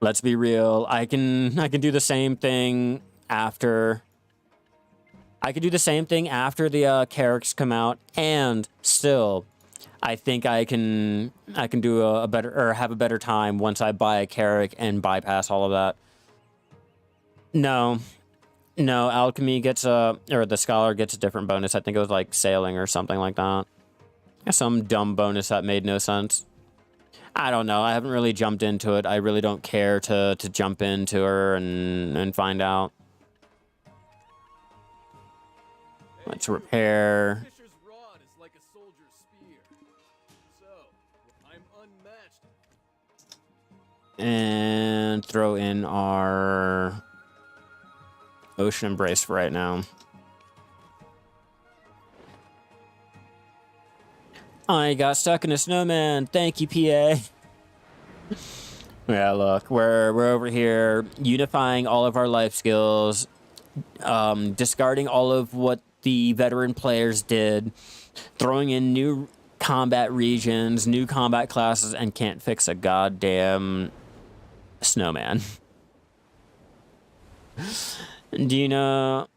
Let's be real. I can do the same thing after. I could do the same thing after the characters come out, and still, I think I can do a better, or have a better time once I buy a Carrick and bypass all of that. No, alchemy gets or the scholar gets a different bonus. I think it was like sailing or something like that. Some dumb bonus that made no sense. I don't know. I haven't really jumped into it. I really don't care to jump into her and find out. Let's repair. Fisher's rod is like a soldier's spear. So, I'm unmatched. And throw in our ocean embrace for right now. I got stuck in a snowman. Thank you, PA. Yeah, look, we're over here unifying all of our life skills, discarding all of what the veteran players did, throwing in new combat regions, new combat classes, and can't fix a goddamn snowman. Do you know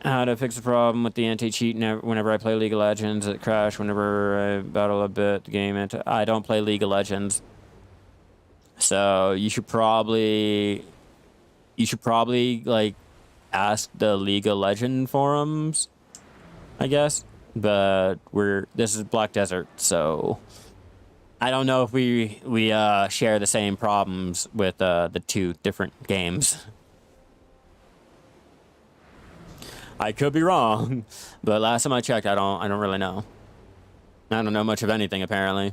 how to fix the problem with the anti-cheat whenever I play League of Legends? It crashes whenever I battle a bit the game. I don't play League of Legends. So you should probably like ask the League of Legends forums, I guess. But this is Black Desert, so I don't know if we share the same problems with the 2 different games. I could be wrong, but last time I checked, I don't really know. I don't know much of anything, apparently.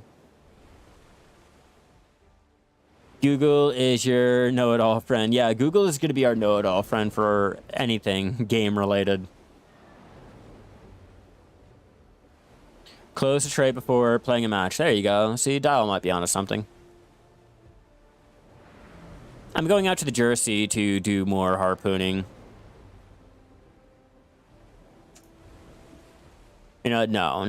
Google is your know-it-all friend. Yeah, Google is going to be our know-it-all friend for anything game-related. Close the trade before playing a match. There you go. See, Dial might be onto something. I'm going out to the Jersey to do more harpooning. You know, no.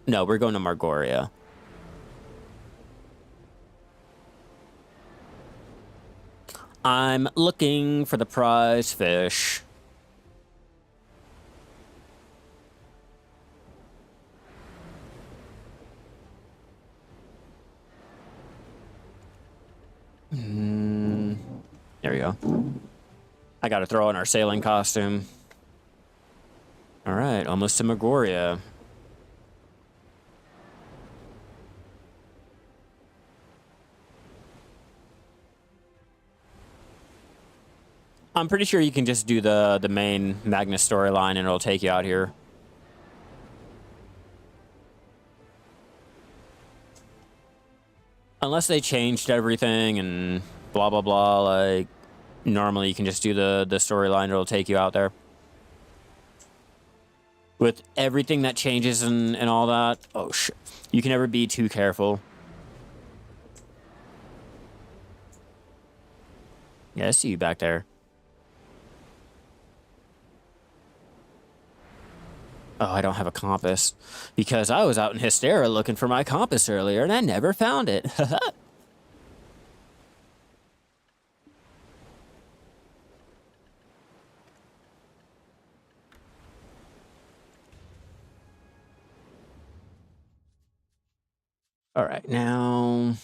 No, we're going to Margoria. I'm looking for the prize fish. There we go. I gotta throw in our sailing costume. All right, almost to Magoria. I'm pretty sure you can just do the main Magnus storyline and it'll take you out here. Unless they changed everything and blah, blah, blah, like, normally you can just do the storyline, it'll take you out there. With everything that changes and all that, oh, shit. You can never be too careful. Yeah, I see you back there. Oh, I don't have a compass. Because I was out in Hysteria looking for my compass earlier, and I never found it. All right, now...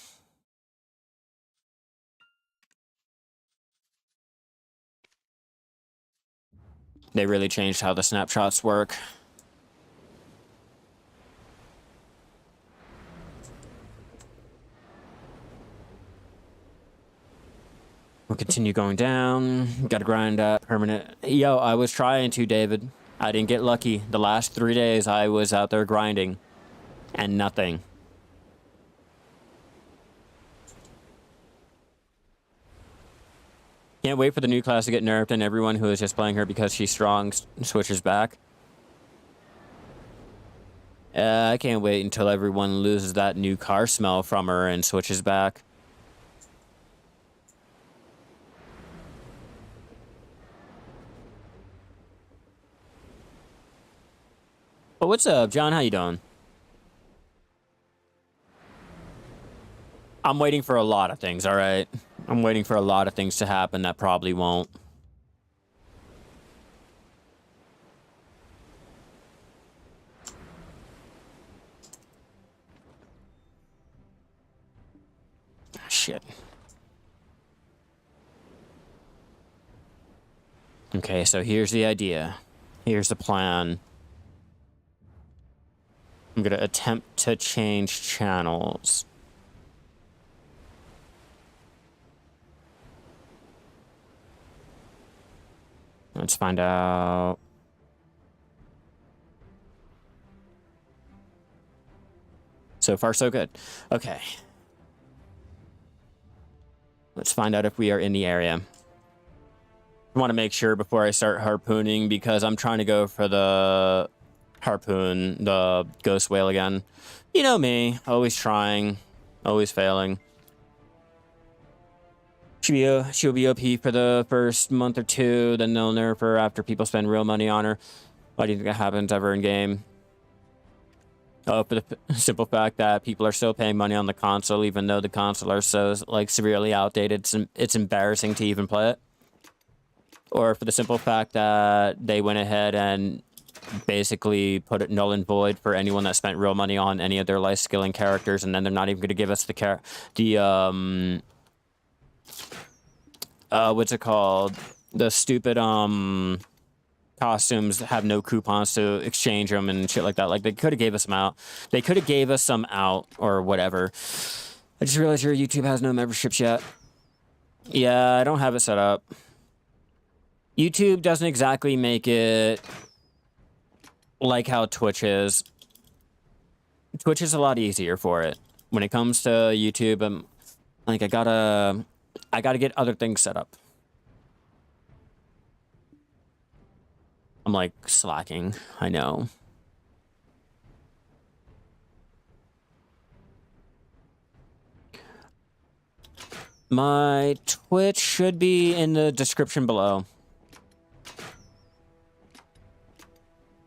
They really changed how the snapshots work. We'll continue going down. Gotta grind up permanent. Yo, I was trying to, David. I didn't get lucky. The last 3 days I was out there grinding. And nothing. Can't wait for the new class to get nerfed and everyone who is just playing her because she's strong switches back. I can't wait until everyone loses that new car smell from her and switches back. But what's up, John? How you doing? I'm waiting for a lot of things, all right? I'm waiting for a lot of things to happen that probably won't. Shit. Okay, so here's the idea. Here's the plan. I'm gonna attempt to change channels. Let's find out. So far, so good. Okay. Let's find out if we are in the area. I want to make sure before I start harpooning because I'm trying to go for the harpoon, the ghost whale again. You know me, always trying, always failing. She'll be OP for the first month or two, then they'll nerf her after people spend real money on her. Why do you think that happens ever in game? Oh, for the simple fact that people are still paying money on the console, even though the console are so like severely outdated, it's embarrassing to even play it. Or for the simple fact that they went ahead and basically put it null and void for anyone that spent real money on any of their life skilling characters, and then they're not even going to give us what's it called? The stupid costumes that have no coupons to exchange them and shit like that. Like, they could have gave us some out. They could have gave us some out or whatever. I just realized your YouTube has no memberships yet. Yeah, I don't have it set up. YouTube doesn't exactly make it like how Twitch is. Twitch is a lot easier for it. When it comes to YouTube, like, I gotta get other things set up. I'm like slacking, I know. My Twitch should be in the description below.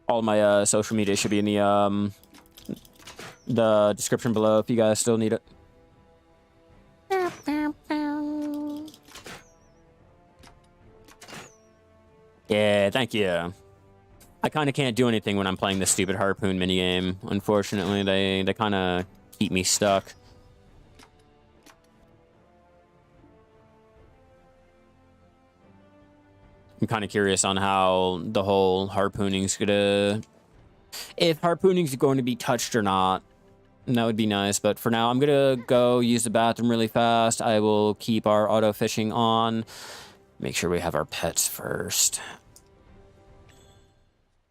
All my social media should be in the description below if you guys still need it. Yeah, thank you. I kind of can't do anything when I'm playing this stupid harpoon minigame. Unfortunately, they kind of keep me stuck. I'm kind of curious on how the whole harpooning's gonna... If harpooning's going to be touched or not. That would be nice, but for now, I'm gonna go use the bathroom really fast. I will keep our auto fishing on. Make sure we have our pets first.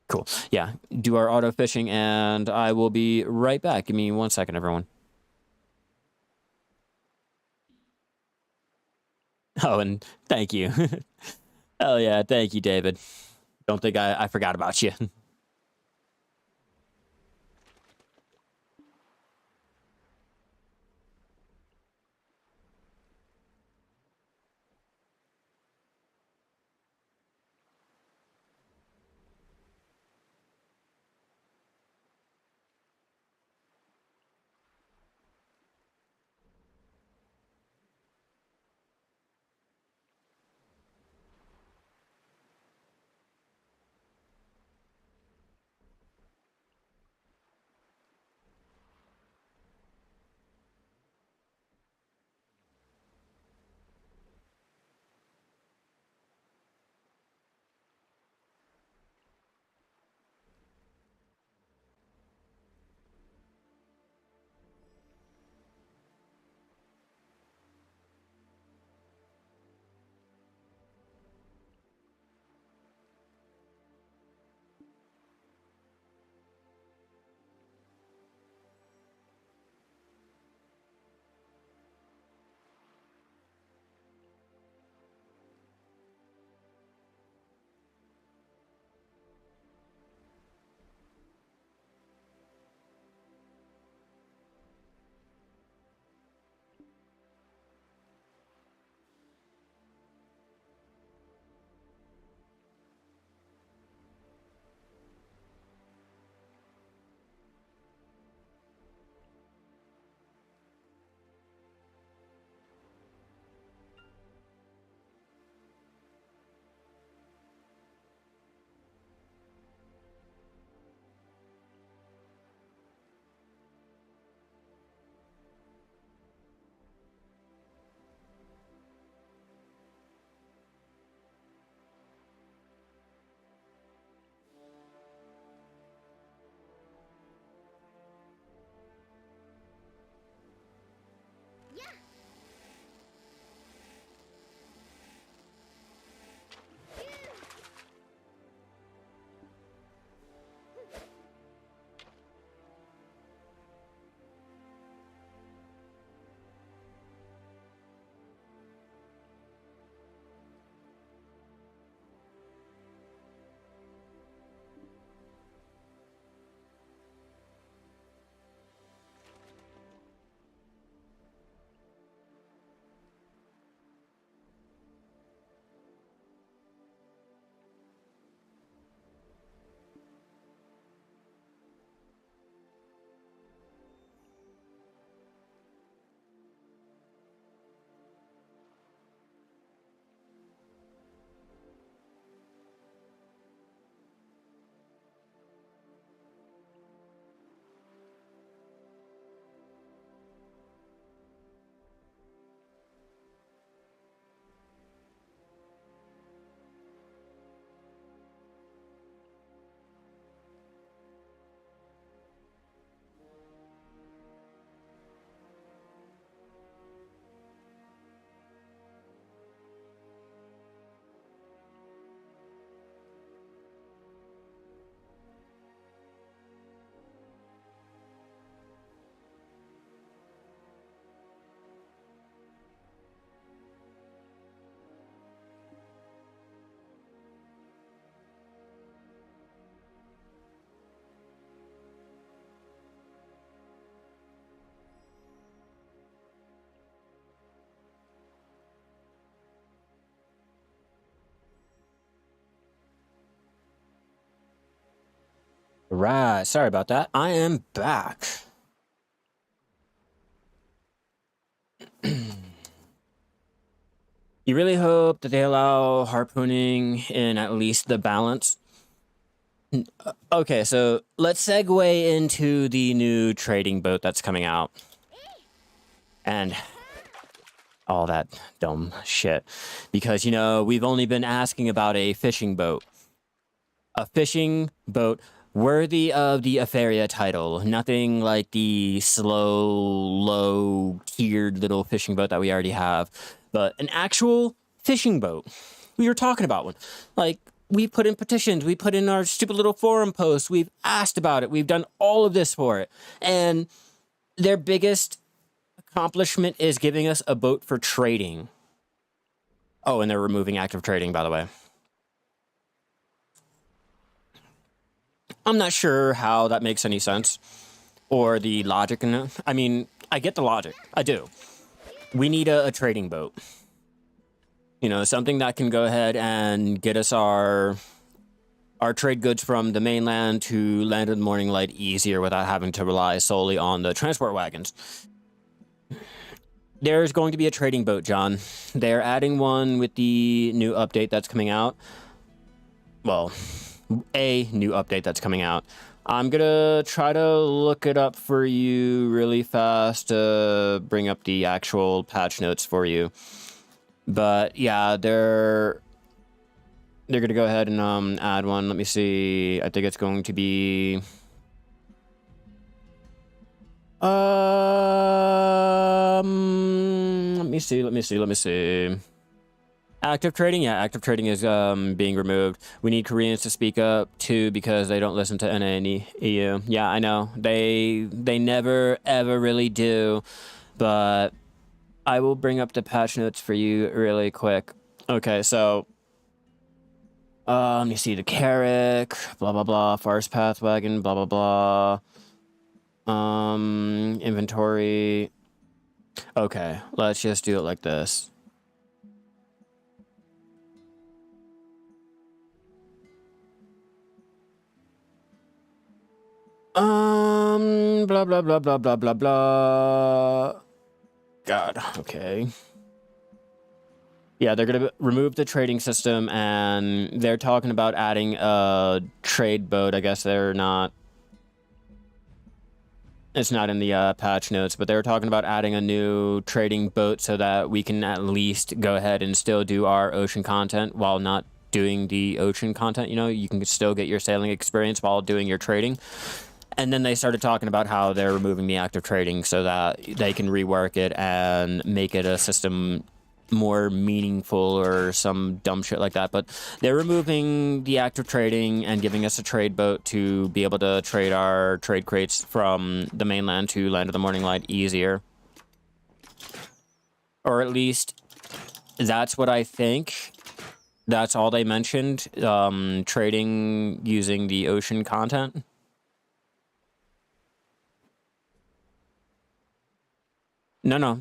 Cool. Yeah, do our auto fishing, and I will be right back. Give me 1 second, everyone. Oh, and thank you. Hell yeah, thank you, David. Don't think I forgot about you. Right, sorry about that. I am back. You really hope that they allow harpooning in at least the balance. Okay, so let's segue into the new trading boat that's coming out. And all that dumb shit. Because, you know, we've only been asking about a fishing boat. A fishing boat worthy of the Afaria title. Nothing like the slow, low-tiered little fishing boat that we already have. But an actual fishing boat. We were talking about one. Like, we put in petitions. We put in our stupid little forum posts. We've asked about it. We've done all of this for it. And their biggest accomplishment is giving us a boat for trading. Oh, and they're removing active trading, by the way. I'm not sure how that makes any sense or the logic in it. I mean, I get the logic. I do. We need a trading boat. You know, something that can go ahead and get us our trade goods from the mainland to Land of the Morning Light easier without having to rely solely on the transport wagons. There's going to be a trading boat, John. They're adding one with the new update that's coming out. Well, a new update that's coming out. I'm gonna try to look it up for you really fast to bring up the actual patch notes for you. But yeah, they're gonna go ahead and add one. Let me see. I think it's going to be let me see. Active trading? Yeah, active trading is being removed. We need Koreans to speak up too because they don't listen to NA and EU. Yeah, I know. They never ever really do. But I will bring up the patch notes for you really quick. Okay, so let me see. The Carrick, blah blah blah, Forest Path Wagon, blah blah blah. Inventory. Okay, let's just do it like this. Blah, blah, blah, blah, blah, blah, blah. God, okay. Yeah, they're going to remove the trading system, and they're talking about adding a trade boat. I guess they're not... It's not in the patch notes, but they were talking about adding a new trading boat so that we can at least go ahead and still do our ocean content while not doing the ocean content. You know, you can still get your sailing experience while doing your trading. And then they started talking about how they're removing the active trading so that they can rework it and make it a system more meaningful or some dumb shit like that. But they're removing the active trading and giving us a trade boat to be able to trade our trade crates from the mainland to Land of the Morning Light easier. Or at least that's what I think. That's all they mentioned, trading using the ocean content. No,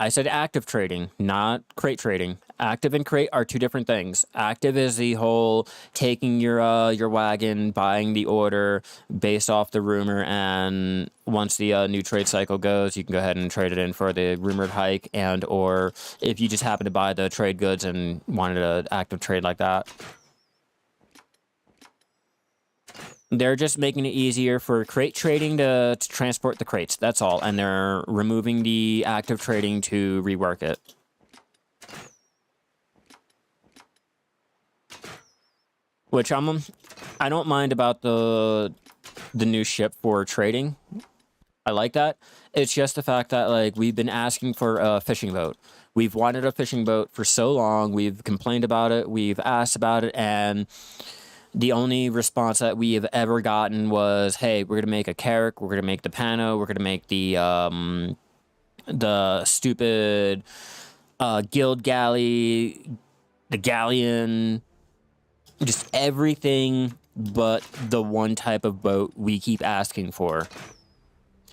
I said active trading, not crate trading. Active and crate are two different things. Active is the whole taking your wagon, buying the order based off the rumor, and once the new trade cycle goes, you can go ahead and trade it in for the rumored hike, and or if you just happen to buy the trade goods and wanted an active trade like that. They're just making it easier for crate trading to transport the crates. That's all. And they're removing the active trading to rework it. Which I don't mind about the new ship for trading. I like that. It's just the fact that, like, we've been asking for a fishing boat. We've wanted a fishing boat for so long. We've complained about it. We've asked about it. And the only response that we have ever gotten was, hey, we're going to make a Carrick, we're going to make the Pano, we're going to make the stupid guild galley, the galleon, just everything but the one type of boat we keep asking for.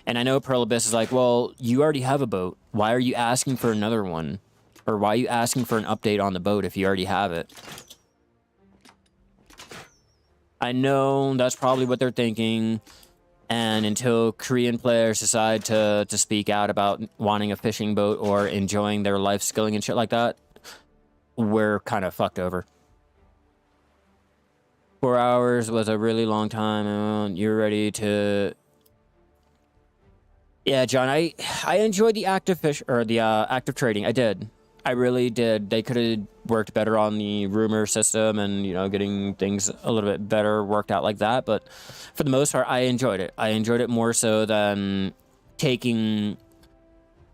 And I know Pearl Abyss is like, well, you already have a boat. Why are you asking for another one? Or why are you asking for an update on the boat if you already have it? I know that's probably what they're thinking. And until Korean players decide to speak out about wanting a fishing boat or enjoying their life skilling and shit like that, we're kind of fucked over. 4 hours was a really long time. You're ready to... Yeah, John, I enjoyed the active fish or the active trading. I did. I really did. They could have worked better on the rumor system and, you know, getting things a little bit better worked out like that. But for the most part, I enjoyed it. I enjoyed it more so than taking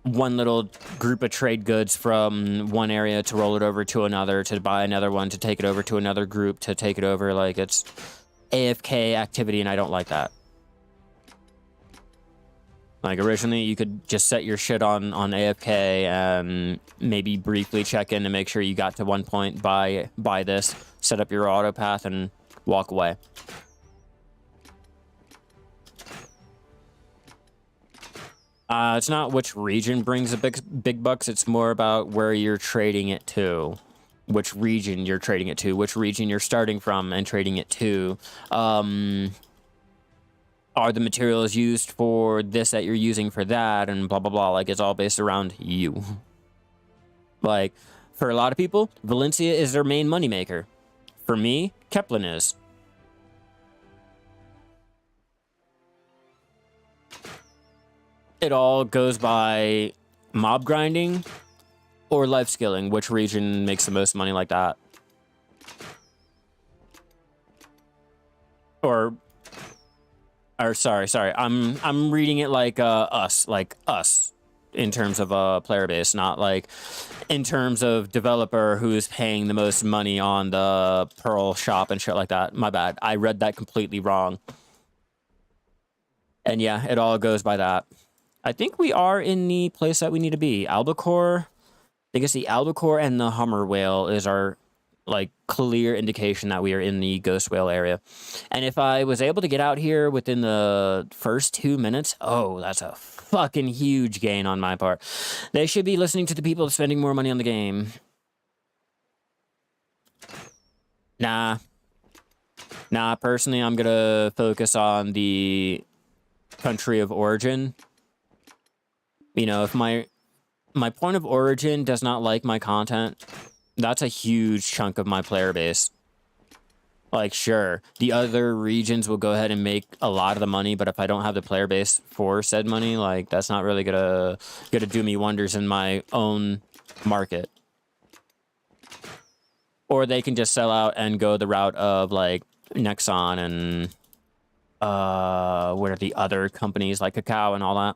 one little group of trade goods from one area to roll it over to another, to buy another one, to take it over to another group, to take it over. Like, it's AFK activity, and I don't like that. Like, originally, you could just set your shit on AFK and maybe briefly check in to make sure you got to one point, buy this, set up your auto path, and walk away. It's not which region brings the big bucks. It's more about where you're trading it to, which region you're trading it to, which region you're starting from and trading it to. Are the materials used for this that you're using for that, and blah, blah, blah. Like, it's all based around you. Like, for a lot of people, Valencia is their main moneymaker. For me, Kepler is. It all goes by mob grinding or life skilling. Which region makes the most money like that? Or sorry. I'm reading it like us in terms of player base, not like in terms of developer who's paying the most money on the Pearl shop and shit like that. My bad. I read that completely wrong. And yeah, it all goes by that. I think we are in the place that we need to be. Albacore. I guess the albacore and the Hummer whale is our like clear indication that we are in the ghost whale area. And if I was able to get out here within the first 2 minutes, oh, that's a fucking huge gain on my part. They should be listening to the people spending more money on the game. Nah, personally, I'm gonna focus on the country of origin. You know, if my point of origin does not like my content, that's a huge chunk of my player base. Like, sure, the other regions will go ahead and make a lot of the money, but if I don't have the player base for said money, like, that's not really gonna do me wonders in my own market. Or they can just sell out and go the route of, like, Nexon and what are the other companies, like Cacao and all that.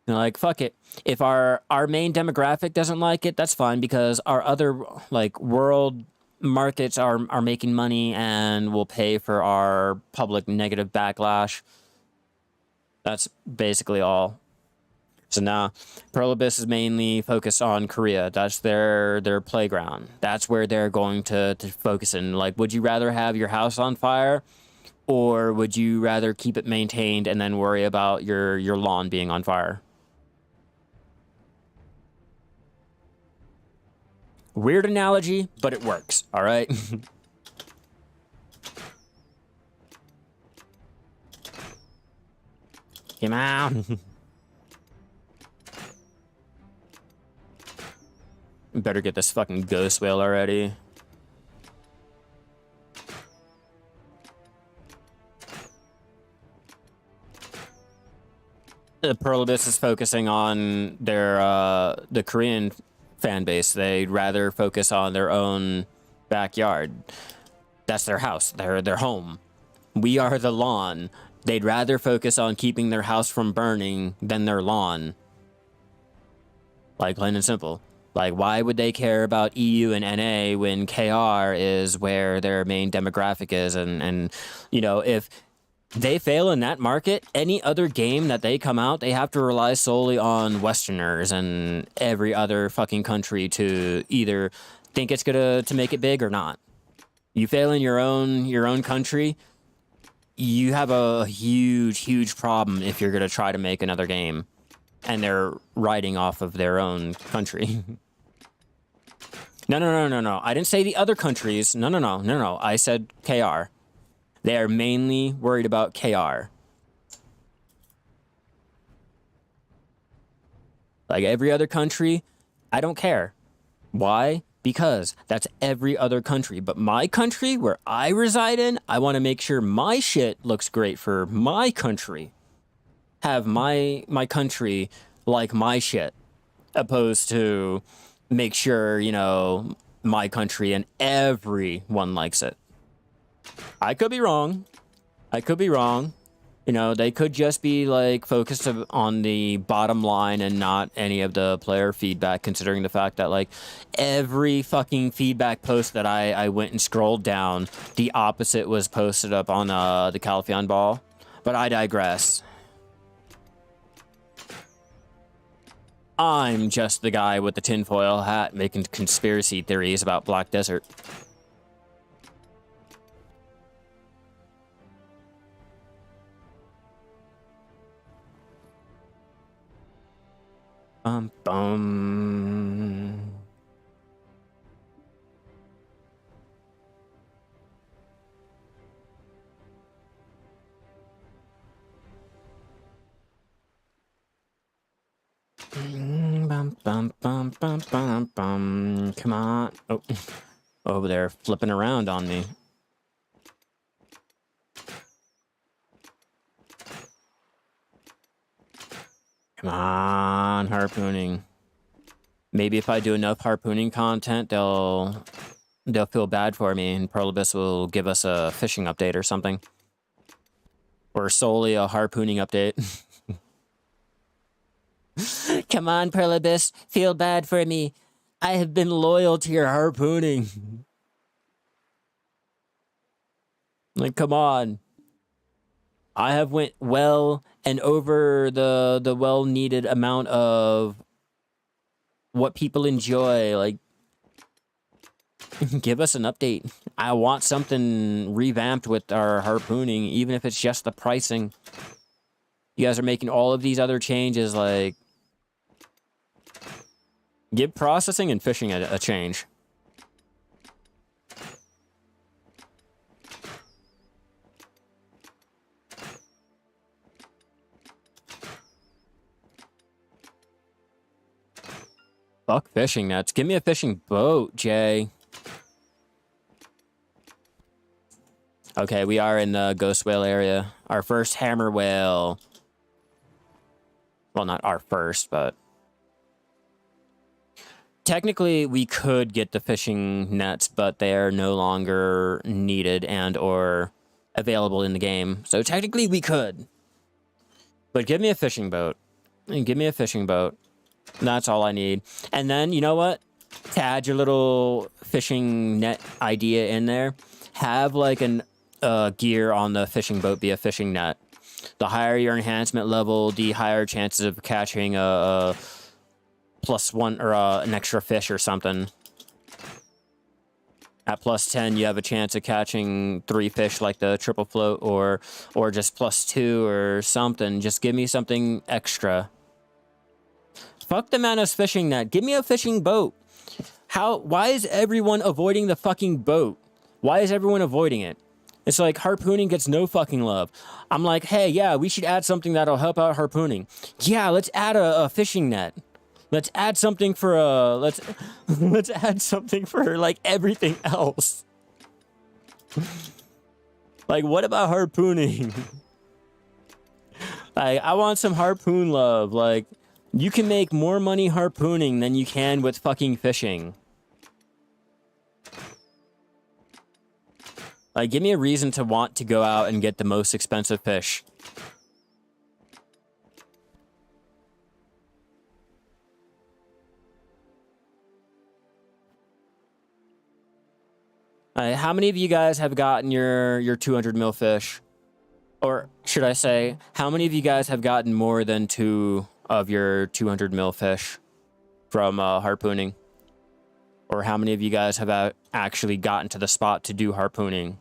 Like, fuck it. If our main demographic doesn't like it, that's fine, because our other, like, world markets are making money and will pay for our public negative backlash. That's basically all. So now, Pearl Abyss is mainly focused on Korea. That's their playground. That's where they're going to focus in. Like, would you rather have your house on fire, or would you rather keep it maintained and then worry about your lawn being on fire? Weird analogy, but it works, all right? Come on. Better get this fucking ghost whale already. The Pearl Abyss is focusing on their the Korean fan base. They'd rather focus on their own backyard. That's their house, their home. We are the lawn. They'd rather focus on keeping their house from burning than their lawn. Like, plain and simple. Like, why would they care about EU and NA when KR is where their main demographic is? And you know, if they fail in that market, any other game that they come out, they have to rely solely on Westerners and every other fucking country to either think it's gonna to make it big or not. You fail in your own country, you have a huge problem if you're gonna try to make another game, and they're riding off of their own country. No. I didn't say the other countries. No. I said KR. They are mainly worried about KR. Like every other country, I don't care. Why? Because that's every other country. But my country, where I reside in, I want to make sure my shit looks great for my country. Have my country like my shit, opposed to make sure, you know, my country and everyone likes it. I could be wrong. You know, they could just be like focused on the bottom line and not any of the player feedback, considering the fact that like every fucking feedback post that I went and scrolled down, the opposite was posted up on the Calpheon Ball. But I digress. I'm just the guy with the tinfoil hat making conspiracy theories about Black Desert. Bum. Bum. Come on. Oh, over there flipping around on me. Come on, harpooning. Maybe if I do enough harpooning content, they'll feel bad for me, and Perlibus will give us a fishing update or something. Or solely a harpooning update. Come on, Perlibus, feel bad for me. I have been loyal to your harpooning. Like, come on. I have went well and over the well-needed amount of what people enjoy. Like, give us an update. I want something revamped with our harpooning, even if it's just the pricing. You guys are making all of these other changes, like, give processing and fishing a change. Fuck fishing nets. Give me a fishing boat, Jay. Okay, we are in the ghost whale area. Our first hammer whale. Well, not our first, but... Technically, we could get the fishing nets, but they are no longer needed and or available in the game. So technically, we could. But give me a fishing boat. Give me a fishing boat. That's all I need. And then, you know what? To add your little fishing net idea in there, have like an gear on the fishing boat be a fishing net. The higher your enhancement level, the higher chances of catching a +1 or an extra fish or something. At +10, you have a chance of catching 3 fish like the triple float, or just +2 or something. Just give me something extra. Fuck the Manos fishing net. Give me a fishing boat. Why is everyone avoiding the fucking boat? Why is everyone avoiding it? It's like harpooning gets no fucking love. I'm like, hey, yeah, we should add something that'll help out harpooning. Yeah, let's add a fishing net. Let's add something for let's add something for like everything else. Like, what about harpooning? Like, I want some harpoon love. Like, you can make more money harpooning than you can with fucking fishing. Like, give me a reason to want to go out and get the most expensive fish. How many of you guys have gotten your 200 mil fish? Or should I say, how many of you guys have gotten more than 2 of your 200 mil fish from harpooning? Or how many of you guys have actually gotten to the spot to do harpooning?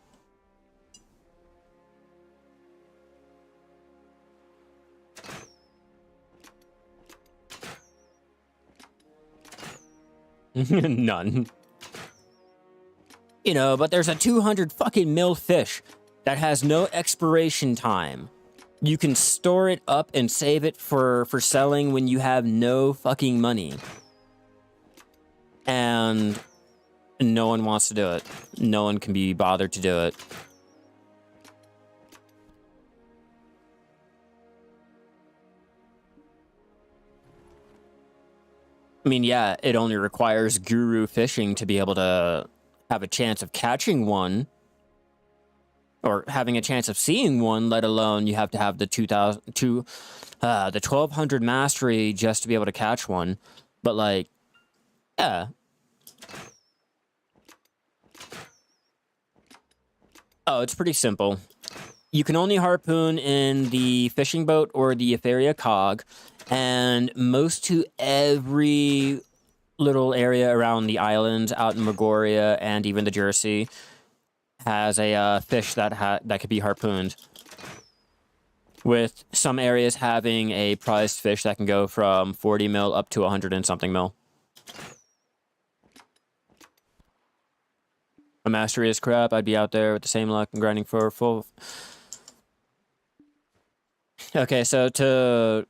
None. You know, but there's a 200 fucking mil fish that has no expiration time. You can store it up and save it for selling when you have no fucking money. And no one wants to do it. No one can be bothered to do it. I mean, yeah, it only requires guru fishing to be able to have a chance of catching one. Or having a chance of seeing one, let alone you have to have the 1200 mastery just to be able to catch one. But like, yeah. Oh, it's pretty simple. You can only harpoon in the fishing boat or the Etheria cog, and most to every little area around the islands out in Megoria and even the Jersey has a fish that could be harpooned. With some areas having a prized fish that can go from 40 mil up to 100 and something mil. My mastery is crap. I'd be out there with the same luck and grinding for full. Okay, so to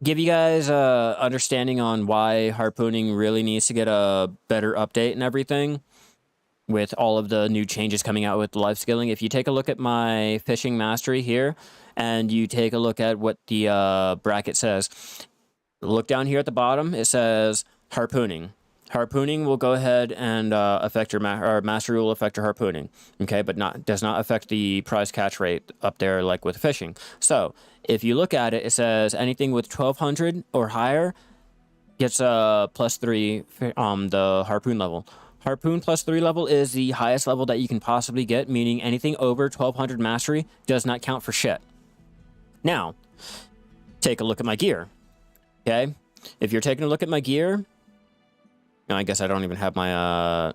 give you guys a understanding on why harpooning really needs to get a better update and everything, with all of the new changes coming out with life skilling, if you take a look at my fishing mastery here, and you take a look at what the bracket says, look down here at the bottom, it says harpooning. Harpooning will go ahead and affect your mastery will affect your harpooning, okay, but does not affect the prize catch rate up there like with fishing. So if you look at it, it says anything with 1200 or higher gets a +3 the harpoon level. Harpoon +3 level is the highest level that you can possibly get, meaning anything over 1200 mastery does not count for shit. Now, take a look at my gear, okay? If you're taking a look at my gear, no, I guess I don't even have my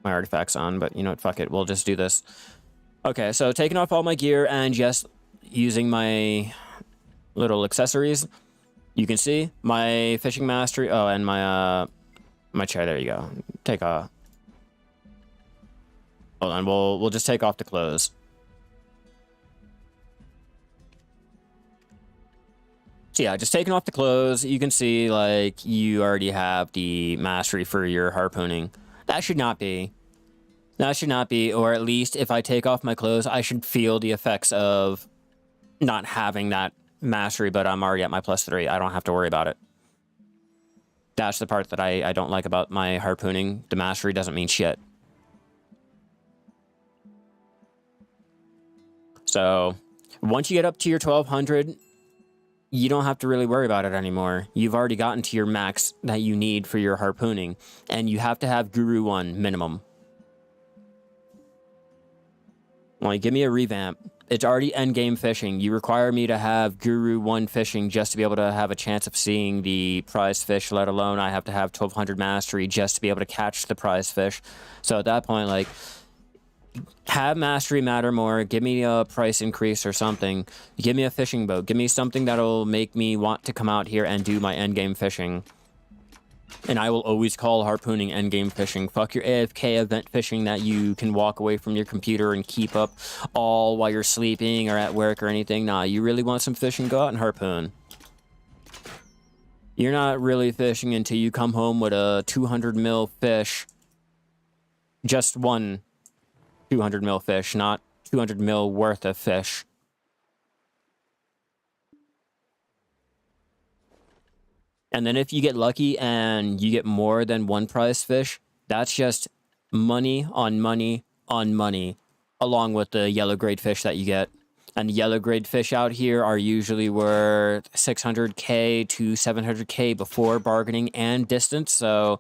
my artifacts on, but you know what, fuck it, we'll just do this. Okay, so taking off all my gear and just using my little accessories, you can see my fishing mastery, oh, and my my chair, there you go. Take off. Hold on, we'll just take off the clothes. So yeah, just taking off the clothes, you can see like you already have the mastery for your harpooning. That should not be. That should not be, or at least if I take off my clothes, I should feel the effects of not having that mastery, but I'm already at my +3. I don't have to worry about it. That's the part that I don't like about my harpooning. The mastery doesn't mean shit. So once you get up to your 1200, you don't have to really worry about it anymore. You've already gotten to your max that you need for your harpooning, and you have to have Guru 1 minimum. Like, give me a revamp. It's already endgame fishing. You require me to have Guru 1 fishing just to be able to have a chance of seeing the prize fish, let alone I have to have 1200 mastery just to be able to catch the prize fish. So at that point, like, have mastery matter more. Give me a price increase or something. Give me a fishing boat. Give me something that'll make me want to come out here and do my endgame fishing. And I will always call harpooning endgame fishing. Fuck your AFK event fishing that you can walk away from your computer and keep up all while you're sleeping or at work or anything. Nah, you really want some fishing? Go out and harpoon. You're not really fishing until you come home with a 200 mil fish. Just one 200 mil fish, not 200 mil worth of fish. And then if you get lucky and you get more than one prize fish, that's just money on money on money, along with the yellow grade fish that you get. And the yellow grade fish out here are usually worth 600k to 700k before bargaining and distance. So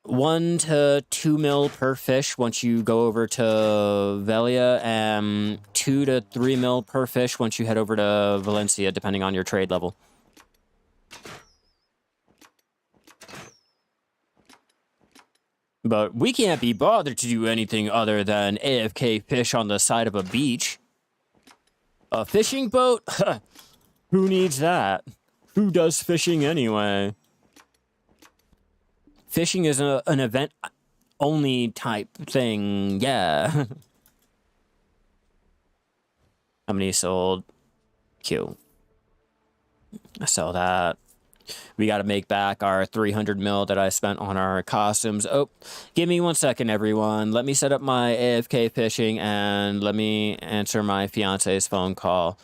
1 to 2 mil per fish once you go over to Velia, and 2 to 3 mil per fish once you head over to Valencia, depending on your trade level. But we can't be bothered to do anything other than AFK fish on the side of a beach. A fishing boat? Who needs that? Who does fishing anyway? Fishing is an event only type thing. Yeah. How many sold? Q. I sell that. We got to make back our 300 mil that I spent on our costumes. Oh, give me 1 second, everyone. Let me set up my AFK fishing and let me answer my fiance's phone call.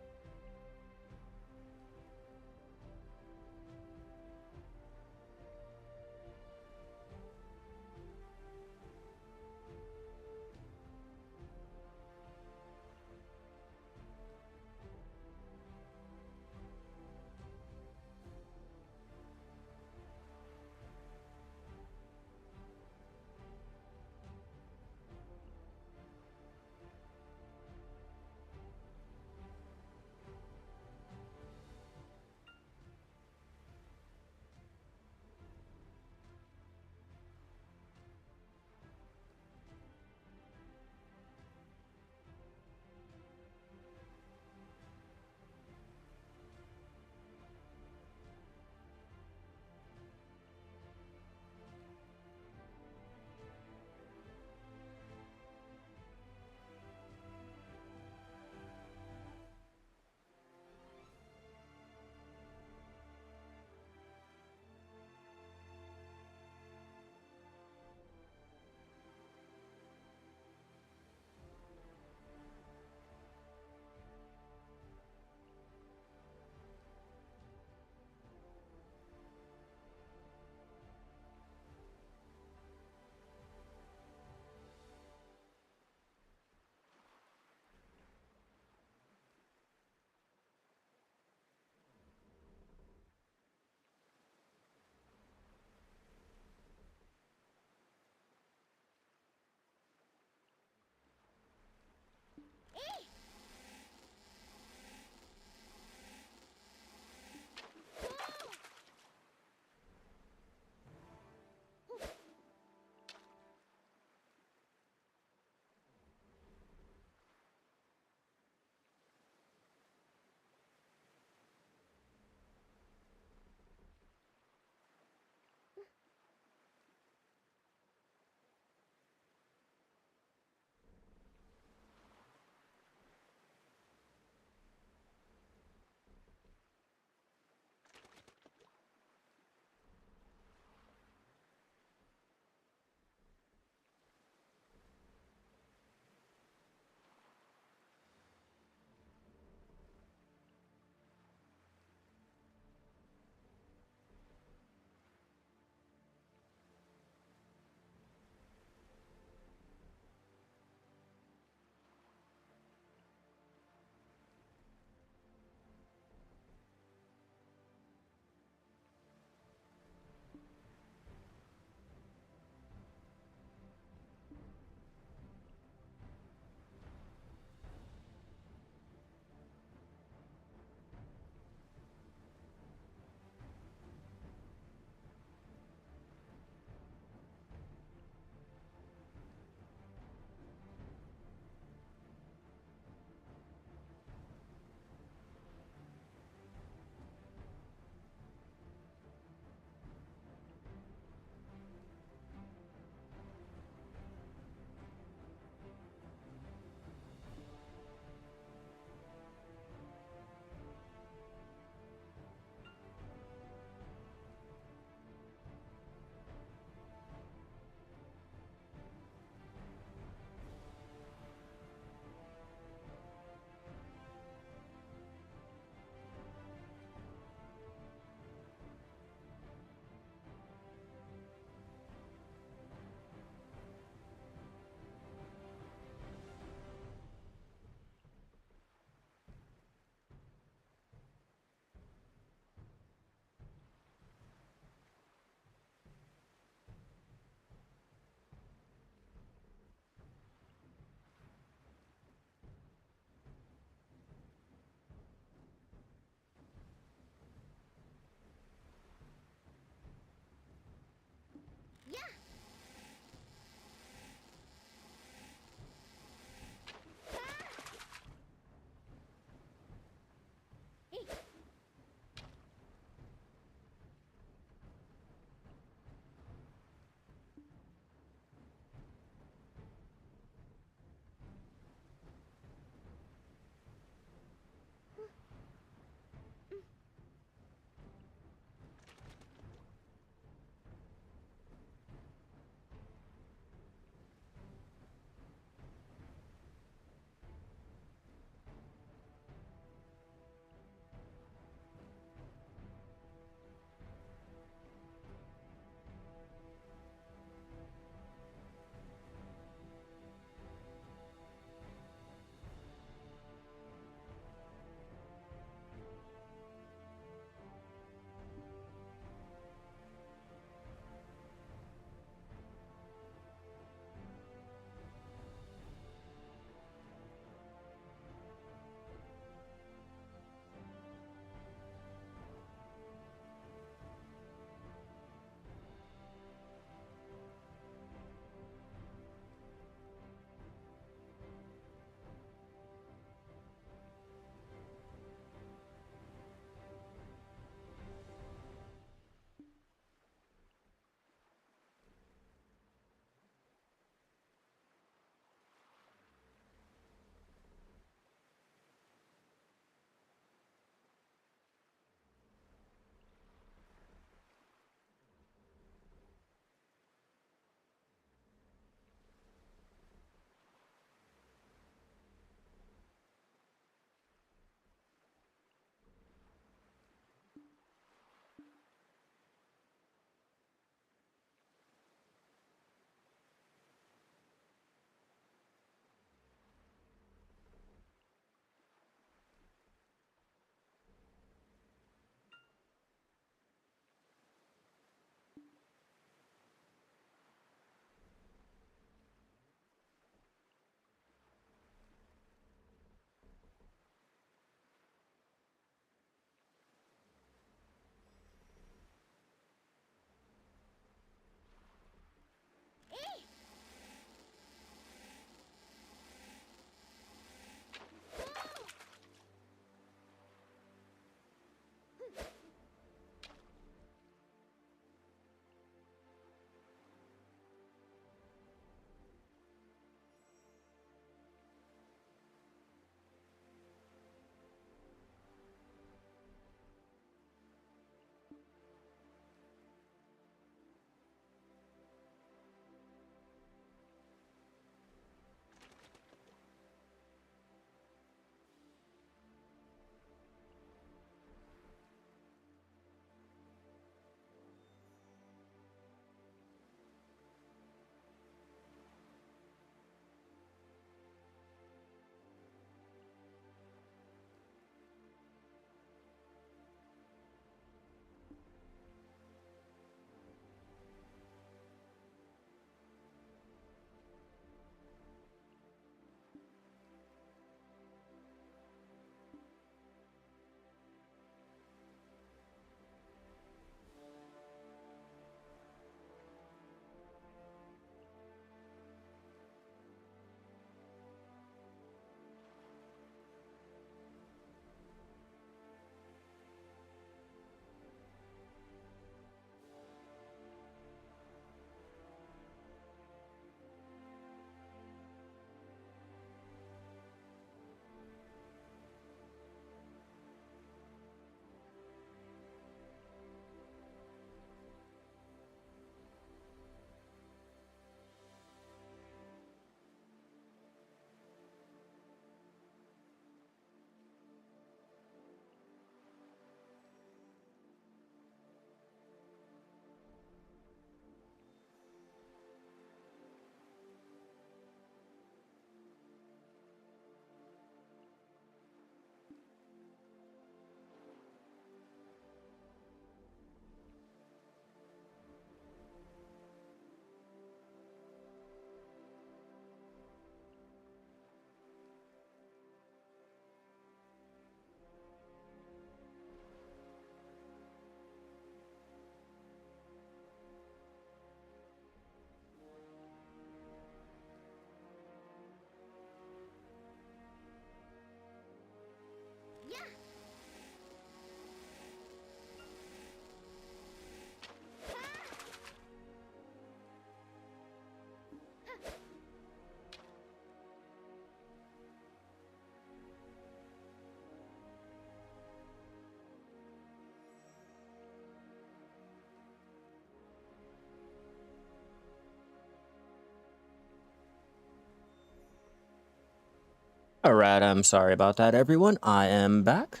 Alright, I'm sorry about that, everyone. I am back.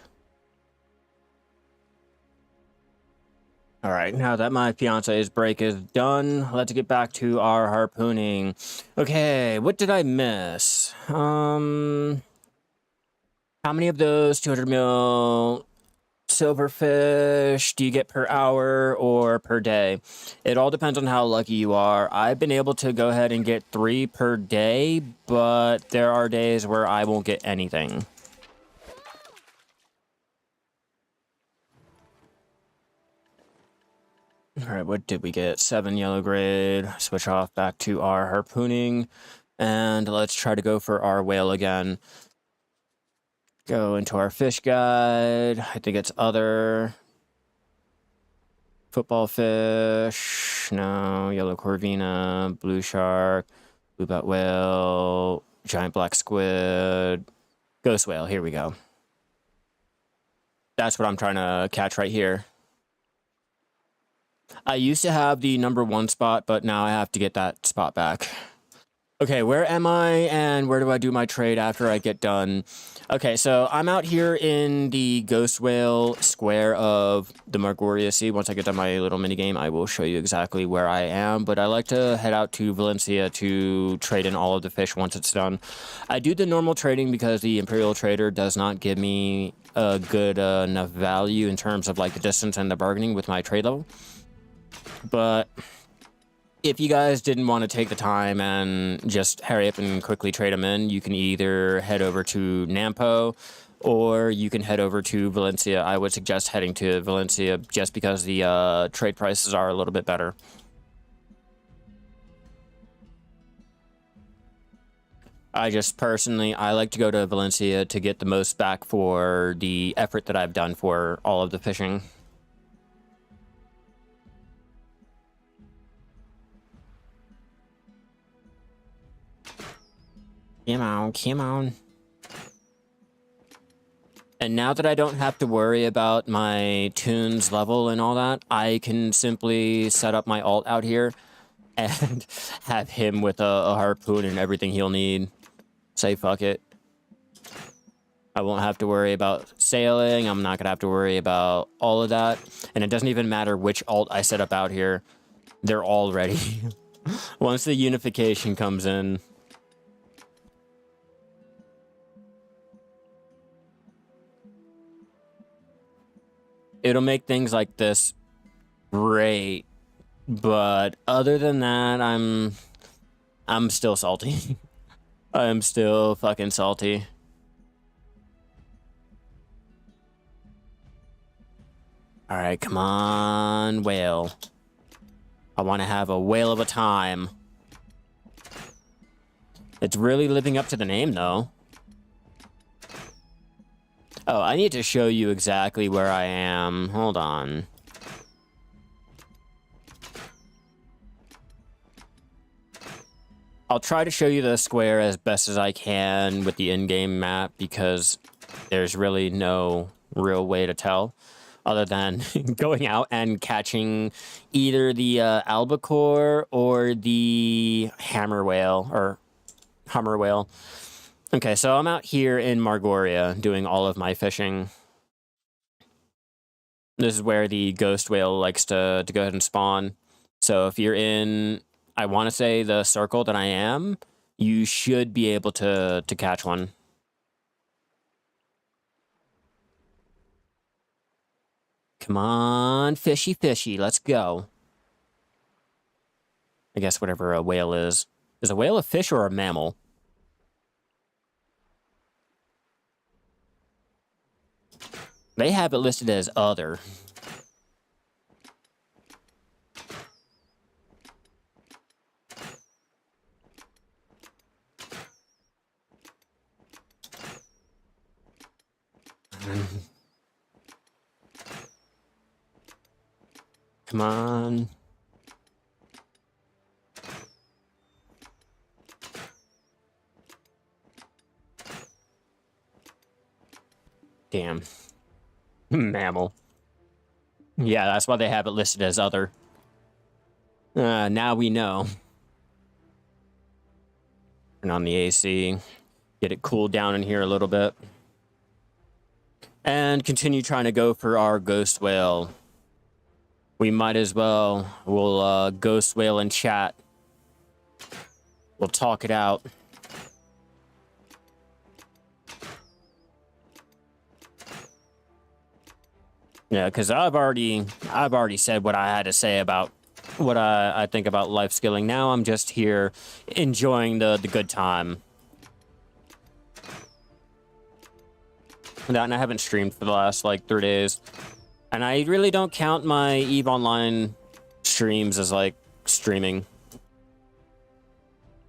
Alright, now that my fiance's break is done, let's get back to our harpooning. Okay, what did I miss? How many of those 200 mil silverfish do you get per hour or per day? It all depends on how lucky you are. I've been able to go ahead and get 3 per day, but there are days where I won't get anything. Alright, what did we get? 7 yellow grade. Switch off back to our harpooning. And let's try to go for our whale again. Go into our fish guide. I think it's other. Football fish. No. Yellow corvina. Blue shark. Blue butt whale. Giant black squid. Ghost whale. Here we go. That's what I'm trying to catch right here. I used to have the #1 spot, but now I have to get that spot back. Okay, where am I and where do I do my trade after I get done? Okay, so I'm out here in the Ghost Whale square of the Margoria Sea. Once I get done my little minigame, I will show you exactly where I am, but I like to head out to Valencia to trade in all of the fish once it's done. I do the normal trading because the Imperial Trader does not give me a good enough value in terms of like the distance and the bargaining with my trade level. But if you guys didn't want to take the time and just hurry up and quickly trade them in, you can either head over to Nampo or you can head over to Valencia. I would suggest heading to Valencia just because the trade prices are a little bit better. I just personally, I like to go to Valencia to get the most back for the effort that I've done for all of the fishing. Come on, come on. And now that I don't have to worry about my tunes level and all that, I can simply set up my alt out here and have him with a harpoon and everything he'll need. Say fuck it. I won't have to worry about sailing. I'm not going to have to worry about all of that. And it doesn't even matter which alt I set up out here. They're all ready. Once the unification comes in. It'll make things like this great, but other than that, I'm still salty. I'm still fucking salty. All right, come on, whale. I want to have a whale of a time. It's really living up to the name, though. Oh, I need to show you exactly where I am. Hold on. I'll try to show you the square as best as I can with the in-game map because there's really no real way to tell other than going out and catching either the albacore or the hammer whale or hummer whale. Okay, so I'm out here in Margoria doing all of my fishing. This is where the ghost whale likes to go ahead and spawn. So if you're in, I want to say the circle that I am, you should be able to catch one. Come on, fishy, fishy, let's go. I guess whatever a whale is. Is a whale a fish or a mammal? They have it listed as other. Come on. Damn. Mammal. Yeah, that's why they have it listed as other. Now we know. Turn on the AC. Get it cooled down in here a little bit. And continue trying to go for our ghost whale. We might as well. We'll ghost whale and chat. We'll talk it out. Yeah, because I've already said what I had to say about what I think about life skilling. Now I'm just here enjoying the good time. And I haven't streamed for the last like 3 days. And I really don't count my EVE Online streams as like streaming.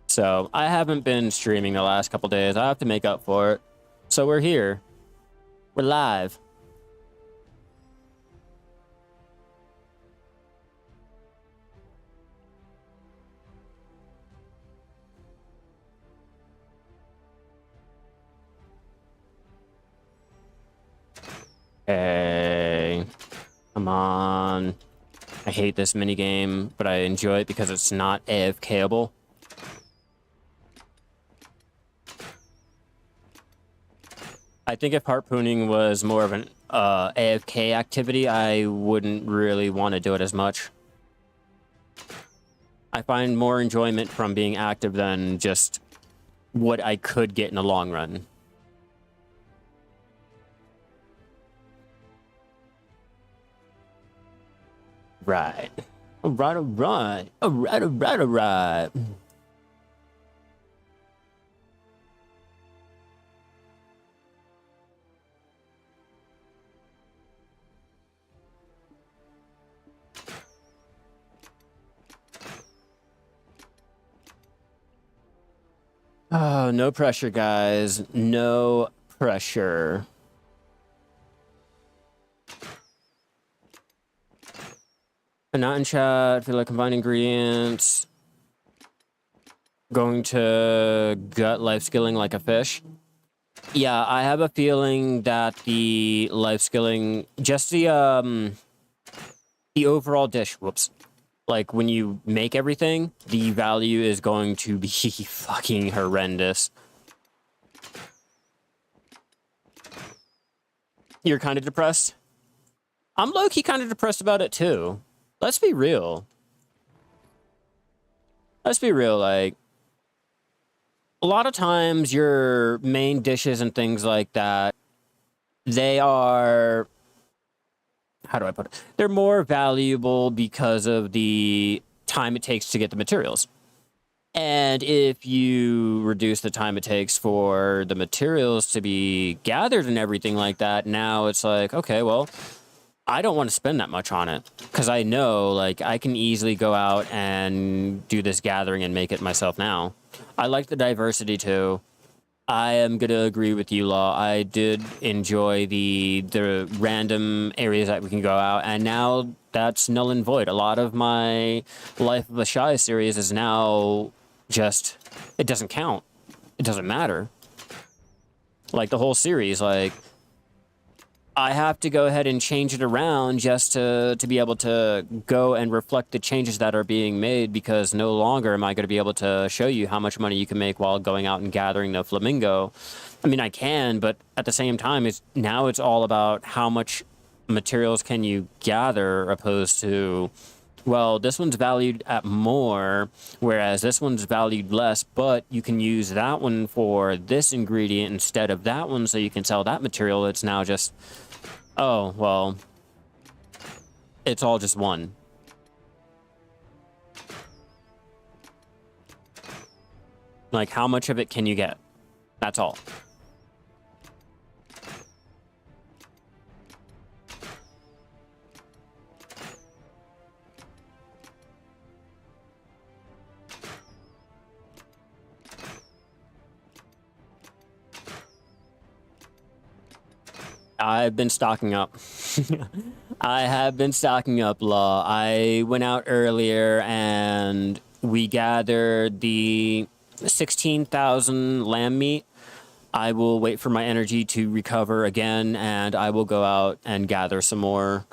So I haven't been streaming the last couple days. I have to make up for it. So we're here. We're live. Hey, come on. I hate this minigame, but I enjoy it because it's not AFKable. I think if harpooning was more of an AFK activity, I wouldn't really want to do it as much. I find more enjoyment from being active than just what I could get in the long run. Right. Alright, alright. Alright, alright, alright. Oh, no pressure, guys. No pressure. Not in chat. Feel like combined ingredients. Going to gut life skilling like a fish. Yeah, I have a feeling that the life skilling, just the overall dish. Whoops. Like when you make everything, the value is going to be fucking horrendous. You're kind of depressed? I'm low-key kind of depressed about it too. Let's be real. Let's be real, like, a lot of times your main dishes and things like that, they are, how do I put it? They're more valuable because of the time it takes to get the materials. And if you reduce the time it takes for the materials to be gathered and everything like that, now it's like, okay, well, I don't want to spend that much on it because I know, like, I can easily go out and do this gathering and make it myself now. I like the diversity too. I am going to agree with you, Law. I did enjoy the random areas that we can go out, and now that's null and void. A lot of my Life of a Shai series is now just, it doesn't count. It doesn't matter. Like, the whole series, like, I have to go ahead and change it around just to be able to go and reflect the changes that are being made, because no longer am I going to be able to show you how much money you can make while going out and gathering the flamingo. I mean, I can, but at the same time, now it's all about how much materials can you gather, opposed to, well, this one's valued at more, whereas this one's valued less, but you can use that one for this ingredient instead of that one, so you can sell that material. It's now just, oh, well, it's all just one. Like, how much of it can you get? That's all. I've been stocking up. I have been stocking up, Law. I went out earlier and we gathered the 16,000 lamb meat. I will wait for my energy to recover again, and I will go out and gather some more.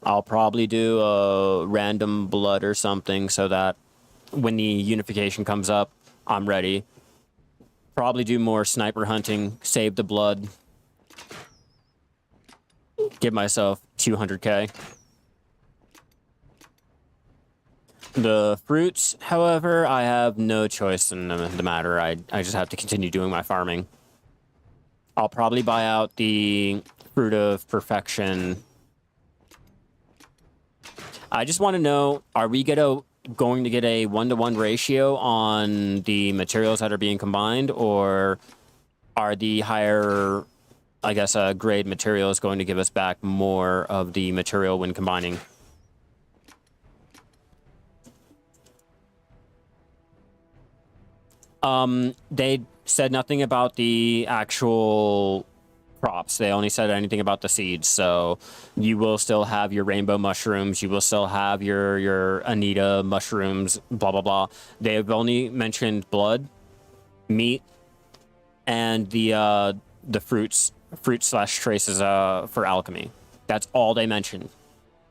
I'll probably do a random blood or something so that when the unification comes up, I'm ready. Probably do more sniper hunting, save the blood. Give myself 200k. The fruits, however, I have no choice in the matter. I just have to continue doing my farming. I'll probably buy out the Fruit of Perfection. I just want to know, are we going to get a 1-to-1 ratio on the materials that are being combined, or are the higher, I guess, grade materials going to give us back more of the material when combining? They said nothing about the actual crops. They only said anything about the seeds. So you will still have your rainbow mushrooms. You will still have your Anita mushrooms, blah, blah, blah. They've only mentioned blood, meat, and the fruit/traces for alchemy. That's all they mentioned.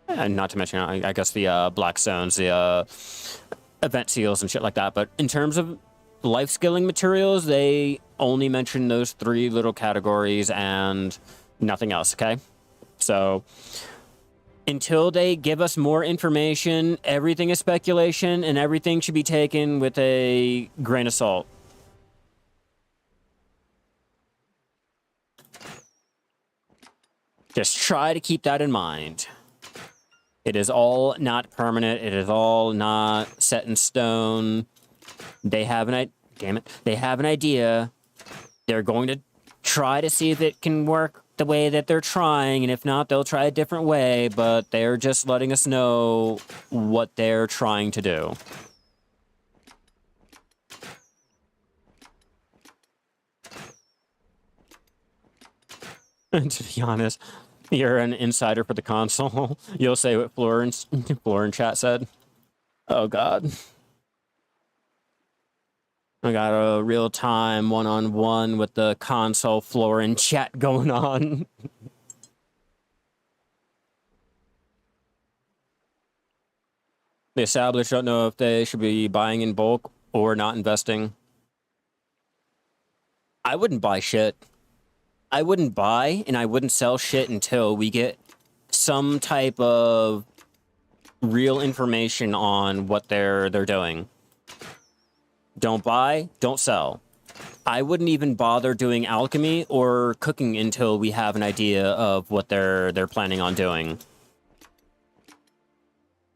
And not to mention, I guess, the black stones, the event seals and shit like that. But in terms of life skilling materials, they only mention those 3 little categories and nothing else, okay? So until they give us more information, everything is speculation and everything should be taken with a grain of salt. Just try to keep that in mind. It is all not permanent. It is all not set in stone. They have they have an idea. They're going to try to see if it can work the way that they're trying, and if not, they'll try a different way, but they're just letting us know what they're trying to do. To be honest, you're an insider for the console. You'll say what Floor in chat said. Oh, God. I got a real-time one-on-one with the console floor in chat going on. The established don't know if they should be buying in bulk or not investing. I wouldn't buy shit. I wouldn't buy and I wouldn't sell shit until we get some type of real information on what they're doing. Don't buy, don't sell. I wouldn't even bother doing alchemy or cooking until we have an idea of what they're planning on doing.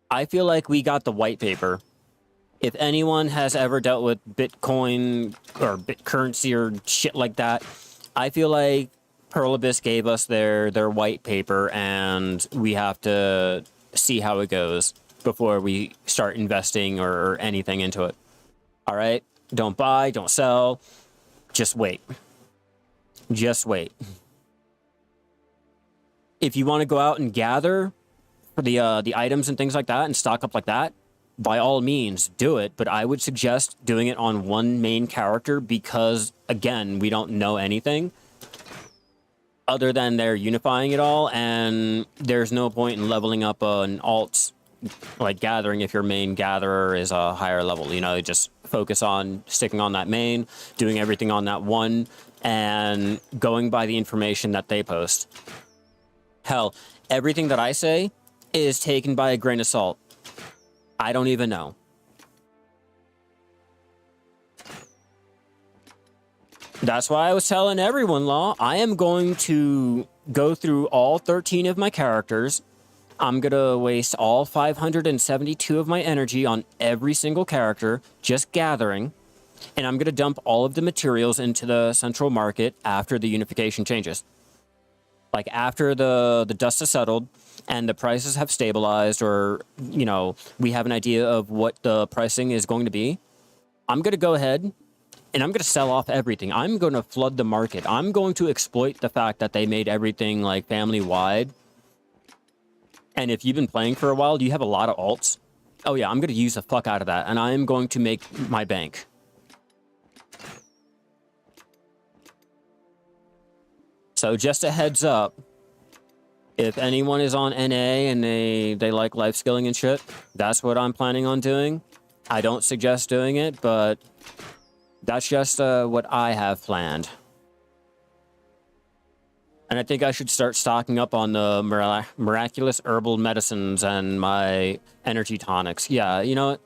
I feel like we got the white paper. If anyone has ever dealt with Bitcoin or BitCurrency or shit like that, I feel like Pearl Abyss gave us their white paper, and we have to see how it goes before we start investing or anything into it. All right? Don't buy, don't sell. Just wait. Just wait. If you want to go out and gather for the items and things like that and stock up like that, by all means, do it. But I would suggest doing it on one main character because, again, we don't know anything other than they're unifying it all, and there's no point in leveling up an alt like gathering if your main gatherer is a higher level. You know, just focus on sticking on that main, doing everything on that one, and going by the information that they post. Hell, everything that I say is taken by a grain of salt. I don't even know. That's why I was telling everyone, Law, I am going to go through all 13 of my characters. I'm going to waste all 572 of my energy on every single character, just gathering. And I'm going to dump all of the materials into the central market after the unification changes. Like after the dust has settled and the prices have stabilized, or, you know, we have an idea of what the pricing is going to be, I'm going to go ahead and I'm going to sell off everything. I'm going to flood the market. I'm going to exploit the fact that they made everything like family-wide. And if you've been playing for a while, you have a lot of alts. Oh yeah, I'm going to use the fuck out of that, and I'm going to make my bank. So just a heads up, if anyone is on NA and they like life skilling and shit, that's what I'm planning on doing. I don't suggest doing it, but That's just what I have planned. And I think I should start stocking up on the miraculous herbal medicines and my energy tonics. Yeah, you know what?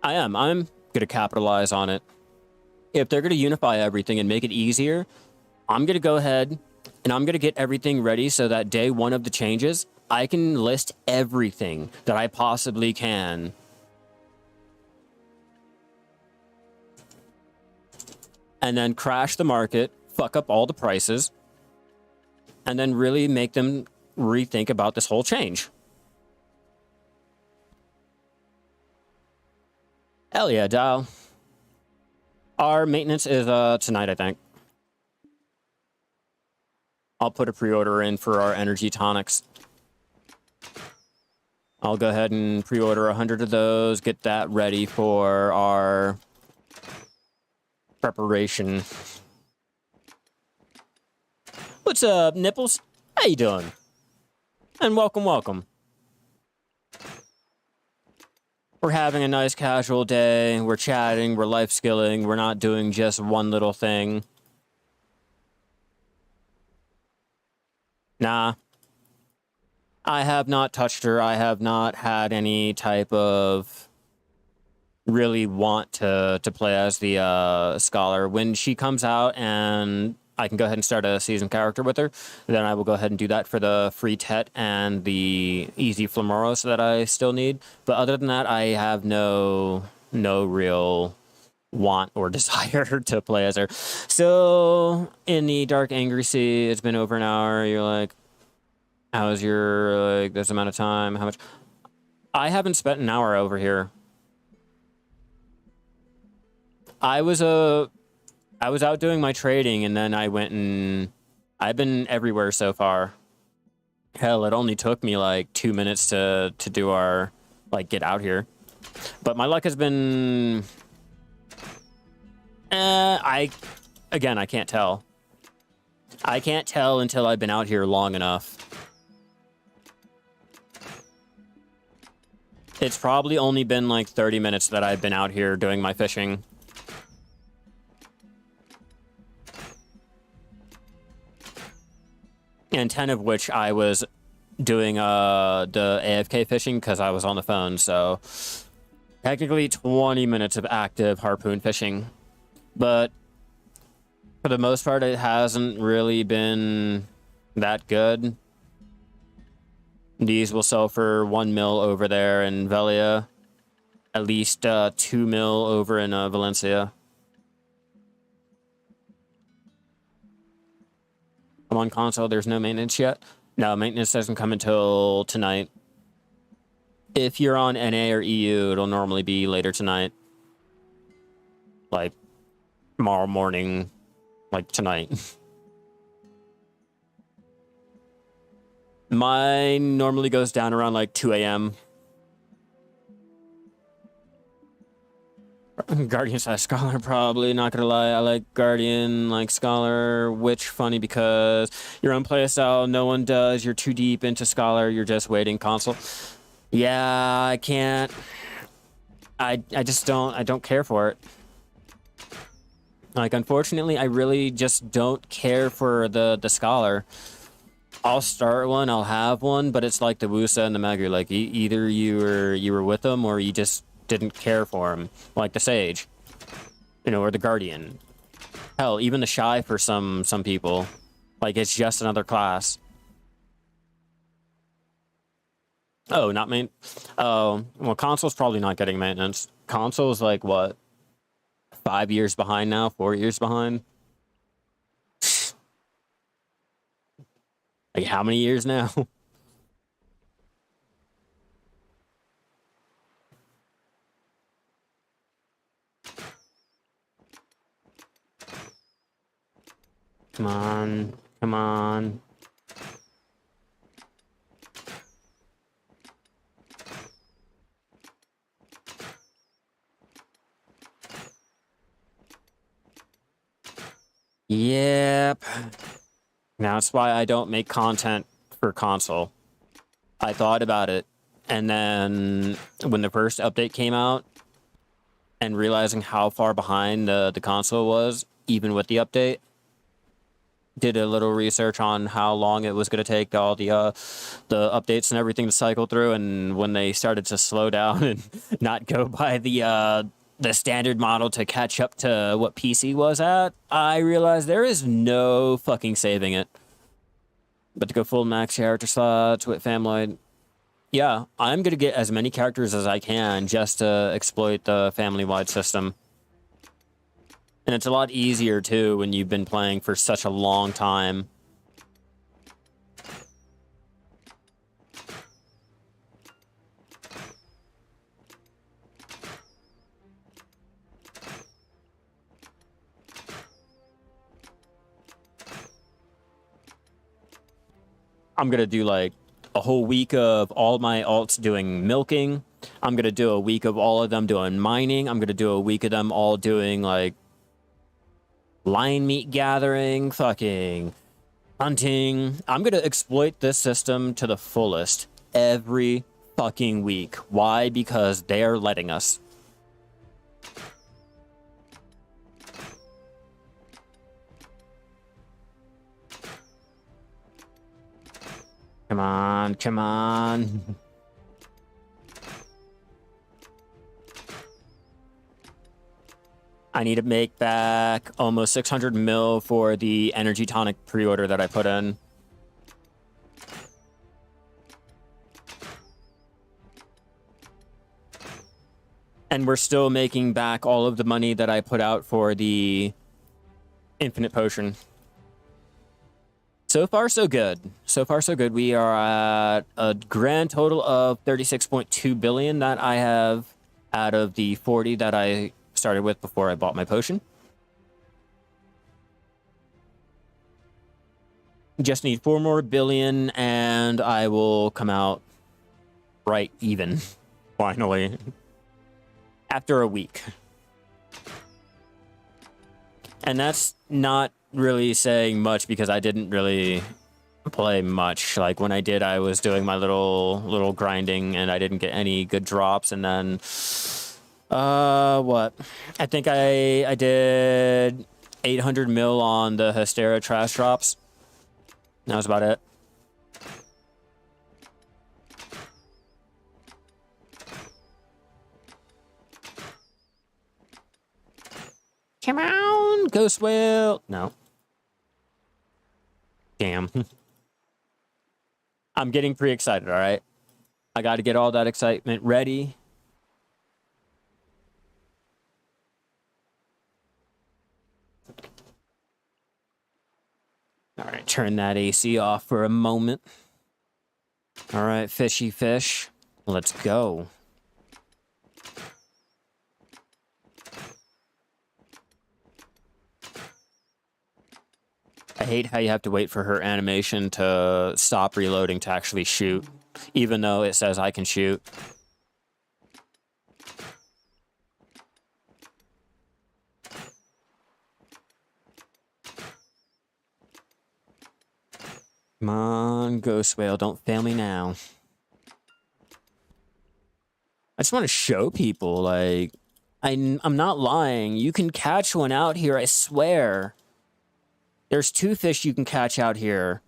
I'm going to capitalize on it. If they're going to unify everything and make it easier, I'm going to go ahead and I'm going to get everything ready so that day one of the changes, I can list everything that I possibly can. And then crash the market, fuck up all the prices, and then really make them rethink about this whole change. Hell yeah, Dial. Our maintenance is tonight, I think. I'll put a pre-order in for our energy tonics. I'll go ahead and pre-order 100 of those, get that ready for our preparation. What's up, Nipples? How you doing? And welcome, welcome. We're having a nice casual day. We're chatting, we're life skilling. We're not doing just one little thing. Nah. I have not touched her. I have not had any type of really want to play as the scholar. When she comes out and I can go ahead and start a season character with her, then I will go ahead and do that for the free Tet and the easy Flamoros that I still need. But other than that, I have no real want or desire to play as her. So in the Dark Angry Sea, it's been over an hour. You're like, how's your this amount of time? How much? I haven't spent an hour over here. I was out doing my trading, and then I went and I've been everywhere so far. Hell, it only took me like 2 minutes to do our get out here. But my luck has been I can't tell. I can't tell until I've been out here long enough. It's probably only been like 30 minutes that I've been out here doing my fishing. And 10 of which I was doing the AFK fishing because I was on the phone, so technically 20 minutes of active harpoon fishing. But for the most part, it hasn't really been that good. These will sell for 1 mil over there in Velia, at least 2 mil over in Valencia. I'm on console, there's no maintenance yet. No, maintenance doesn't come until tonight. If you're on NA or EU, it'll normally be later tonight. Like, tomorrow morning, like tonight. Mine normally goes down around like 2 a.m. Guardian slash Scholar, probably, not gonna lie. I like Guardian, like Scholar, Witch, funny because your own playstyle, no one does. You're too deep into Scholar, you're just waiting console. Yeah, I can't. I just don't care for it. Like, unfortunately, I really just don't care for the Scholar. I'll start one, I'll have one, but it's like the Wusa and the Magri. Like, either you were with them or you just didn't care for him, like the Sage, or the Guardian. Hell, even the Shai for some people. Like, it's just another class. Oh, not main. Oh, well, console's probably not getting maintenance. Console's like what? 5 years behind now? 4 years behind? Like, how many years now? Come on. Come on. Yep. Now that's why I don't make content for console. I thought about it, and then when the first update came out, and realizing how far behind the console was, even with the update. Did a little research on how long it was going to take all the updates and everything to cycle through, and when they started to slow down and not go by the standard model to catch up to what PC was at, I realized there is no fucking saving it. But to go full max character slots with family, yeah, I'm going to get as many characters as I can just to exploit the family-wide system. And it's a lot easier, too, when you've been playing for such a long time. I'm going to do, like, a whole week of all my alts doing milking. I'm going to do a week of all of them doing mining. I'm going to do a week of them all doing, like, lion meat gathering, fucking hunting. I'm going to exploit this system to the fullest every fucking week. Why? Because they are letting us. Come on, come on. I need to make back almost 600 mil for the energy tonic pre-order that I put in. And we're still making back all of the money that I put out for the infinite potion. So far, so good. So far, so good. We are at a grand total of 36.2 billion that I have out of the 40 that I started with before I bought my potion. Just need 4 more billion and I will come out right even, finally, after a week. And that's not really saying much because I didn't really play much. Like when I did, I was doing my little grinding and I didn't get any good drops. And then what? I think I did 800 mil on the Hysteria trash drops. That was about it. Come on, Ghost Whale. No. Damn. I'm getting pretty excited, all right? I got to get all that excitement ready. All right, turn that AC off for a moment. All right, fishy fish. Let's go. I hate how you have to wait for her animation to stop reloading to actually shoot, even though it says I can shoot. Come on, Ghost Whale, don't fail me now. I just want to show people, like, I'm not lying. You can catch one out here, I swear. There's 2 fish you can catch out here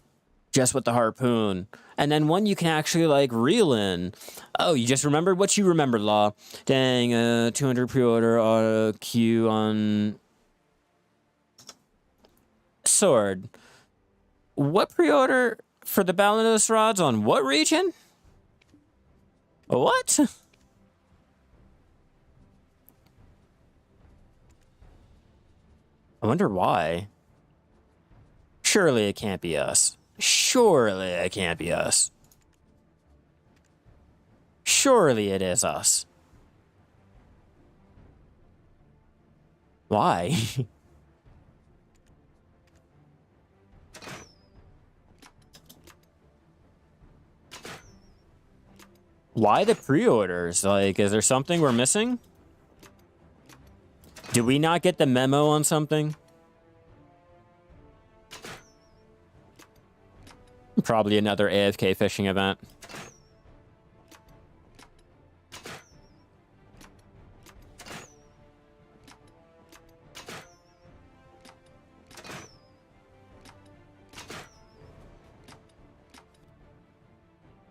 just with the harpoon. And then one you can actually, like, reel in. Oh, you just remembered what you remembered, Law. Dang, 200 pre-order auto queue on sword. What pre-order for the Balanos rods on what region? What? I wonder why. Surely it can't be us. Surely it can't be us. Surely it is us. Why? Why the pre-orders? Like, is there something we're missing? Did we not get the memo on something? Probably another AFK fishing event.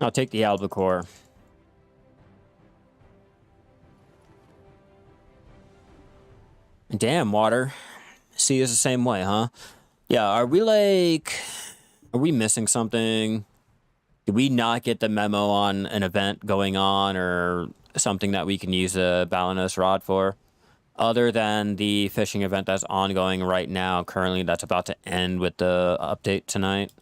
I'll take the albacore. Damn, water. See us the same way, huh? Yeah, are we missing something? Did we not get the memo on an event going on or something that we can use a Balinose rod for? Other than the fishing event that's ongoing right now, currently that's about to end with the update tonight.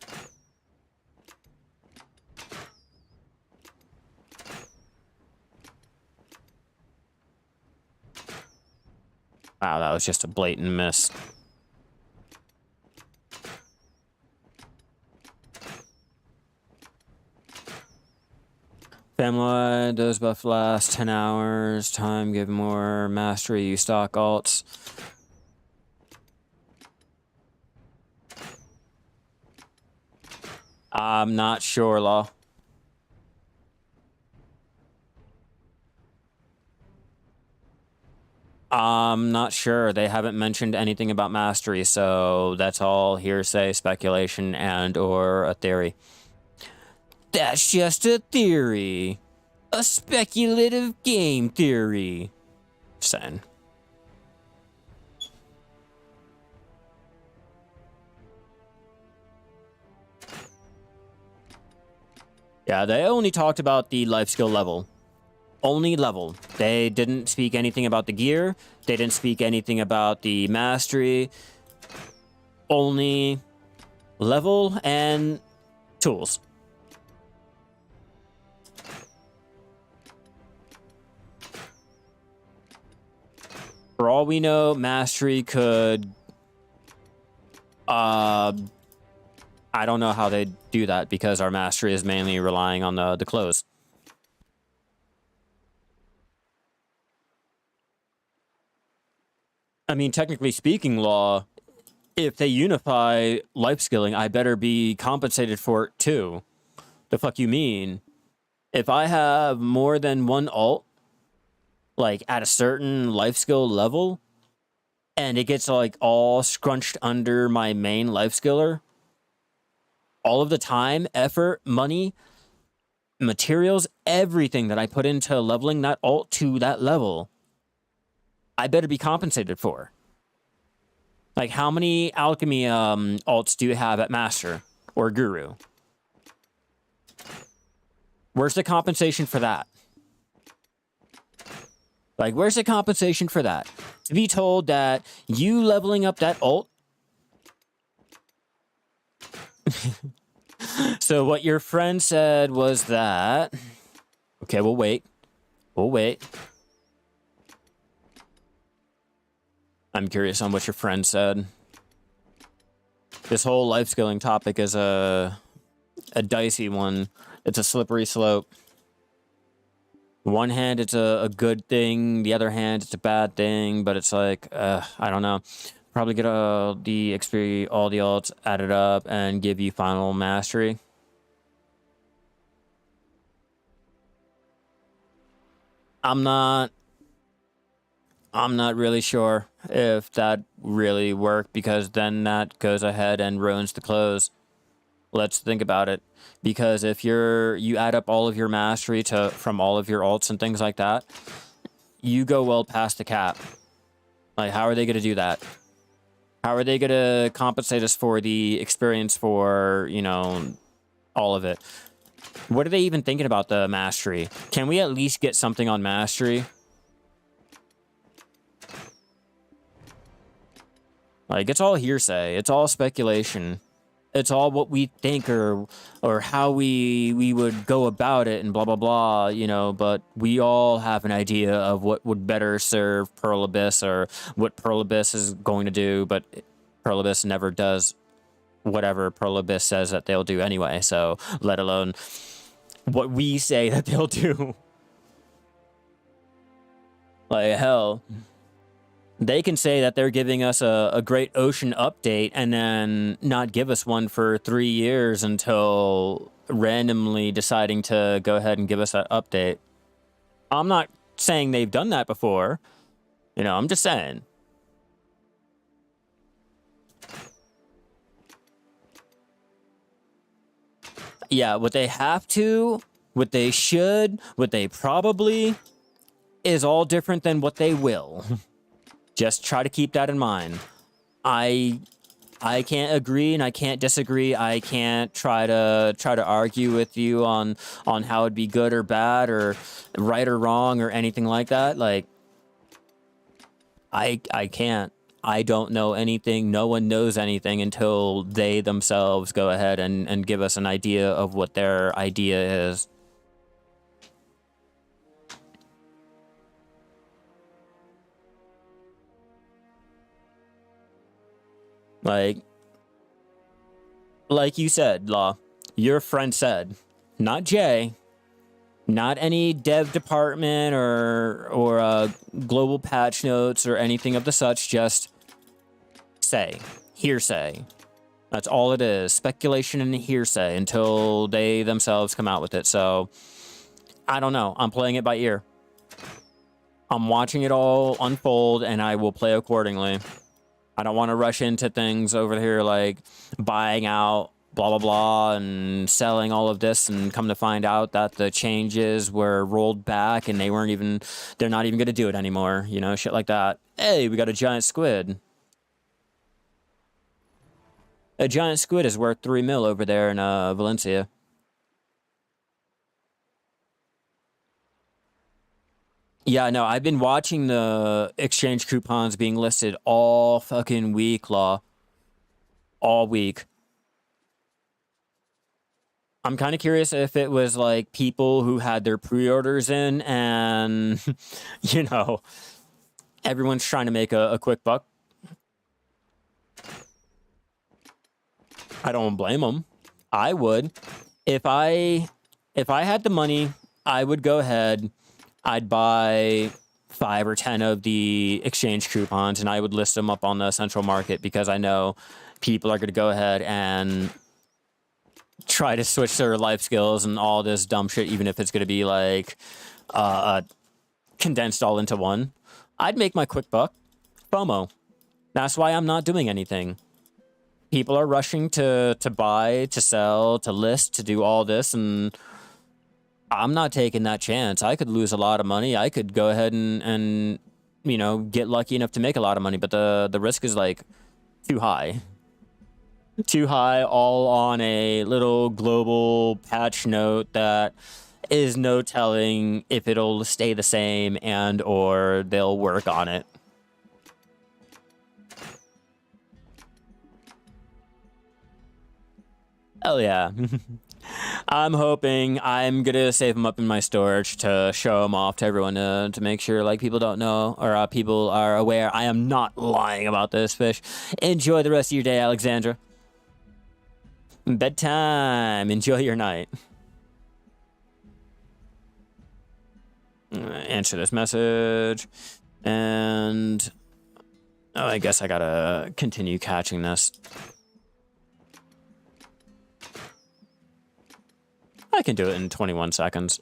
Wow, that was just a blatant miss. Family, those buff last 10 hours. Time, give more. Mastery, you stock alts. I'm not sure, Law. I'm not sure. They haven't mentioned anything about mastery, so that's all hearsay, speculation, and or a theory. That's just a theory. A speculative game theory. Saying. Yeah, they only talked about the life skill level. Only level. They didn't speak anything about the gear. They didn't speak anything about the mastery. Only level and tools. For all we know, mastery could... I don't know how they do that because our mastery is mainly relying on the clothes. I mean, technically speaking, Law, if they unify life skilling, I better be compensated for it too. The fuck you mean? If I have more than one alt, like at a certain life skill level, and it gets like all scrunched under my main life skiller, all of the time, effort, money, materials, everything that I put into leveling that alt to that level, I better be compensated for. Like, how many alchemy alts do you have at master or guru? Where's the compensation for that? Like, where's the compensation for that? To be told that you leveling up that alt. So what your friend said was that... Okay, we'll wait. We'll wait. I'm curious on what your friend said. This whole life skilling topic is a dicey one. It's a slippery slope. One hand, it's a good thing. The other hand, it's a bad thing. But it's like, I don't know. Probably get the XP, all the alts added up and give you final mastery. I'm not really sure if that really worked, because then that goes ahead and ruins the close. Let's think about it. Because if you add up all of your mastery from all of your alts and things like that, you go well past the cap. Like, how are they going to do that? How are they going to compensate us for the experience for, you know, all of it? What are they even thinking about the mastery? Can we at least get something on mastery? Like, it's all hearsay. It's all speculation. It's all what we think or how we would go about it and blah, blah, blah, you know, but we all have an idea of what would better serve Pearl Abyss or what Pearl Abyss is going to do, but Pearl Abyss never does whatever Pearl Abyss says that they'll do anyway, so let alone what we say that they'll do. Like, hell... They can say that they're giving us a great ocean update and then not give us one for 3 years until randomly deciding to go ahead and give us that update. I'm not saying they've done that before. You know, I'm just saying. Yeah, what they have to What they should, what they probably is all different than what they will. Just try to keep that in mind. I can't agree and I can't disagree. I can't try to argue with you on how it'd be good or bad or right or wrong or anything like that. Like I can't. I don't know anything. No one knows anything until they themselves go ahead and give us an idea of what their idea is. Like you said, Law, your friend said, not Jay, not any dev department or global patch notes or anything of the such, just hearsay. That's all it is, speculation and hearsay until they themselves come out with it. So, I don't know. I'm playing it by ear. I'm watching it all unfold, and I will play accordingly. I don't want to rush into things over here like buying out blah, blah, blah, and selling all of this and come to find out that the changes were rolled back and they're not even going to do it anymore. You know, shit like that. Hey, we got a giant squid. A giant squid is worth 3 mil over there in Valencia. Yeah, no, I've been watching the exchange coupons being listed all fucking week, Law. All week. I'm kind of curious if it was like people who had their pre-orders in and, you know, everyone's trying to make a quick buck. I don't blame them. I would. If I had the money, I would go ahead. I'd buy 5 or 10 of the exchange coupons and I would list them up on the central market because I know people are going to go ahead and try to switch their life skills and all this dumb shit, even if it's going to be like condensed all into one. I'd make my quick buck. FOMO. That's why I'm not doing anything. People are rushing to buy, to sell, to list, to do all this, and I'm not taking that chance. I could lose a lot of money. I could go ahead and you know, get lucky enough to make a lot of money, but the risk is like too high. Too high, all on a little global patch note that is no telling if it'll stay the same and or they'll work on it. Hell yeah. I'm hoping I'm gonna save them up in my storage to show them off to everyone to make sure like people don't know or people are aware. I am not lying about this, fish. Enjoy the rest of your day, Alexandra. Bedtime. Enjoy your night. Answer this message. And oh, I guess I gotta continue catching this. I can do it in 21 seconds.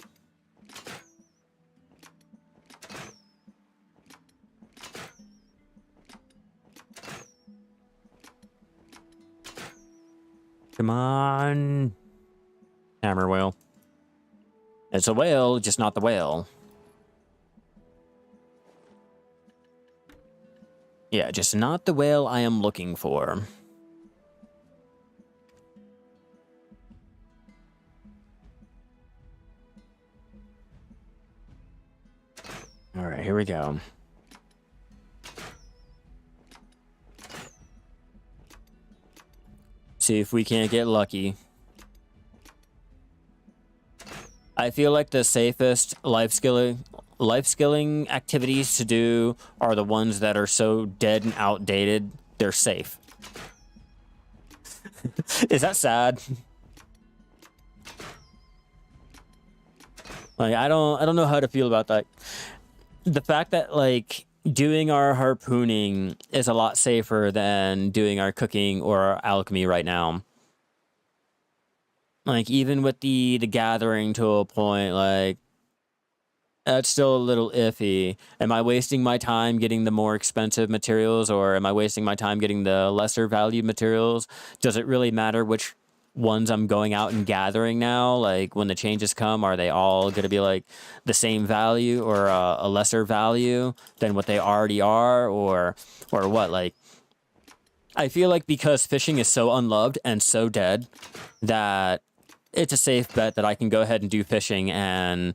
Come on. Hammer whale. It's a whale, just not the whale. Yeah, just not the whale I am looking for. All right, here we go. See if we can't get lucky. I feel like the safest life skilling activities to do are the ones that are so dead and outdated, they're safe. Is that sad? Like, I don't know how to feel about that. The fact that like doing our harpooning is a lot safer than doing our cooking or our alchemy right now. Like even with the gathering to a point, like that's still a little iffy. Am I wasting my time getting the more expensive materials or am I wasting my time getting the lesser valued materials? Does it really matter which ones I'm going out and gathering now, like when the changes come, are they all going to be like the same value or a lesser value than what they already are, or what? Like, I feel like because fishing is so unloved and so dead that it's a safe bet that I can go ahead and do fishing and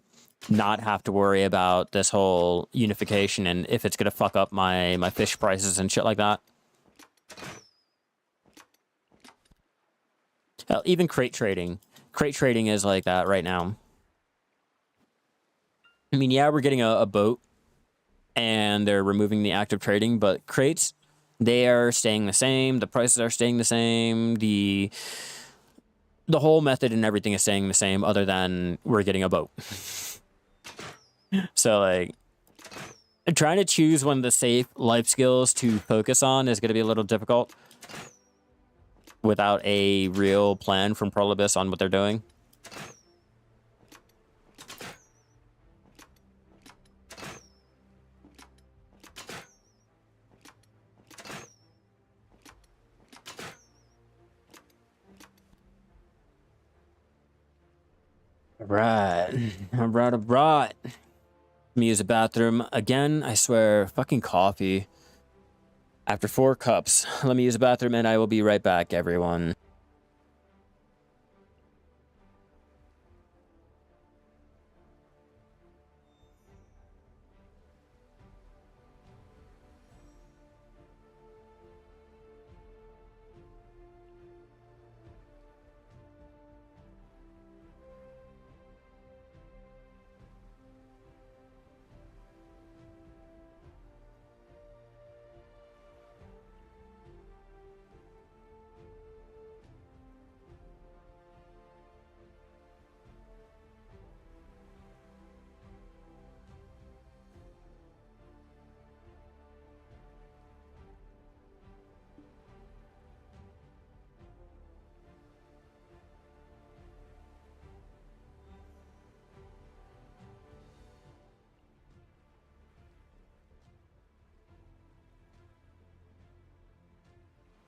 not have to worry about this whole unification and if it's going to fuck up my fish prices and shit like that. Hell, even crate trading. Crate trading is like that right now. I mean, yeah, we're getting a boat and they're removing the active trading, but crates, they are staying the same. The prices are staying the same. The whole method and everything is staying the same other than we're getting a boat. So, like, trying to choose one of the safe life skills to focus on is going to be a little difficult without a real plan from Prolibus on what they're doing. Right. All right. Let me use the bathroom again. I swear, fucking coffee. After 4 cups, let me use the bathroom and I will be right back, everyone.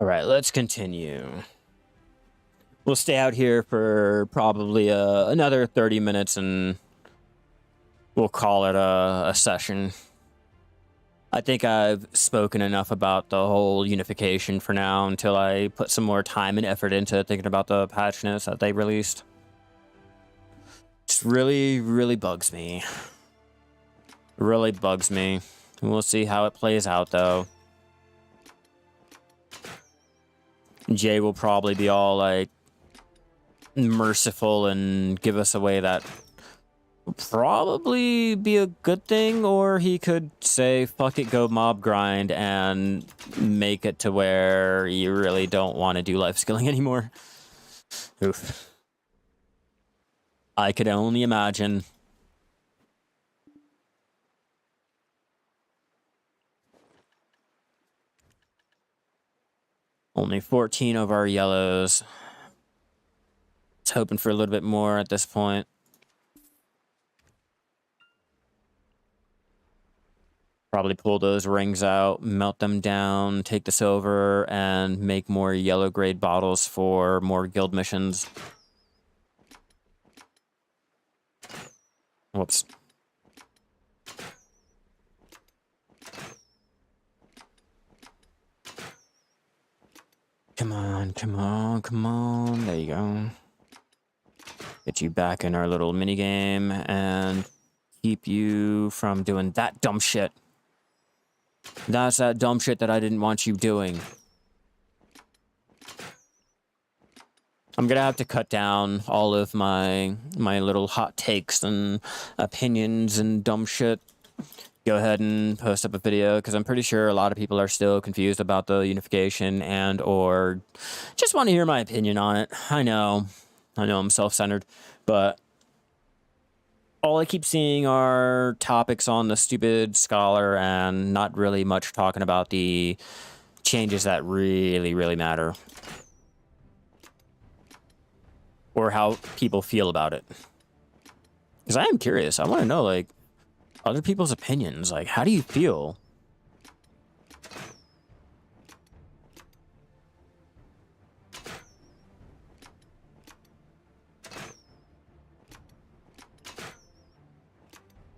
All right, let's continue. We'll stay out here for probably another 30 minutes and we'll call it a session. I think I've spoken enough about the whole unification for now until I put some more time and effort into thinking about the patch notes that they released. Just really, really bugs me. Really bugs me. We'll see how it plays out, though. Jay will probably be all, like, merciful and give us a way that will probably be a good thing, or he could say, fuck it, go mob grind and make it to where you really don't want to do life skilling anymore. Oof. I could only imagine. Only 14 of our yellows. It's hoping for a little bit more at this point. Probably pull those rings out, melt them down, take the silver, and make more yellow grade bottles for more guild missions. Whoops. Come on, come on, come on. There you go. Get you back in our little mini game and keep you from doing that dumb shit. That's that dumb shit that I didn't want you doing. I'm gonna have to cut down all of my little hot takes and opinions and dumb shit. Go ahead and post up a video because I'm pretty sure a lot of people are still confused about the unification and or just want to hear my opinion on it. I know I'm self-centered, but all I keep seeing are topics on the stupid scholar and not really much talking about the changes that really, really matter. Or how people feel about it. Because I am curious. I want to know, like, other people's opinions. Like, how do you feel?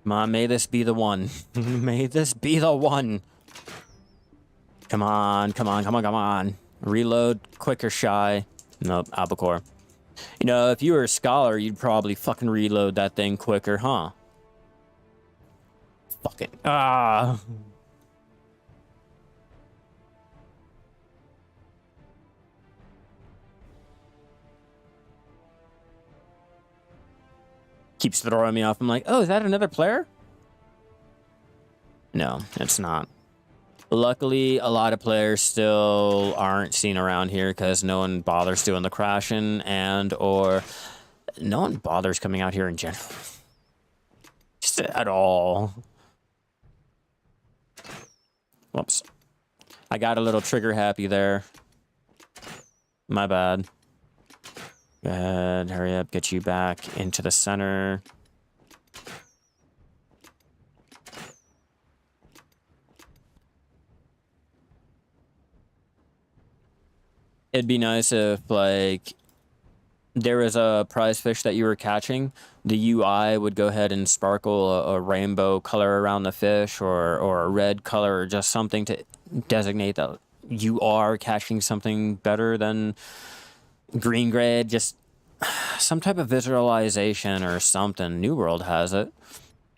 Come on, may this be the one. May this be the one. Come on, come on, come on, come on. Reload quicker, Shai. Nope, albacore. You know, if you were a scholar, you'd probably fucking reload that thing quicker, huh? Fuck it. Ah. Keeps throwing me off. I'm like, oh, is that another player? No, it's not. Luckily, a lot of players still aren't seen around here because no one bothers doing the crashing and or no one bothers coming out here in general. Just at all. Whoops. I got a little trigger happy there. My bad. Go ahead, hurry up, get you back into the center. It'd be nice if, like, there was a prize fish that you were catching, the UI would go ahead and sparkle a rainbow color around the fish or a red color or just something to designate that you are catching something better than green grade. Just some type of visualization or something. New World has it.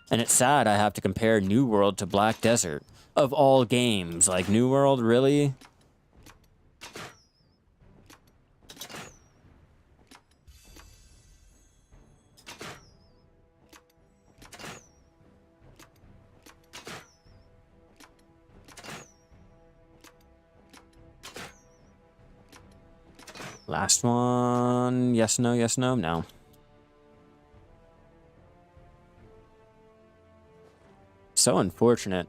And it's sad I have to compare New World to Black Desert. Of all games, like New World, really? Last one. Yes, no, yes, no, no. So unfortunate.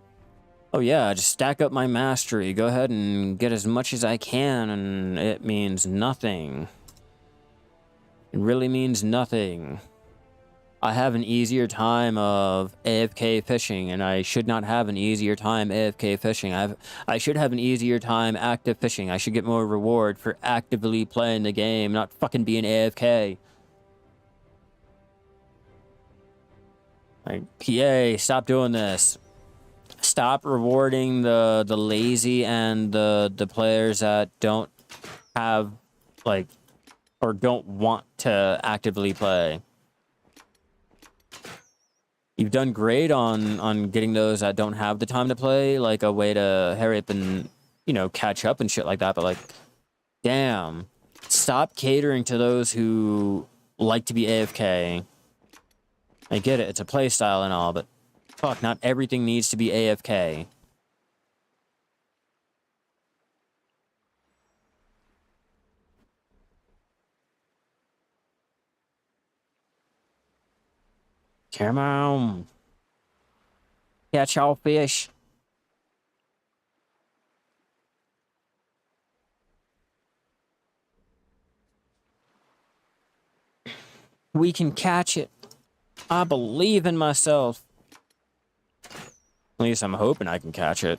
Oh yeah, just stack up my mastery. Go ahead and get as much as I can, and it means nothing. It really means nothing. I have an easier time of AFK fishing, and I should not have an easier time AFK fishing. I should have an easier time active fishing. I should get more reward for actively playing the game, not fucking being AFK. Like, PA, stop doing this. Stop rewarding the lazy and the players that don't have, like, or don't want to actively play. You've done great on getting those that don't have the time to play, like a way to hurry up and, you know, catch up and shit like that. But, like, damn. Stop catering to those who like to be AFK. I get it, it's a play style and all, but fuck, not everything needs to be AFK. Come on. Catch all fish. We can catch it. I believe in myself. At least I'm hoping I can catch it.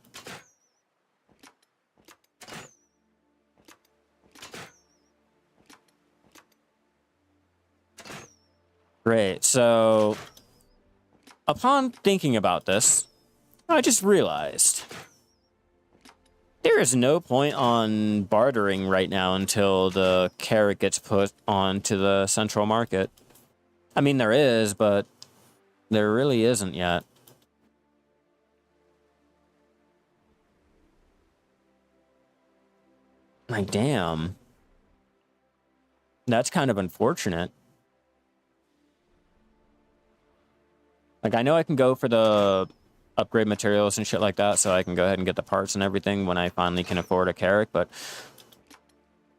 Great, so upon thinking about this, I just realized there is no point on bartering right now until the carrot gets put onto the central market. I mean, there is, but there really isn't yet. Like, damn. That's kind of unfortunate. Like, I know I can go for the upgrade materials and shit like that, so I can go ahead and get the parts and everything when I finally can afford a carrot, but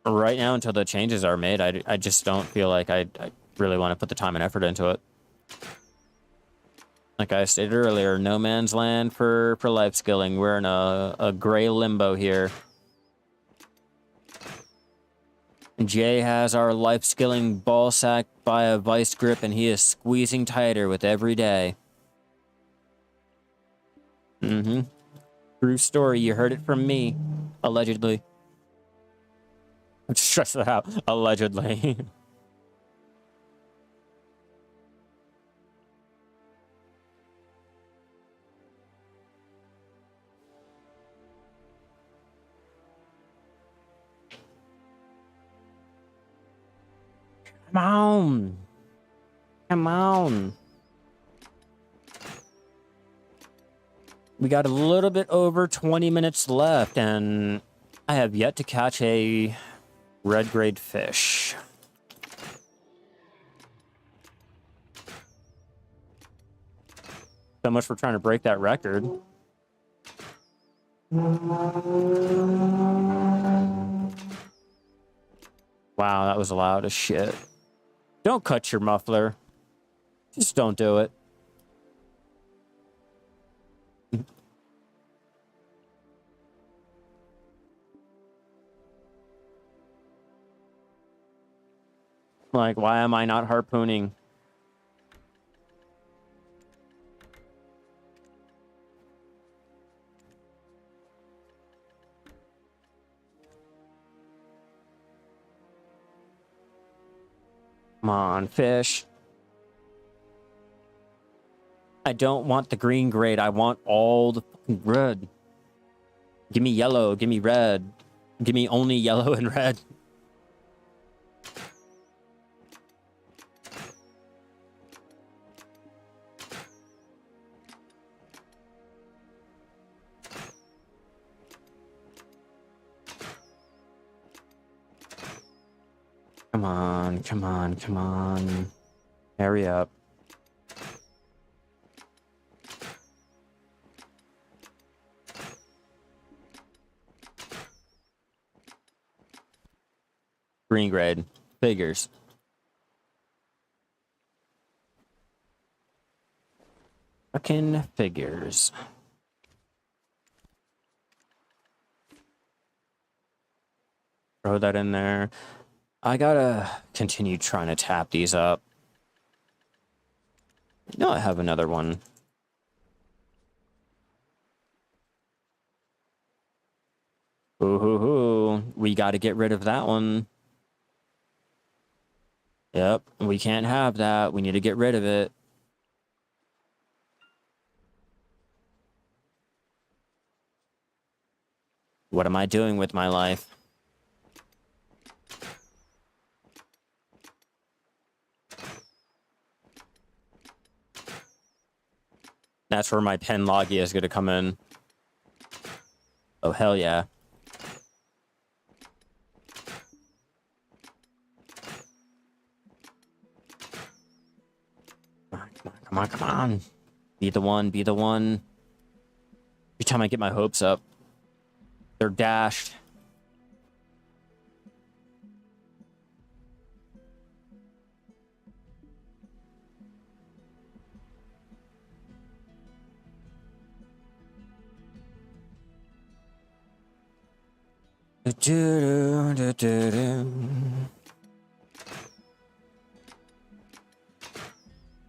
right now, until the changes are made, I just don't feel like I really want to put the time and effort into it. Like I stated earlier, no man's land for life skilling. We're in a gray limbo here. Jay has our life skilling ball sack by a vice grip, and he is squeezing tighter with every day. Mm-hmm. True story. You heard it from me. Allegedly. Stress that out. Allegedly. All Come on. Come on. We got a little bit over 20 minutes left, and I have yet to catch a red grade fish. So much for trying to break that record. Wow, that was loud as shit. Don't cut your muffler. Just don't do it. Like, why am I not harpooning? Come on, fish. I don't want the green grade. I want all the fucking red. Give me yellow. Give me red. Give me only yellow and red. Come on, come on, come on. Hurry up. Green grade. Figures. Fucking figures. Throw that in there. I gotta continue trying to tap these up. No, I have another one. Ooh, hoo, hoo. We gotta get rid of that one. Yep, we can't have that. We need to get rid of it. What am I doing with my life? That's where my pen logia is going to come in. Oh, hell yeah. Come on, come on. Be the one, be the one. Every time I get my hopes up, they're dashed. Come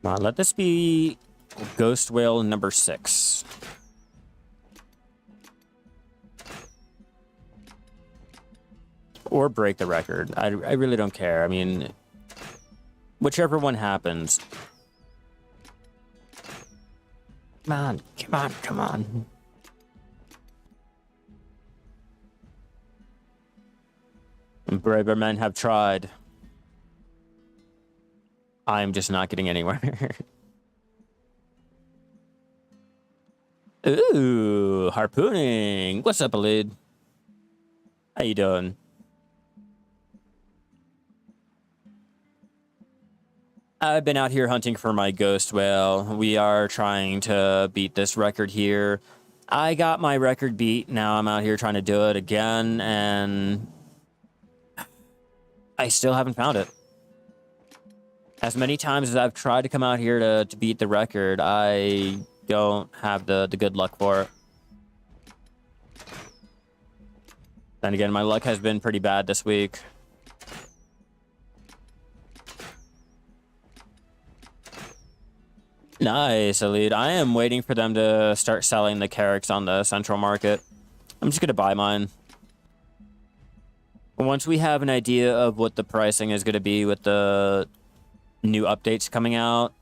on, let this be Ghost Whale number 6. Or break the record. I really don't care. I mean, whichever one happens. Come on, come on, come on. Braver men have tried. I'm just not getting anywhere. Ooh, harpooning. What's up, Alid? How you doing? I've been out here hunting for my ghost whale. We are trying to beat this record here. I got my record beat. Now I'm out here trying to do it again, and I still haven't found it. As many times as I've tried to come out here to beat the record, I don't have the good luck for it. Then again, my luck has been pretty bad this week. Nice, Elite. I am waiting for them to start selling the carracks on the central market. I'm just going to buy mine. Once we have an idea of what the pricing is going to be with the new updates coming out,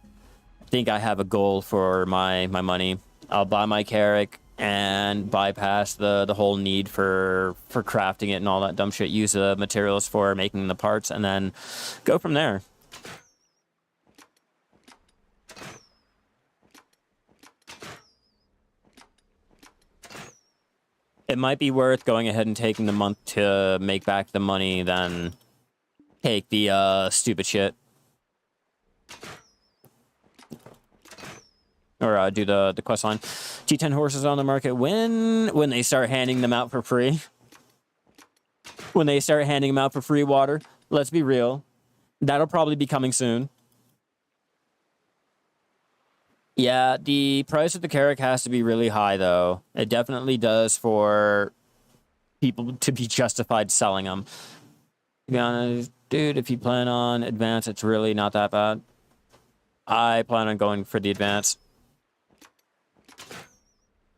I think I have a goal for my money. I'll buy my carrack and bypass the whole need for crafting it and all that dumb shit. Use the materials for making the parts and then go from there. It might be worth going ahead and taking the month to make back the money than take the stupid shit. Or do the quest line. G10 horses on the market when they start handing them out for free. When they start handing them out for free water. Let's be real. That'll probably be coming soon. Yeah, the price of the carrot has to be really high, though. It definitely does for people to be justified selling them. To be honest, dude, if you plan on advance, it's really not that bad. I plan on going for the advance.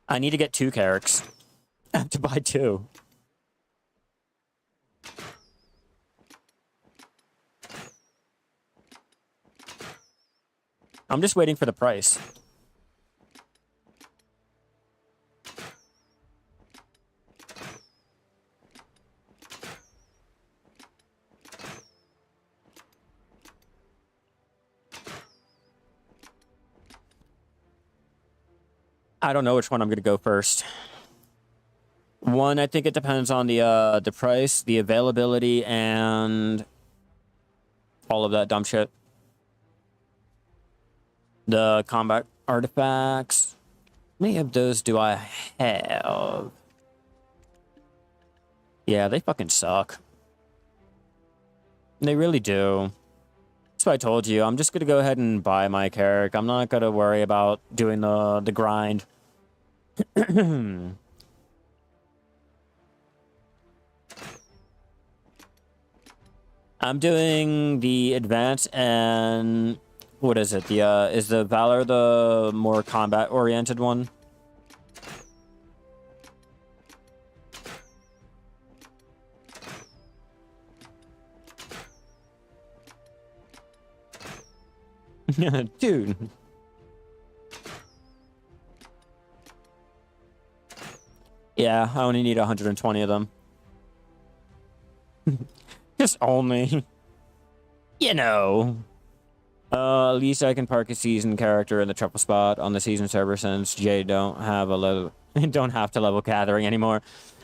I need to get 2 carrots. I have to buy 2. I'm just waiting for the price. I don't know which one I'm going to go first. One, I think it depends on the price, the availability, and all of that dumb shit. The combat artifacts. How many of those do I have? Yeah, they fucking suck. They really do. That's what I told you. I'm just going to go ahead and buy my character. I'm not going to worry about doing the grind. I'm doing the advance and what is it? Is the Valor the more combat oriented one? Dude. Yeah, I only need 120 of them. Just only. You know. At least I can park a seasoned character in the truffle spot on the season server since Jay don't have to level gathering anymore.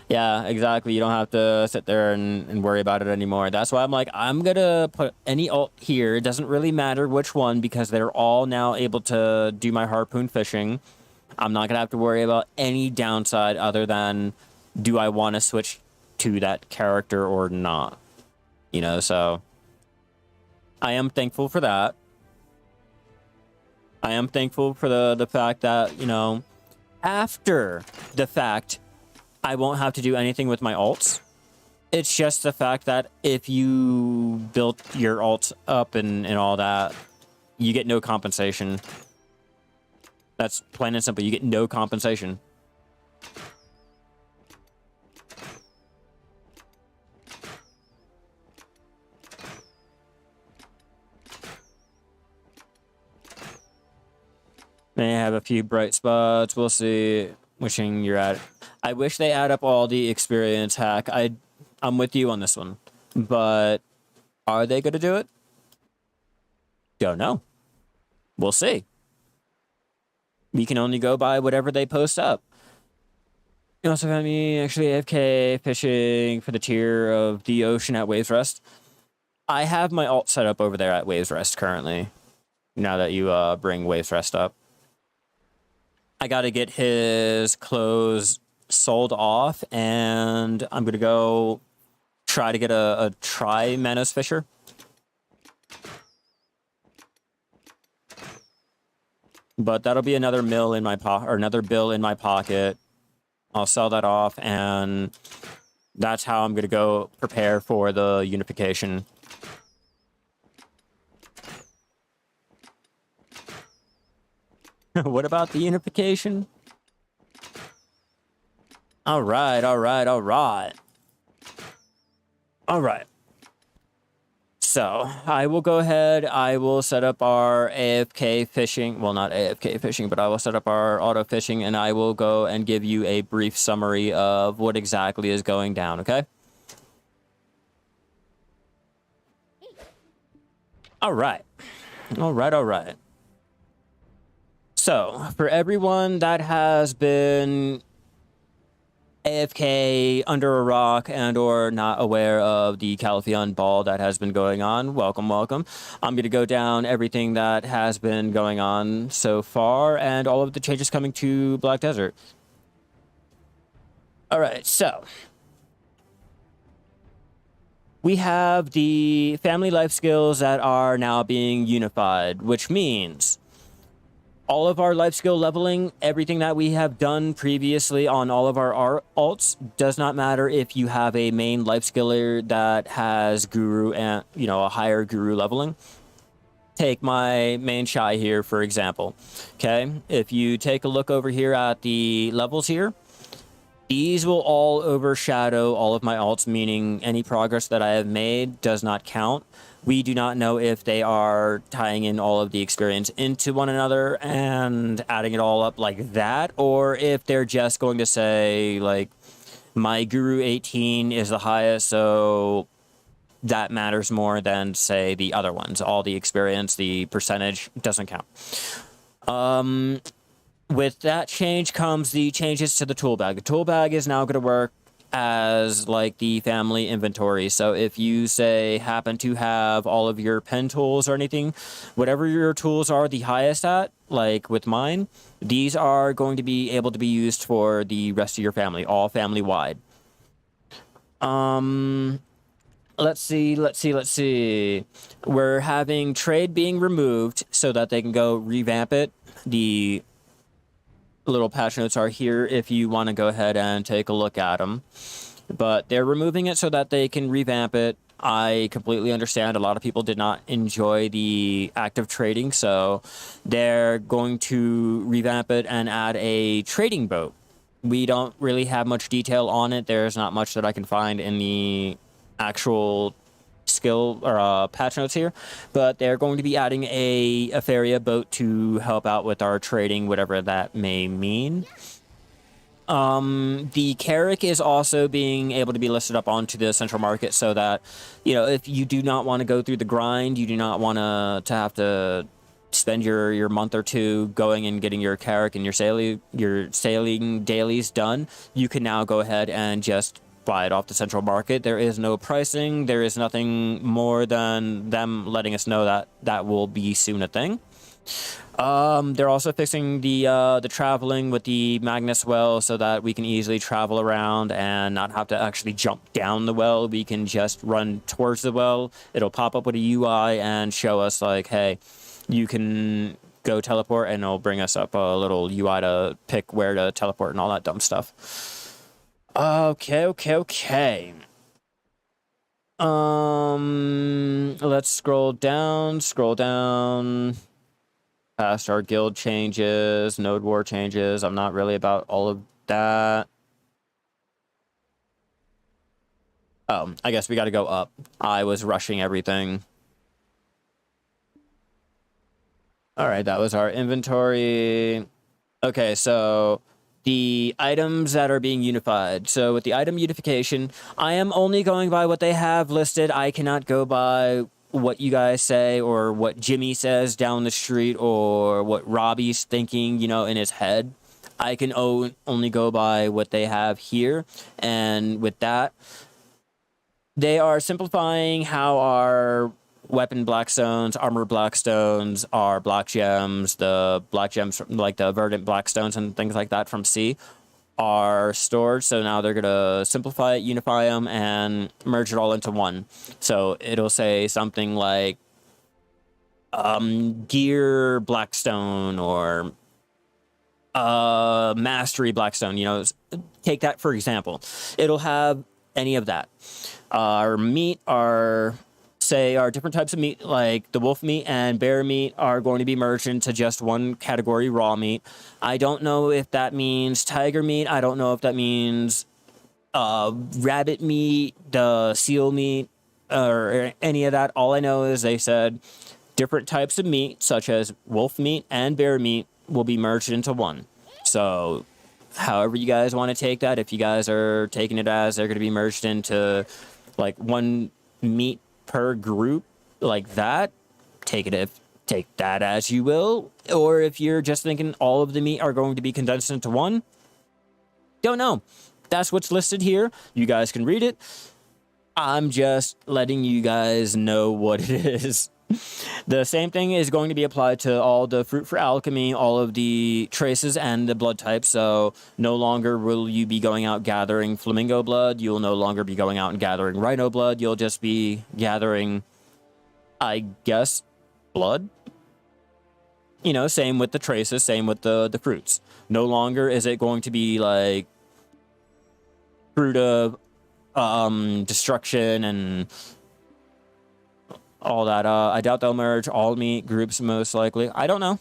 Yeah, exactly. You don't have to sit there and worry about it anymore. That's why I'm like, I'm gonna put any alt here. It doesn't really matter which one because they're all now able to do my harpoon fishing. I'm not gonna have to worry about any downside other than do I want to switch to that character or not. You know, so I am thankful for that. I am thankful for the fact that, you know, after the fact, I won't have to do anything with my alts. It's just the fact that if you built your alts up and all that, you get no compensation. That's plain and simple. You get no compensation. May have a few bright spots. We'll see. Wishing you're at it. I wish they add up all the experience hack. I'm with you on this one. But are they going to do it? Don't know. We'll see. We can only go by whatever they post up. You also have me actually AFK fishing for the tier of the ocean at Waves Rest. I have my alt set up over there at Waves Rest currently. Now that you bring Waves Rest up. I got to get his clothes sold off, and I'm going to go try to get a Tri-Manos Fisher. But that'll be another mill in my or another bill in my pocket. I'll sell that off, and that's how I'm going to go prepare for the unification. What about the unification? All right, all right, all right. All right. So I will go ahead. I will set up our AFK fishing. Well, not AFK fishing, but I will set up our auto fishing, and I will go and give you a brief summary of what exactly is going down, okay? All right. All right. All right. So, for everyone that has been AFK under a rock and or not aware of the Calpheon Ball that has been going on, welcome, welcome. I'm going to go down everything that has been going on so far and all of the changes coming to Black Desert. All right, so we have the family life skills that are now being unified, which means all of our life skill leveling, everything that we have done previously on all of our alts, does not matter if you have a main life skiller that has guru and, you know, a higher guru leveling. Take my main Shai here, for example. Okay, if you take a look over here at the levels here, these will all overshadow all of my alts, meaning any progress that I have made does not count. We do not know if they are tying in all of the experience into one another and adding it all up like that, or if they're just going to say, like, my Guru 18 is the highest, so that matters more than, say, the other ones. All the experience, the percentage doesn't count. With that change comes the changes to the tool bag. The tool bag is now going to work as like the family inventory. So if you say happen to have all of your pen tools or anything, whatever your tools are the highest at, like with mine, these are going to be able to be used for the rest of your family, all family wide. Let's see. We're having trade being removed so that they can go revamp it. The little patch notes are here if you want to go ahead and take a look at them, but they're removing it so that they can revamp it. I completely understand a lot of people did not enjoy the active trading, so they're going to revamp it and add a trading boat. We don't really have much detail on it. There's not much that I can find in the actual skill or patch notes here, but they're going to be adding a Feria boat to help out with our trading, whatever that may mean. The Carrick is also being able to be listed up onto the central market so that, you know, if you do not want to go through the grind, you do not want to have to spend your month or two going and getting your Carrick and your sailing dailies done, you can now go ahead and just buy it off the central market. There is no pricing. There is nothing more than them letting us know that that will be soon a thing. They're also fixing the traveling with the Magnus well so that we can easily travel around and not have to actually jump down the well. We can just run towards the well. It'll pop up with a UI and show us like, hey, you can go teleport, and it'll bring us up a little UI to pick where to teleport and all that dumb stuff. Okay. Let's scroll down past our guild changes, node war changes. I'm not really about all of that. Oh, I guess we got to go up. I was rushing everything. All right, that was our inventory. Okay, so the items that are being unified. So with the item unification, I am only going by what they have listed. I cannot go by what you guys say or what Jimmy says down the street or what Robbie's thinking, you know, in his head. I can only go by what they have here. And with that, they are simplifying how our weapon blackstones, armor blackstones, our black gems, the black gems like the verdant blackstones and things like that from C are stored. So now they're gonna simplify it, unify them, and merge it all into one. So it'll say something like gear blackstone or mastery blackstone. You know, take that for example. It'll have any of that. Our meat, our different types of meat, like the wolf meat and bear meat, are going to be merged into just one category, raw meat. I don't know if that means tiger meat. I don't know if that means rabbit meat, the seal meat, or any of that. All I know is they said different types of meat, such as wolf meat and bear meat, will be merged into one. So however you guys want to take that, if you guys are taking it as they're going to be merged into like one meat per group like that, take that as you will. Or if you're just thinking all of the meat are going to be condensed into one, don't know. That's what's listed here. You guys can read it. I'm just letting you guys know what it is. The same thing is going to be applied to all the fruit for alchemy, all of the traces, and the blood types. So no longer will you be going out gathering flamingo blood. You'll no longer be going out and gathering rhino blood. You'll just be gathering, I guess, blood. You know, same with the traces, same with the fruits. No longer is it going to be like fruit of destruction and all that. I doubt they'll merge all meat groups, most likely. I don't know.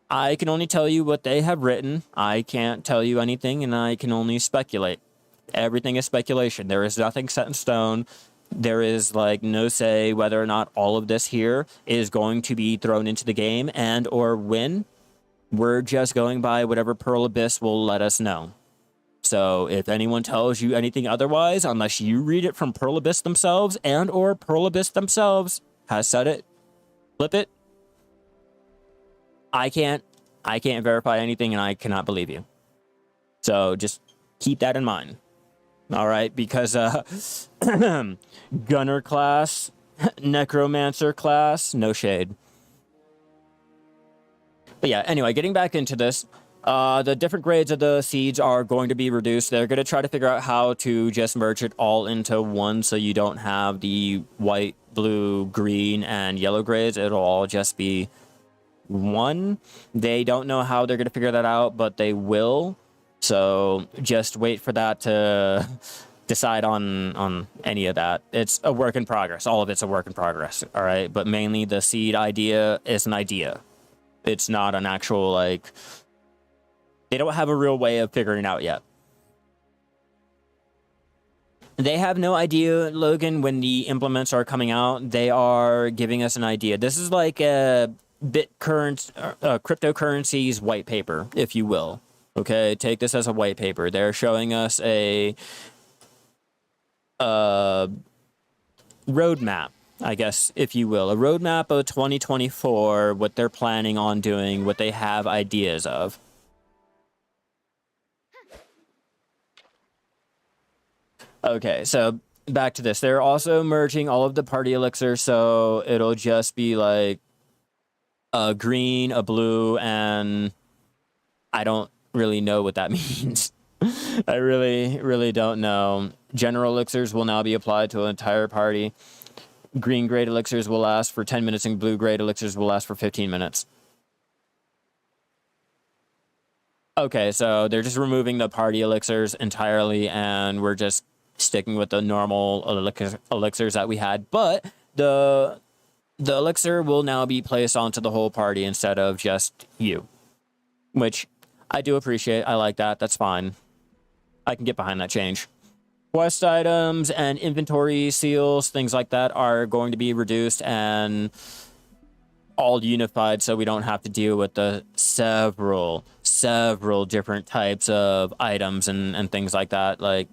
I can only tell you what they have written. I can't tell you anything, and I can only speculate. Everything is speculation. There is nothing set in stone. There is like no say whether or not all of this here is going to be thrown into the game and or when. We're just going by whatever Pearl Abyss will let us know. So if anyone tells you anything otherwise, unless you read it from Pearl Abyss themselves and or Pearl Abyss themselves has said it, flip it. I can't verify anything, and I cannot believe you. So just keep that in mind. All right, because Gunner class, Necromancer class, no shade. But yeah, anyway, getting back into this, the different grades of the seeds are going to be reduced. They're going to try to figure out how to just merge it all into one so you don't have the white, blue, green, and yellow grades. It'll all just be one. They don't know how they're going to figure that out, but they will. So just wait for that to decide on any of that. It's a work in progress. All of it's a work in progress, all right? But mainly the seed idea is an idea. It's not an actual, like, they don't have a real way of figuring it out yet. They have no idea, Logan, when the implements are coming out. They are giving us an idea. This is like a cryptocurrency's white paper, if you will. Okay, take this as a white paper. They're showing us a roadmap, I guess, if you will. A roadmap of 2024, what they're planning on doing, what they have ideas of. Okay, so back to this. They're also merging all of the party elixirs, so it'll just be like a green, a blue, and I don't really know what that means. I really don't know. General elixirs will now be applied to an entire party. Green grade elixirs will last for 10 minutes and blue grade elixirs will last for 15 minutes. Okay, so they're just removing the party elixirs entirely, and we're just sticking with the normal elixirs that we had. But the elixir will now be placed onto the whole party instead of just you, which I do appreciate. I like that. That's fine. I can get behind that change. Quest items and inventory seals, things like that, are going to be reduced and all unified, so we don't have to deal with the several different types of items and things like that. Like,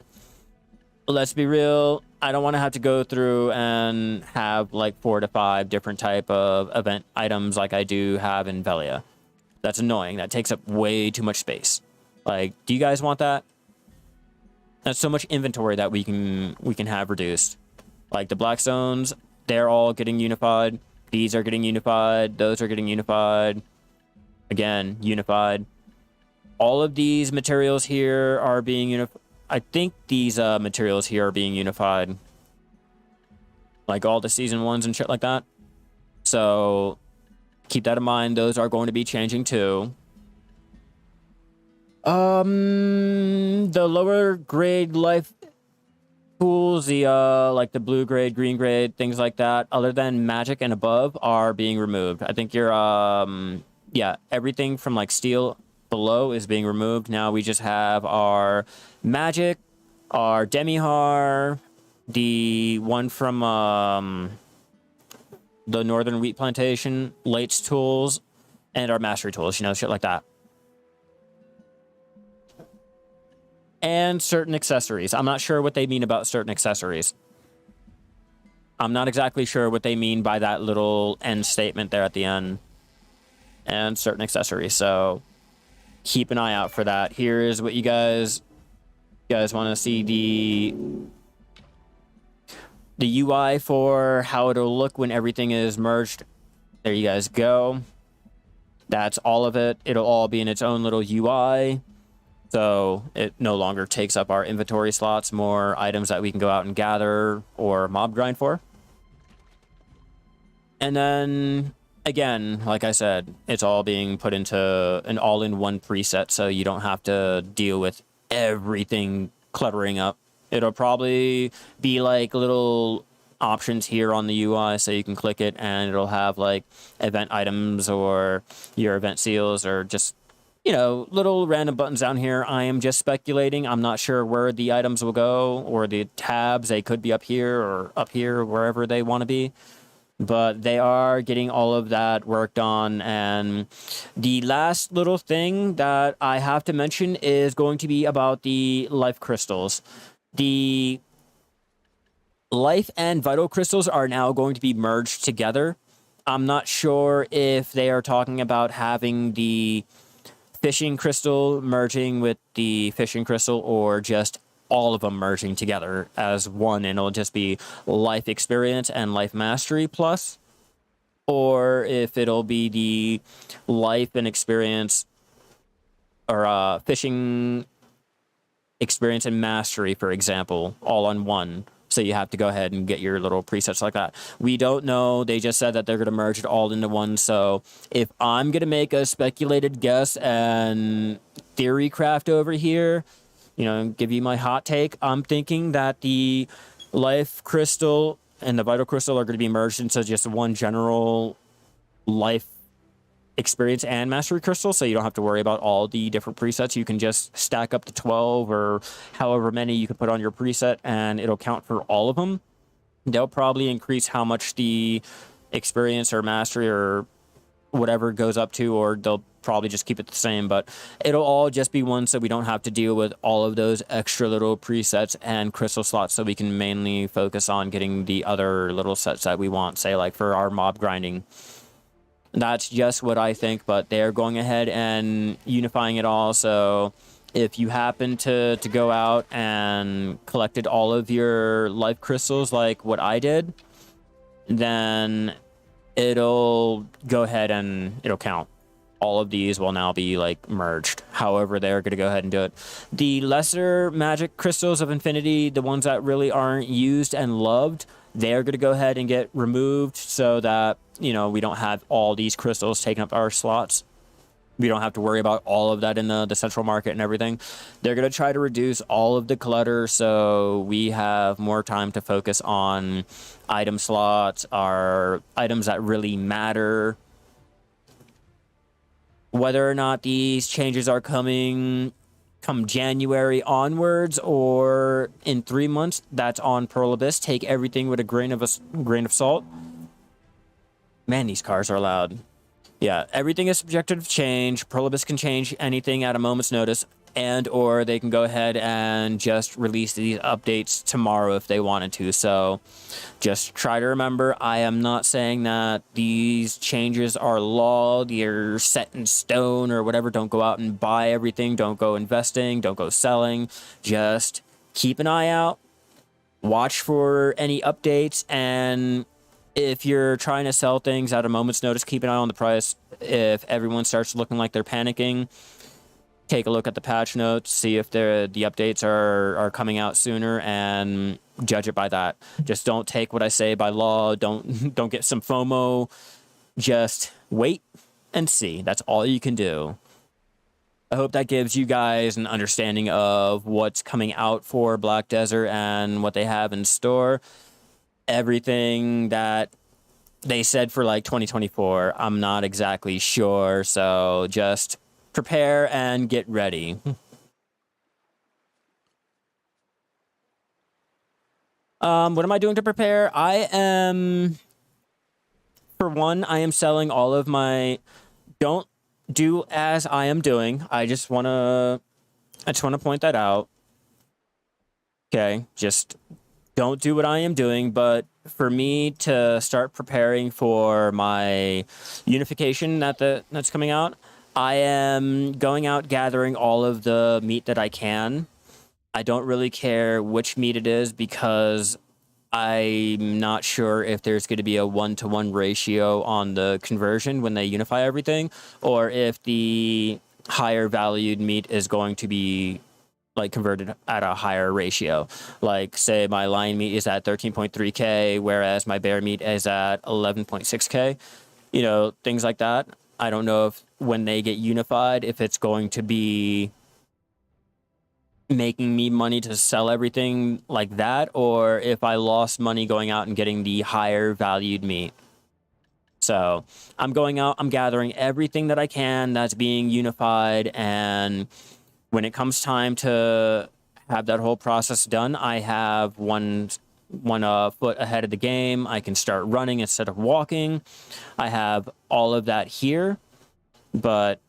let's be real, I don't want to have to go through and have like 4 to 5 different type of event items like I do have in Velia. That's annoying. That takes up way too much space. Like, do you guys want that? That's so much inventory that we can have reduced. Like the Blackstones, they're all getting unified. These are getting unified. Those are getting unified. Again, unified. All of these materials here are being unified. I think these materials here are being unified. Like all the season 1s and shit like that. So keep that in mind. Those are going to be changing too. The lower grade life tools, the like the blue grade, green grade, things like that, other than magic and above, are being removed. I think your yeah, everything from like steel below is being removed. Now we just have our magic, our demihar, the one from the northern wheat plantation, Late's tools, and our mastery tools, you know, shit like that. And certain accessories. I'm not sure what they mean about certain accessories. I'm not exactly sure what they mean by that little end statement there at the end. And certain accessories, so keep an eye out for that. Here is what you guys want to see the UI for how it'll look when everything is merged. There you guys go. That's all of it. It'll all be in its own little UI. So it no longer takes up our inventory slots, more items that we can go out and gather or mob grind for. And then, again, like I said, it's all being put into an all-in-one preset, so you don't have to deal with everything cluttering up. It'll probably be like little options here on the UI, so you can click it and it'll have like event items or your event seals or just, you know, little random buttons down here. I am just speculating. I'm not sure where the items will go or the tabs. They could be up here or up here, wherever they want to be. But they are getting all of that worked on. And the last little thing that I have to mention is going to be about the life crystals. The life and vital crystals are now going to be merged together. I'm not sure if they are talking about having the fishing crystal merging with the fishing crystal or just all of them merging together as one, and it'll just be life experience and life mastery plus, or if it'll be the life and experience or fishing experience and mastery, for example, all on one. So you have to go ahead and get your little presets like that. We don't know. They just said that they're going to merge it all into one. So if I'm going to make a speculated guess and theory craft over here, you know, give you my hot take, I'm thinking that the life crystal and the vital crystal are going to be merged into just one general life experience and mastery crystal, so you don't have to worry about all the different presets. You can just stack up to 12 or however many you can put on your preset and it'll count for all of them. They'll probably increase how much the experience or mastery or whatever goes up to, or they'll probably just keep it the same, but it'll all just be one, so we don't have to deal with all of those extra little presets and crystal slots, so we can mainly focus on getting the other little sets that we want, say like for our mob grinding. That's just what I think, but they're going ahead and unifying it all. So if you happen to go out and collected all of your life crystals like what I did, then it'll go ahead and it'll count. All of these will now be like merged. However, they're going to go ahead and do it. The lesser magic crystals of infinity, the ones that really aren't used and loved, they're going to go ahead and get removed so that, you know, we don't have all these crystals taking up our slots. We don't have to worry about all of that in the central market and everything. They're going to try to reduce all of the clutter so we have more time to focus on item slots, our items that really matter. Whether or not these changes are coming come January onwards or in 3 months, that's on Pearl Abyss. Take everything with a grain of salt. Man, these cars are loud. Yeah, everything is subject to change. Pearl Abyss can change anything at a moment's notice, and or they can go ahead and just release these updates tomorrow if they wanted to. So just try to remember, I am not saying that these changes are law, they're set in stone or whatever. Don't go out and buy everything. Don't go investing. Don't go selling. Just keep an eye out. Watch for any updates, and if you're trying to sell things at a moment's notice, keep an eye on the price. If everyone starts looking like they're panicking, take a look at the patch notes, see if the updates are coming out sooner, and judge it by that. Just don't take what I say by law. Don't get some FOMO. Just wait and see. That's all you can do. I hope that gives you guys an understanding of what's coming out for Black Desert and what they have in store. Everything that they said for like 2024, I'm not exactly sure, so just prepare and get ready. What am I doing to prepare? I am selling all of my, don't do as I am doing. I just want to point that out. Okay, just don't do what I am doing, but for me to start preparing for my unification that's coming out, I am going out gathering all of the meat that I can. I don't really care which meat it is because I'm not sure if there's going to be a 1-to-1 ratio on the conversion when they unify everything, or if the higher valued meat is going to be like converted at a higher ratio. Like say my lion meat is at 13.3k, whereas my bear meat is at 11.6k. You know, things like that. I don't know if when they get unified, if it's going to be making me money to sell everything like that, or if I lost money going out and getting the higher valued meat. So I'm going out, I'm gathering everything that I can that's being unified, and when it comes time to have that whole process done, I have one foot ahead of the game. I can start running instead of walking. I have all of that here, but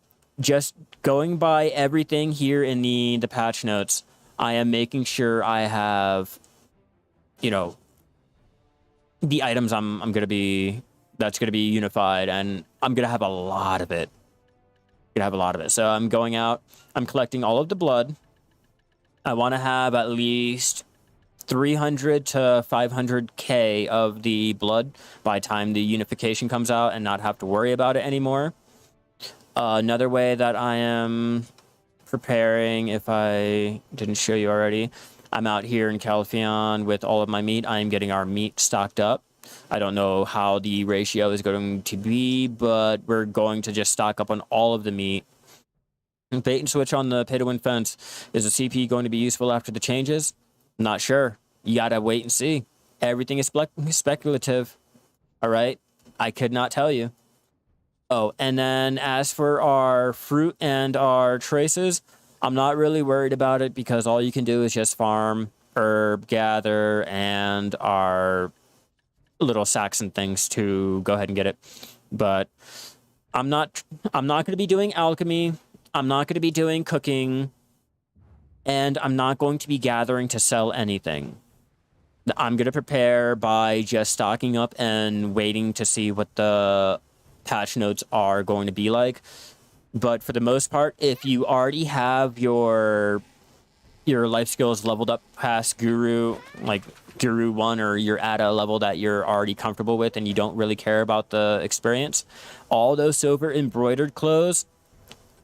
just going by everything here in the patch notes, I am making sure I have, you know, the items I'm gonna be that's gonna be unified, and I'm gonna have a lot of it. Gonna have a lot of it. So I'm going out. I'm collecting all of the blood. I want to have at least 300 to 500k of the blood by the time the unification comes out, and not have to worry about it anymore. Another way that I am preparing, if I didn't show you already, I'm out here in Calpheon with all of my meat. I am getting our meat stocked up. I don't know how the ratio is going to be, but we're going to just stock up on all of the meat. Bait and switch on the pay-to-win fence. Is the CP going to be useful after the changes? Not sure. You gotta wait and see. Everything is speculative. All right? I could not tell you. Oh, and then as for our fruit and our traces, I'm not really worried about it because all you can do is just farm, herb, gather, and our little sacks and things to go ahead and get it. But I'm not going to be doing alchemy. I'm not going to be doing cooking, and I'm not going to be gathering to sell anything. I'm going to prepare by just stocking up and waiting to see what the patch notes are going to be like. But for the most part, if you already have your life skills leveled up past Guru, like Guru 1, or you're at a level that you're already comfortable with and you don't really care about the experience, all those silver embroidered clothes,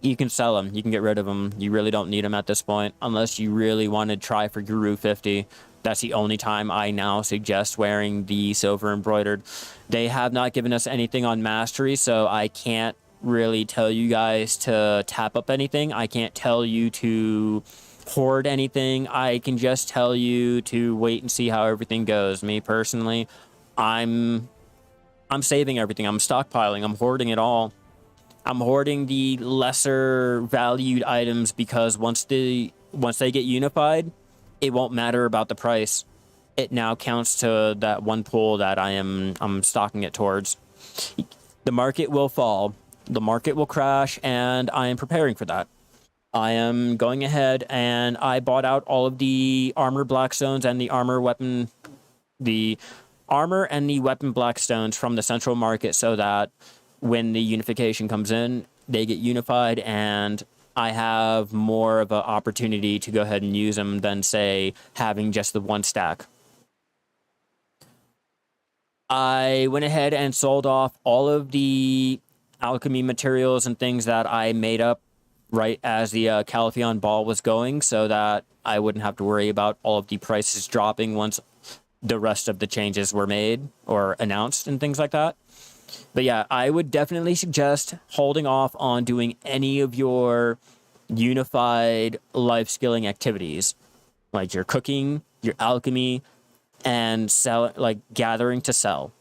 you can sell them. You can get rid of them. You really don't need them at this point, unless you really want to try for Guru 50. That's the only time I now suggest wearing the silver embroidered. They have not given us anything on mastery, so I can't really tell you guys to tap up anything. I can't tell you to hoard anything. I can just tell you to wait and see how everything goes. Me personally, I'm saving everything. I'm stockpiling. I'm hoarding it all. I'm hoarding the lesser valued items because once they get unified, it won't matter about the price. It now counts to that one pool that I'm stocking it towards. The market will fall. The market will crash, and I am preparing for that. I am going ahead and I bought out all of the armor blackstones and the armor and the weapon blackstones from the central market, so that when the unification comes in, they get unified, and I have more of an opportunity to go ahead and use them than, say, having just the one stack. I went ahead and sold off all of the alchemy materials and things that I made up right as the Calpheon Ball was going, so that I wouldn't have to worry about all of the prices dropping once the rest of the changes were made or announced and things like that. But yeah, I would definitely suggest holding off on doing any of your unified life skilling activities, like your cooking, your alchemy, and gathering to sell.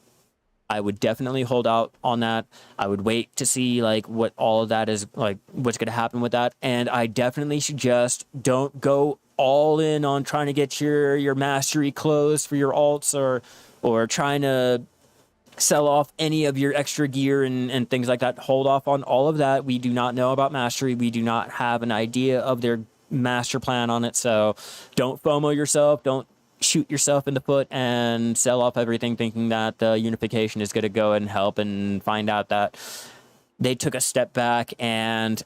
I would definitely hold out on that. I would wait to see like what all of that is, like what's going to happen with that. And I definitely suggest don't go all in on trying to get your mastery clothes for your alts, or trying to sell off any of your extra gear and things like that. Hold off on all of that. We do not know about mastery. We do not have an idea of their master plan on it. So don't FOMO yourself. Don't shoot yourself in the foot and sell off everything thinking that the unification is going to go and help, and find out that they took a step back and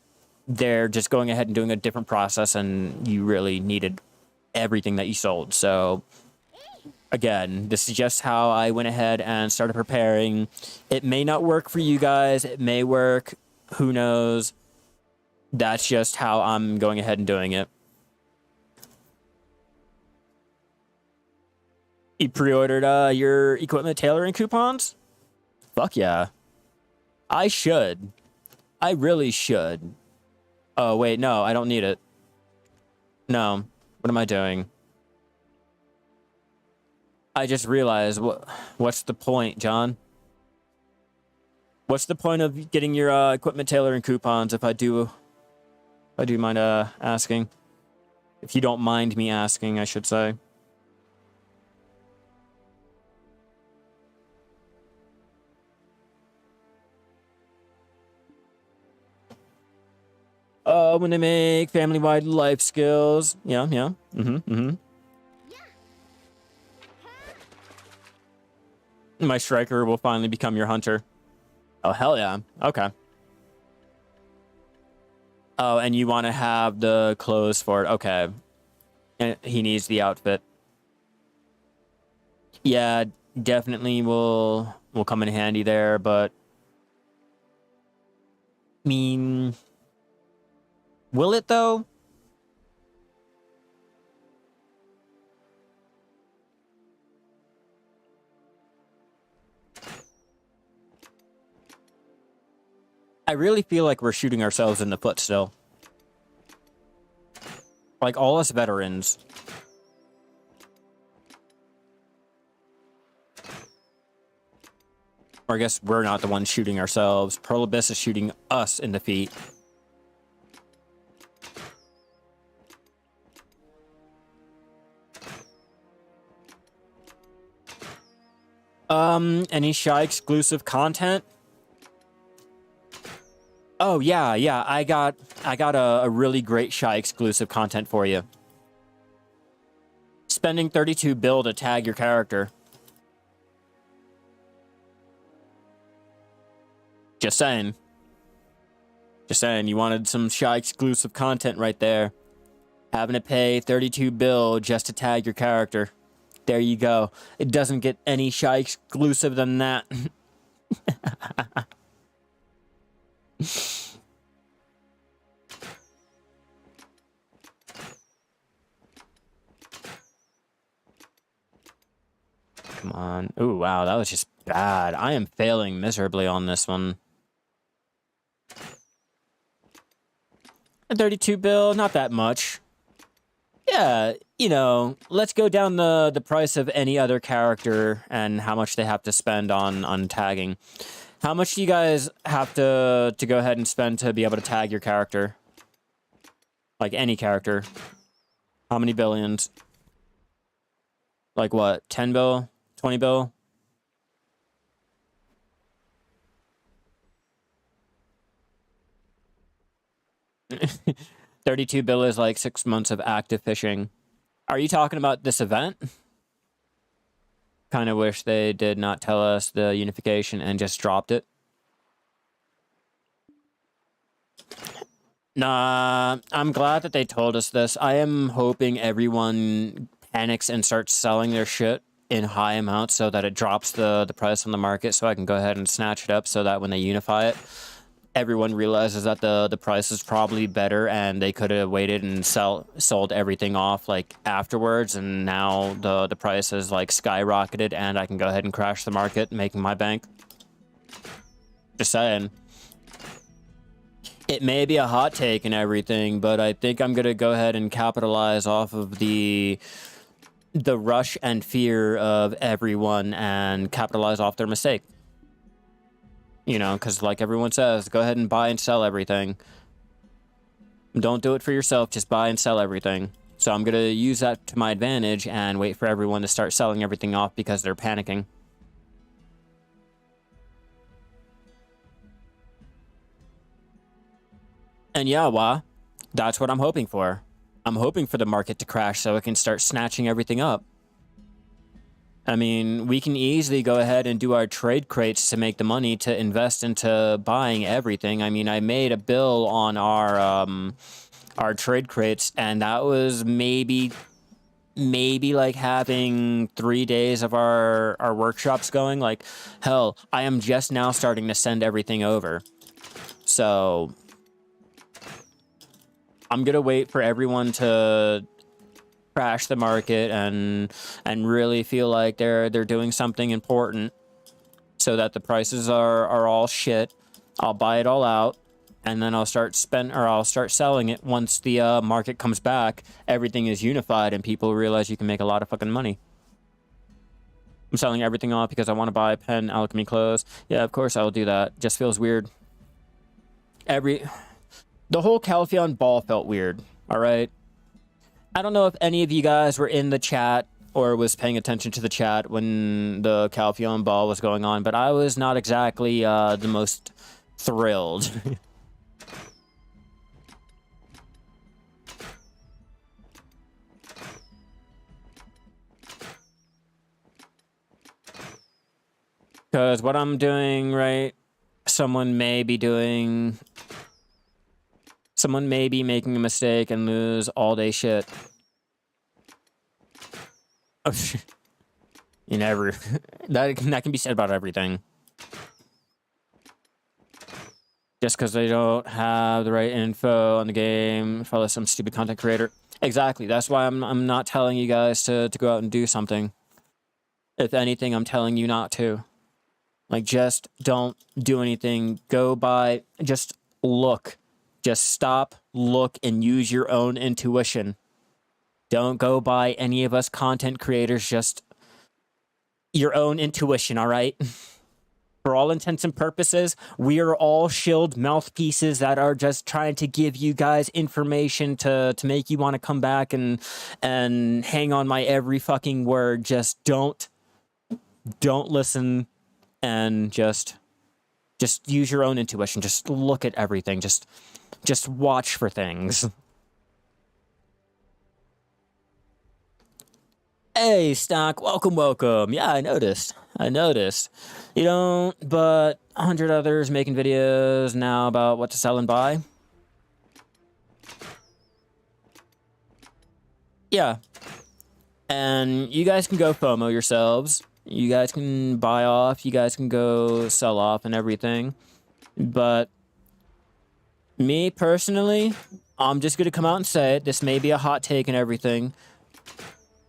they're just going ahead and doing a different process, and you really needed everything that you sold. So again, this is just how I went ahead and started preparing. It may not work for you guys. It may work. Who knows? That's just how I'm going ahead and doing it. You pre-ordered your equipment tailoring coupons? Fuck yeah. I should. I really should. Oh, wait, no, I don't need it. No. What am I doing? I just realized, what's the point, John? What's the point of getting your equipment tailoring coupons if I do mind asking? If you don't mind me asking, I should say. When they make family-wide life skills. Yeah. My striker will finally become your hunter. Oh, hell yeah. Okay. Oh, and you want to have the clothes for it. Okay. And he needs the outfit. Yeah, definitely will come in handy there, but I mean, will it though? I really feel like we're shooting ourselves in the foot still. Like all us veterans. Or I guess we're not the ones shooting ourselves. Pearl Abyss is shooting us in the feet. Any Shai exclusive content? Oh yeah, I got a really great Shai exclusive content for you. Spending 32 bill to tag your character. Just saying. Just saying, you wanted some Shai exclusive content right there. Having to pay 32 bill just to tag your character. There you go. It doesn't get any Shai exclusive than that. Come on. Ooh, wow, that was just bad. I am failing miserably on this one. A 32 bill, not that much. Yeah, you know, let's go down the price of any other character and how much they have to spend on tagging. How much do you guys have to go ahead and spend to be able to tag your character? Like any character. How many billions? Like what, 10 bill? 20 bill? $32 bill is like 6 months of active fishing. Are you talking about this event? Kind of wish they did not tell us the unification and just dropped it. Nah, I'm glad that they told us this. I am hoping everyone panics and starts selling their shit in high amounts so that it drops the price on the market, so I can go ahead and snatch it up so that when they unify it, everyone realizes that the price is probably better and they could have waited and sold everything off like afterwards, and now the price has like skyrocketed and I can go ahead and crash the market, making my bank. Just saying. It may be a hot take and everything, but I think I'm gonna go ahead and capitalize off of the rush and fear of everyone and capitalize off their mistake. You know, because like everyone says, go ahead and buy and sell everything. Don't do it for yourself, just buy and sell everything. So I'm going to use that to my advantage and wait for everyone to start selling everything off because they're panicking. And yeah, that's what I'm hoping for. I'm hoping for the market to crash so it can start snatching everything up. I mean, we can easily go ahead and do our trade crates to make the money to invest into buying everything. I mean, I made a bill on our trade crates, and that was maybe like having 3 days of our workshops going. Like, hell, I am just now starting to send everything over. So I'm gonna wait for everyone to crash the market and really feel like they're doing something important, so that the prices are all shit. I'll buy it all out, and then I'll start selling it once the market comes back. Everything is unified, and people realize you can make a lot of fucking money. I'm selling everything off because I want to buy pen alchemy clothes. Yeah, of course I'll do that. Just feels weird. The whole Calpheon Ball felt weird. All right. I don't know if any of you guys were in the chat or was paying attention to the chat when the Calpheon Ball was going on, but I was not exactly the most thrilled. Because what I'm doing, right, someone may be making a mistake and lose all day shit. You never. that can be said about everything. Just because they don't have the right info on the game, follow some stupid content creator. Exactly. That's why I'm not telling you guys to go out and do something. If anything, I'm telling you not to. Like, just don't do anything. Go by. Just look. Just stop, look, and use your own intuition. Don't go by any of us content creators. Just your own intuition, all right? For all intents and purposes, we are all shield mouthpieces that are just trying to give you guys information to make you want to come back and hang on my every fucking word. Just don't listen, and just use your own intuition. Just look at everything. Just watch for things. Hey, Stock, welcome. Yeah, I noticed. You don't, but 100 others making videos now about what to sell and buy. Yeah. And you guys can go FOMO yourselves. You guys can buy off. You guys can go sell off and everything. But me, personally, I'm just going to come out and say it. This may be a hot take and everything.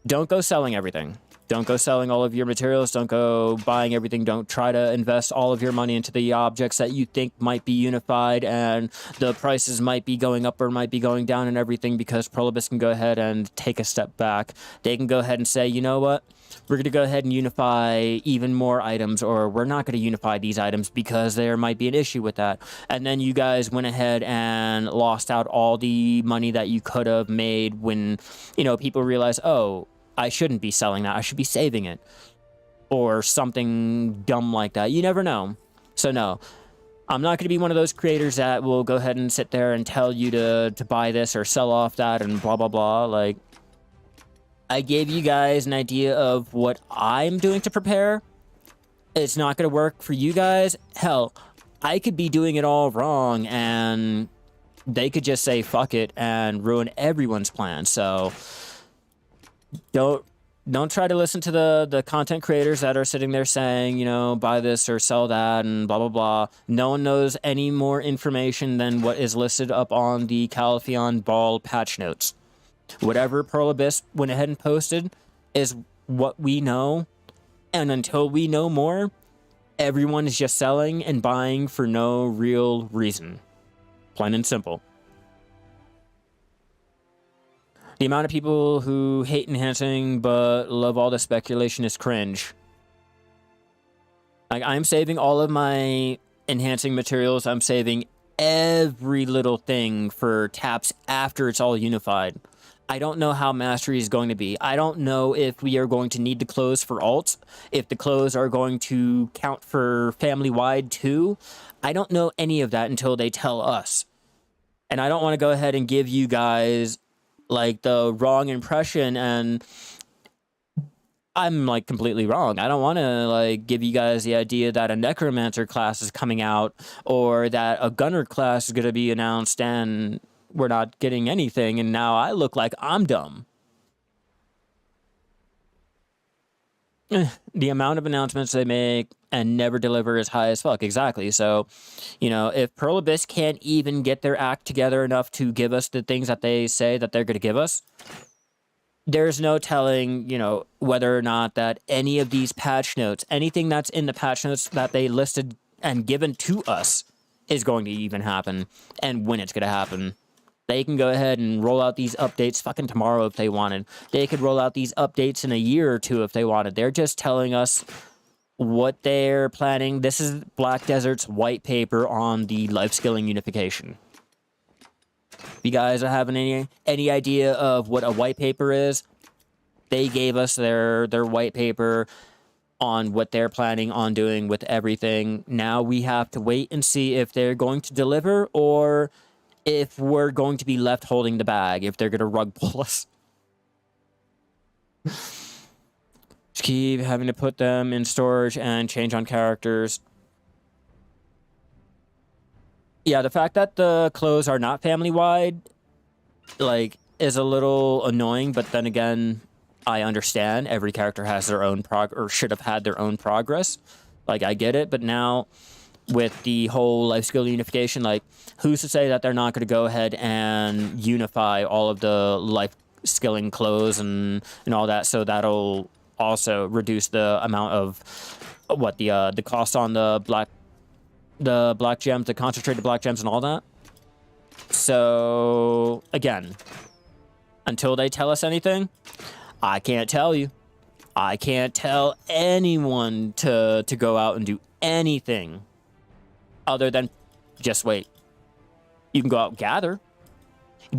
Don't go selling everything. Don't go selling all of your materials. Don't go buying everything. Don't try to invest all of your money into the objects that you think might be unified and the prices might be going up or might be going down and everything, because Prolibus can go ahead and take a step back. They can go ahead and say, you know what? We're going to go ahead and unify even more items, or we're not going to unify these items because there might be an issue with that. And then you guys went ahead and lost out all the money that you could have made when, you know, people realize, oh, I shouldn't be selling that. I should be saving it. Or something dumb like that. You never know. So no, I'm not going to be one of those creators that will go ahead and sit there and tell you to buy this or sell off that and blah, blah, blah. Like, I gave you guys an idea of what I'm doing to prepare. It's not going to work for you guys. Hell, I could be doing it all wrong and they could just say fuck it and ruin everyone's plan. So don't try to listen to the content creators that are sitting there saying, you know, buy this or sell that and blah, blah, blah. No one knows any more information than what is listed up on the Calpheon Ball patch notes. Whatever Pearl Abyss went ahead and posted is what we know. And until we know more, everyone is just selling and buying for no real reason. Plain and simple. The amount of people who hate enhancing but love all the speculation is cringe. Like, I'm saving all of my enhancing materials. I'm saving every little thing for taps after it's all unified. I don't know how mastery is going to be. I don't know if we are going to need to close for alts, if the close are going to count for family-wide too. I don't know any of that until they tell us. And I don't want to go ahead and give you guys like the wrong impression and I'm like completely wrong. I don't want to like give you guys the idea that a necromancer class is coming out or that a gunner class is going to be announced and we're not getting anything, and now I look like I'm dumb. The amount of announcements they make and never deliver is high as fuck. Exactly. So, you know, if Pearl Abyss can't even get their act together enough to give us the things that they say that they're going to give us, there's no telling, you know, whether or not that any of these patch notes, anything that's in the patch notes that they listed and given to us is going to even happen and when it's going to happen. They can go ahead and roll out these updates fucking tomorrow if they wanted. They could roll out these updates in a year or two if they wanted. They're just telling us what they're planning. This is Black Desert's white paper on the Lifeskilling Unification. If you guys are having any idea of what a white paper is, they gave us their white paper on what they're planning on doing with everything. Now we have to wait and see if they're going to deliver or if we're going to be left holding the bag, if they're going to rug pull us. Just keep having to put them in storage and change on characters. Yeah, the fact that the clothes are not family-wide, like, is a little annoying, but then again, I understand. Every character has their own or should have had their own progress. Like, I get it, but now with the whole Lifeskill Unification, like, who's to say that they're not going to go ahead and unify all of the life skilling clothes and all that, so that'll also reduce the amount of what the cost on the black gems, the concentrated black gems and all that. So again, until they tell us anything, I can't tell you. I can't tell anyone to go out and do anything other than just wait. You can go out and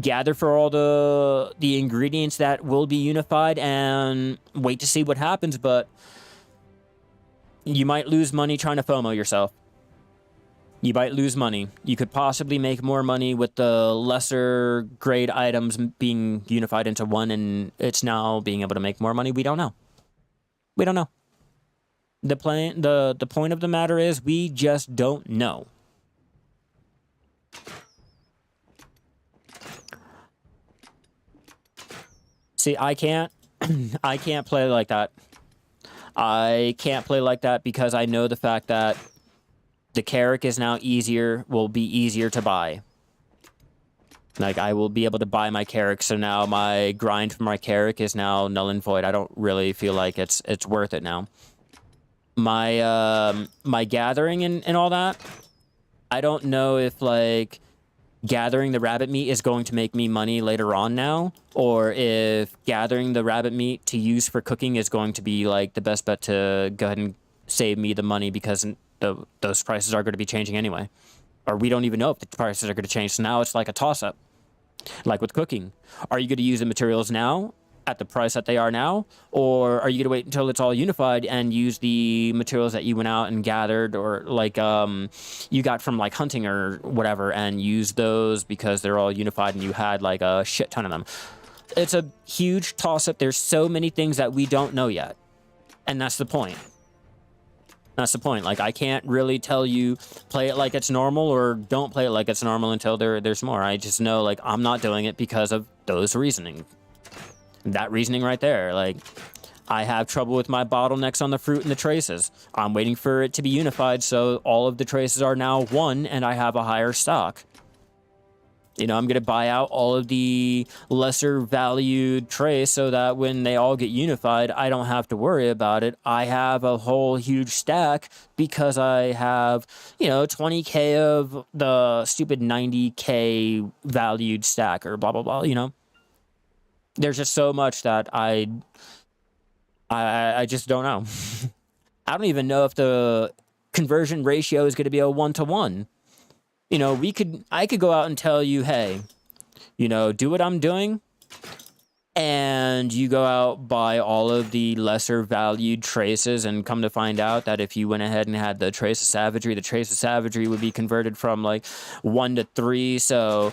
gather for all the ingredients that will be unified and wait to see what happens, but you might lose money trying to FOMO yourself. You might lose money. You could possibly make more money with the lesser grade items being unified into one, and it's now being able to make more money. We don't know. We don't know. The point of the matter is we just don't know. See, I can't play like that. I can't play like that because I know the fact that the Carrick is now will be easier to buy. Like, I will be able to buy my Carrick, so now my grind for my Carrick is now null and void. I don't really feel like it's worth it now. My my gathering and all that, I don't know if, like, gathering the rabbit meat is going to make me money later on now, or if gathering the rabbit meat to use for cooking is going to be, like, the best bet to go ahead and save me the money, because those prices are going to be changing anyway. Or we don't even know if the prices are going to change, so now it's like a toss-up. Like with cooking. Are you going to use the materials now at the price that they are now, or are you going to wait until it's all unified and use the materials that you went out and gathered, or like you got from like hunting or whatever, and use those because they're all unified and you had like a shit ton of them? It's a huge toss-up. There's so many things that we don't know yet, and that's the point. That's the point. Like, I can't really tell you play it like it's normal or don't play it like it's normal until there's more. I just know, like, I'm not doing it because of those reasoning. That reasoning right there. Like, I have trouble with my bottlenecks on the fruit and the traces. I'm waiting for it to be unified, so all of the traces are now one, and I have a higher stock. You know, I'm going to buy out all of the lesser valued trays so that when they all get unified, I don't have to worry about it. I have a whole huge stack because I have, you know, 20k of the stupid 90k valued stack or blah, blah, blah, you know. There's just so much that I just don't know. I don't even know if the conversion ratio is going to be a 1-to-1. You know, I could go out and tell you, hey, you know, do what I'm doing, and you go out, buy all of the lesser valued traces, and come to find out that if you went ahead and had the trace of savagery, the trace of savagery would be converted from like 1 to 3, so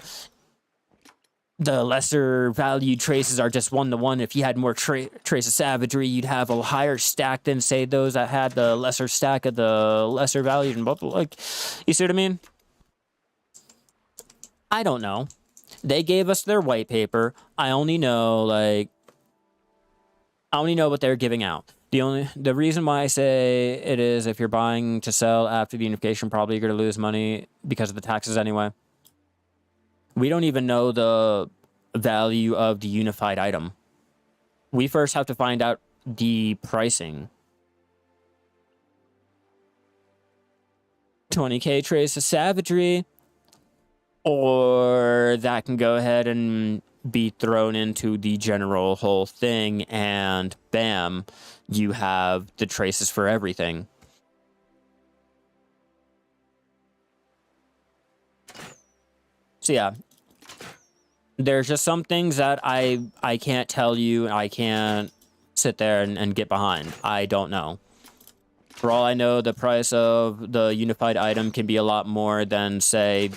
the lesser valued traces are just 1-to-1. If you had more trace of savagery, you'd have a higher stack than, say, those that had the lesser stack of the lesser valued and both. Like, you see what I mean? I don't know. They gave us their white paper. I only know what they're giving out. The reason why I say it is, if you're buying to sell after the unification, probably you're going to lose money because of the taxes anyway. We don't even know the value of the unified item. We first have to find out the pricing. 20k trace of savagery, or that can go ahead and be thrown into the general whole thing, and bam, you have the traces for everything. So yeah, there's just some things that I can't tell you, and I can't sit there and get behind. I don't know. For all I know, the price of the unified item can be a lot more than, say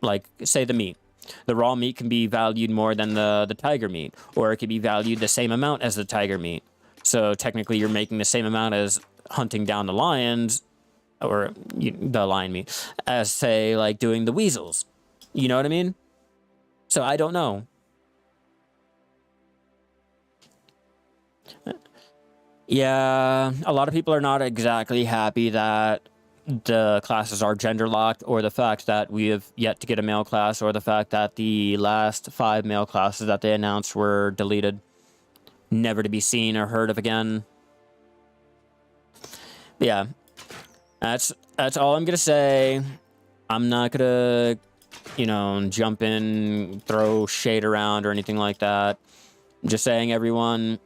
the meat. The raw meat can be valued more than the tiger meat, or it could be valued the same amount as the tiger meat. So technically you're making the same amount as hunting down the lions, or the lion meat, as, say, like doing the weasels. You know what I mean? So I don't know. Yeah, a lot of people are not exactly happy that the classes are gender locked, or the fact that we have yet to get a male class, or the fact that the last 5 male classes that they announced were deleted, never to be seen or heard of again. But yeah, that's all I'm gonna say. I'm not gonna, jump in, throw shade around or anything like that. I'm just saying, everyone,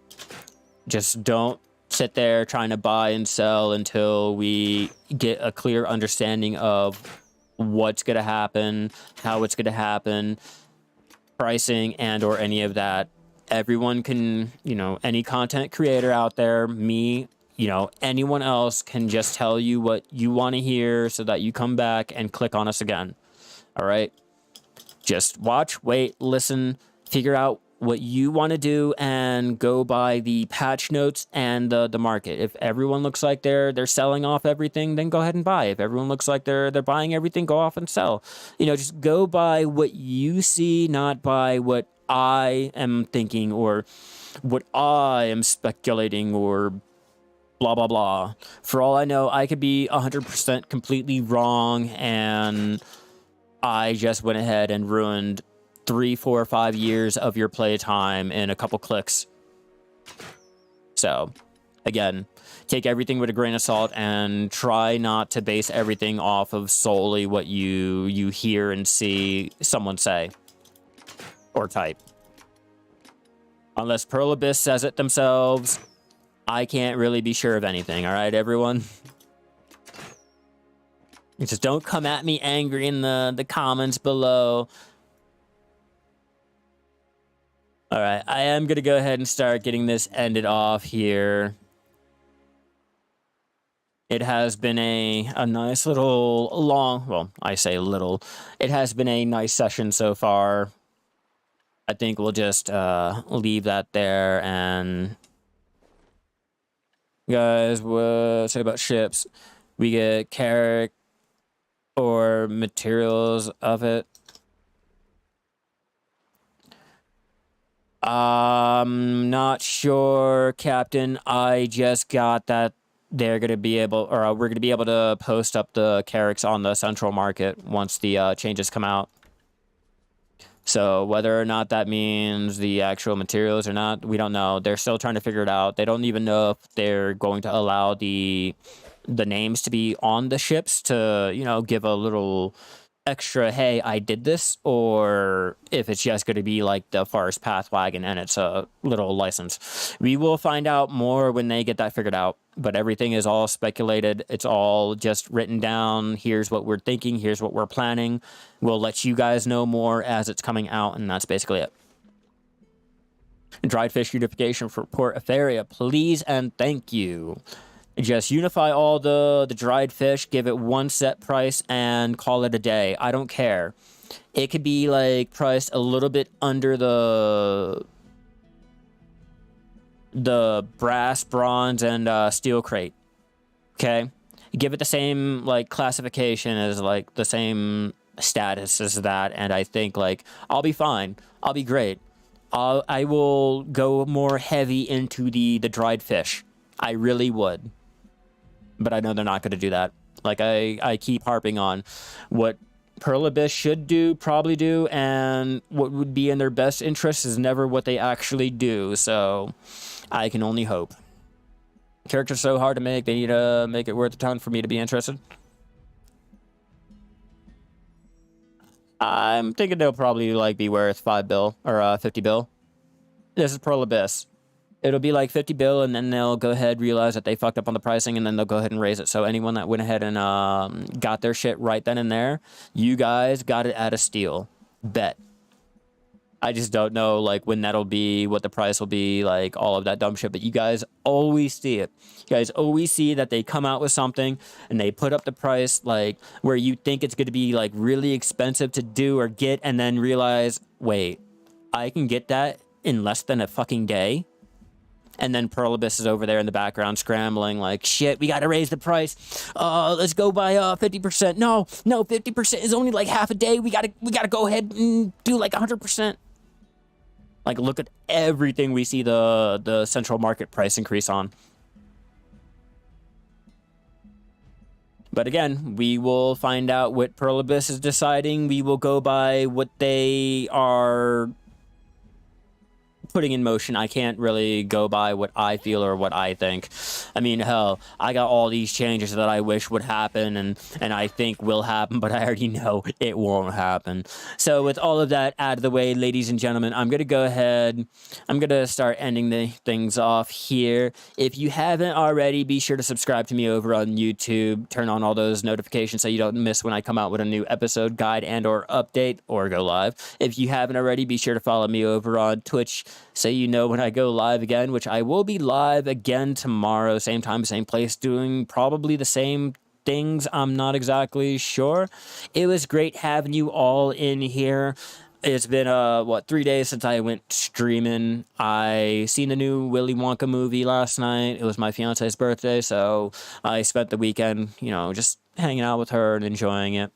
just don't sit there trying to buy and sell until we get a clear understanding of what's going to happen, how it's going to happen, pricing, and or any of that. Everyone can, any content creator out there, me, anyone else can just tell you what you want to hear so that you come back and click on us again. All right? Just watch, wait, listen, figure out what you want to do, and go by the patch notes and the market. If everyone looks like they're selling off everything, then go ahead and buy. If everyone looks like they're buying everything, go off and sell. Just go by what you see, not by what I am thinking or what I am speculating or blah, blah, blah. For all I know, I could be 100% completely wrong, and I just went ahead and ruined 3, 4, 5 years of your playtime in a couple clicks. So, again, take everything with a grain of salt and try not to base everything off of solely what you hear and see someone say or type. Unless Pearl Abyss says it themselves, I can't really be sure of anything, all right, everyone? Just don't come at me angry in the comments below. All right, I am going to go ahead and start getting this ended off here. It has been a nice little long, well, I say little. It has been a nice session so far. I think we'll just leave that there. And guys, what say about ships? We get carrot or materials of it. Not sure, Captain. I just got that they're going to be able, or we're going to be able to post up the carrots on the central market once the changes come out. So whether or not that means the actual materials or not, we don't know. They're still trying to figure it out. They don't even know if they're going to allow the names to be on the ships to, give a little extra, hey, I did this, or if it's just going to be like the Forest Path wagon and it's a little license. We will find out more when they get that figured out, but everything is all speculated. It's all just written down. Here's what we're thinking. Here's what we're planning. We'll let you guys know more as it's coming out, and that's basically it. Dried fish unification for Port Etheria, please and thank you. Just unify all the dried fish, give it one set price, and call it a day. I don't care. it could be like priced a little bit under the brass, bronze, and steel crate. Okay, give it the same like classification as like the same status as that, and I think like I'll be fine. I'll be great. I will go more heavy into the dried fish. I really would, but I know they're not going to do that. Like I keep harping on what Pearl Abyss should do, probably do, and what would be in their best interest is never what they actually do. So I can only hope. Character's so hard to make, they need to make it worth a ton for me to be interested. I'm thinking they'll probably like be worth 5 bill or 50 bill. This is Pearl Abyss. It'll be like 50 bill, and then they'll go ahead, realize that they fucked up on the pricing, and then they'll go ahead and raise it. So anyone that went ahead and got their shit right then and there, you guys got it at a steal. Bet. I just don't know like when that'll be, what the price will be, like all of that dumb shit. But you guys always see it. You guys always see that they come out with something and they put up the price like where you think it's going to be like really expensive to do or get, and then realize, wait, I can get that in less than a fucking day. And then Pearl Abyss is over there in the background scrambling like, shit, we got to raise the price. Let's go by 50%. No, 50% is only like half a day. We got to go ahead and do like 100%. Like, look at everything we see the central market price increase on. But again, we will find out what Pearl Abyss is deciding. We will go by what they are putting in motion. I can't really go by what I feel or what I think. I mean, hell, I got all these changes that I wish would happen and I think will happen, but I already know it won't happen. So with all of that out of the way, ladies and gentlemen, I'm going to go ahead. I'm going to start ending the things off here. If you haven't already, be sure to subscribe to me over on YouTube. Turn on all those notifications so you don't miss when I come out with a new episode, guide, and or update, or go live. If you haven't already, be sure to follow me over on Twitch so you know when I go live again, which I will be live again tomorrow, same time, same place, doing probably the same things. I'm not exactly sure. It was great having you all in here. It's been, 3 days since I went streaming. I seen the new Willy Wonka movie last night. It was my fiance's birthday, so I spent the weekend, just hanging out with her and enjoying it.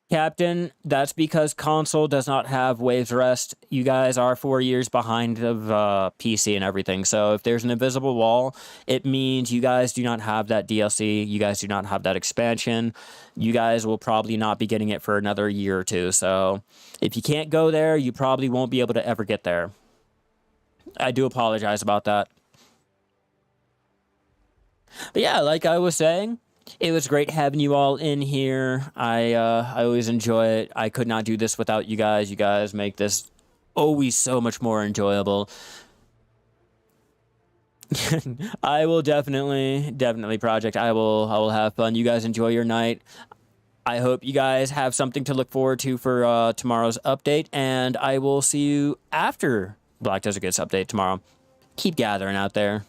Captain, that's because console does not have Waves Rest. You guys are 4 years behind of PC and everything. So if there's an invisible wall, it means you guys do not have that DLC. You guys do not have that expansion. You guys will probably not be getting it for another year or two. So if you can't go there, you probably won't be able to ever get there. I do apologize about that. But yeah, like I was saying, it was great having you all in here. I always enjoy it. I could not do this without you guys. You guys make this always so much more enjoyable. I will definitely project. I will have fun. You guys enjoy your night. I hope you guys have something to look forward to for tomorrow's update, and I will see you after Black Desert Gets update tomorrow. Keep gathering out there.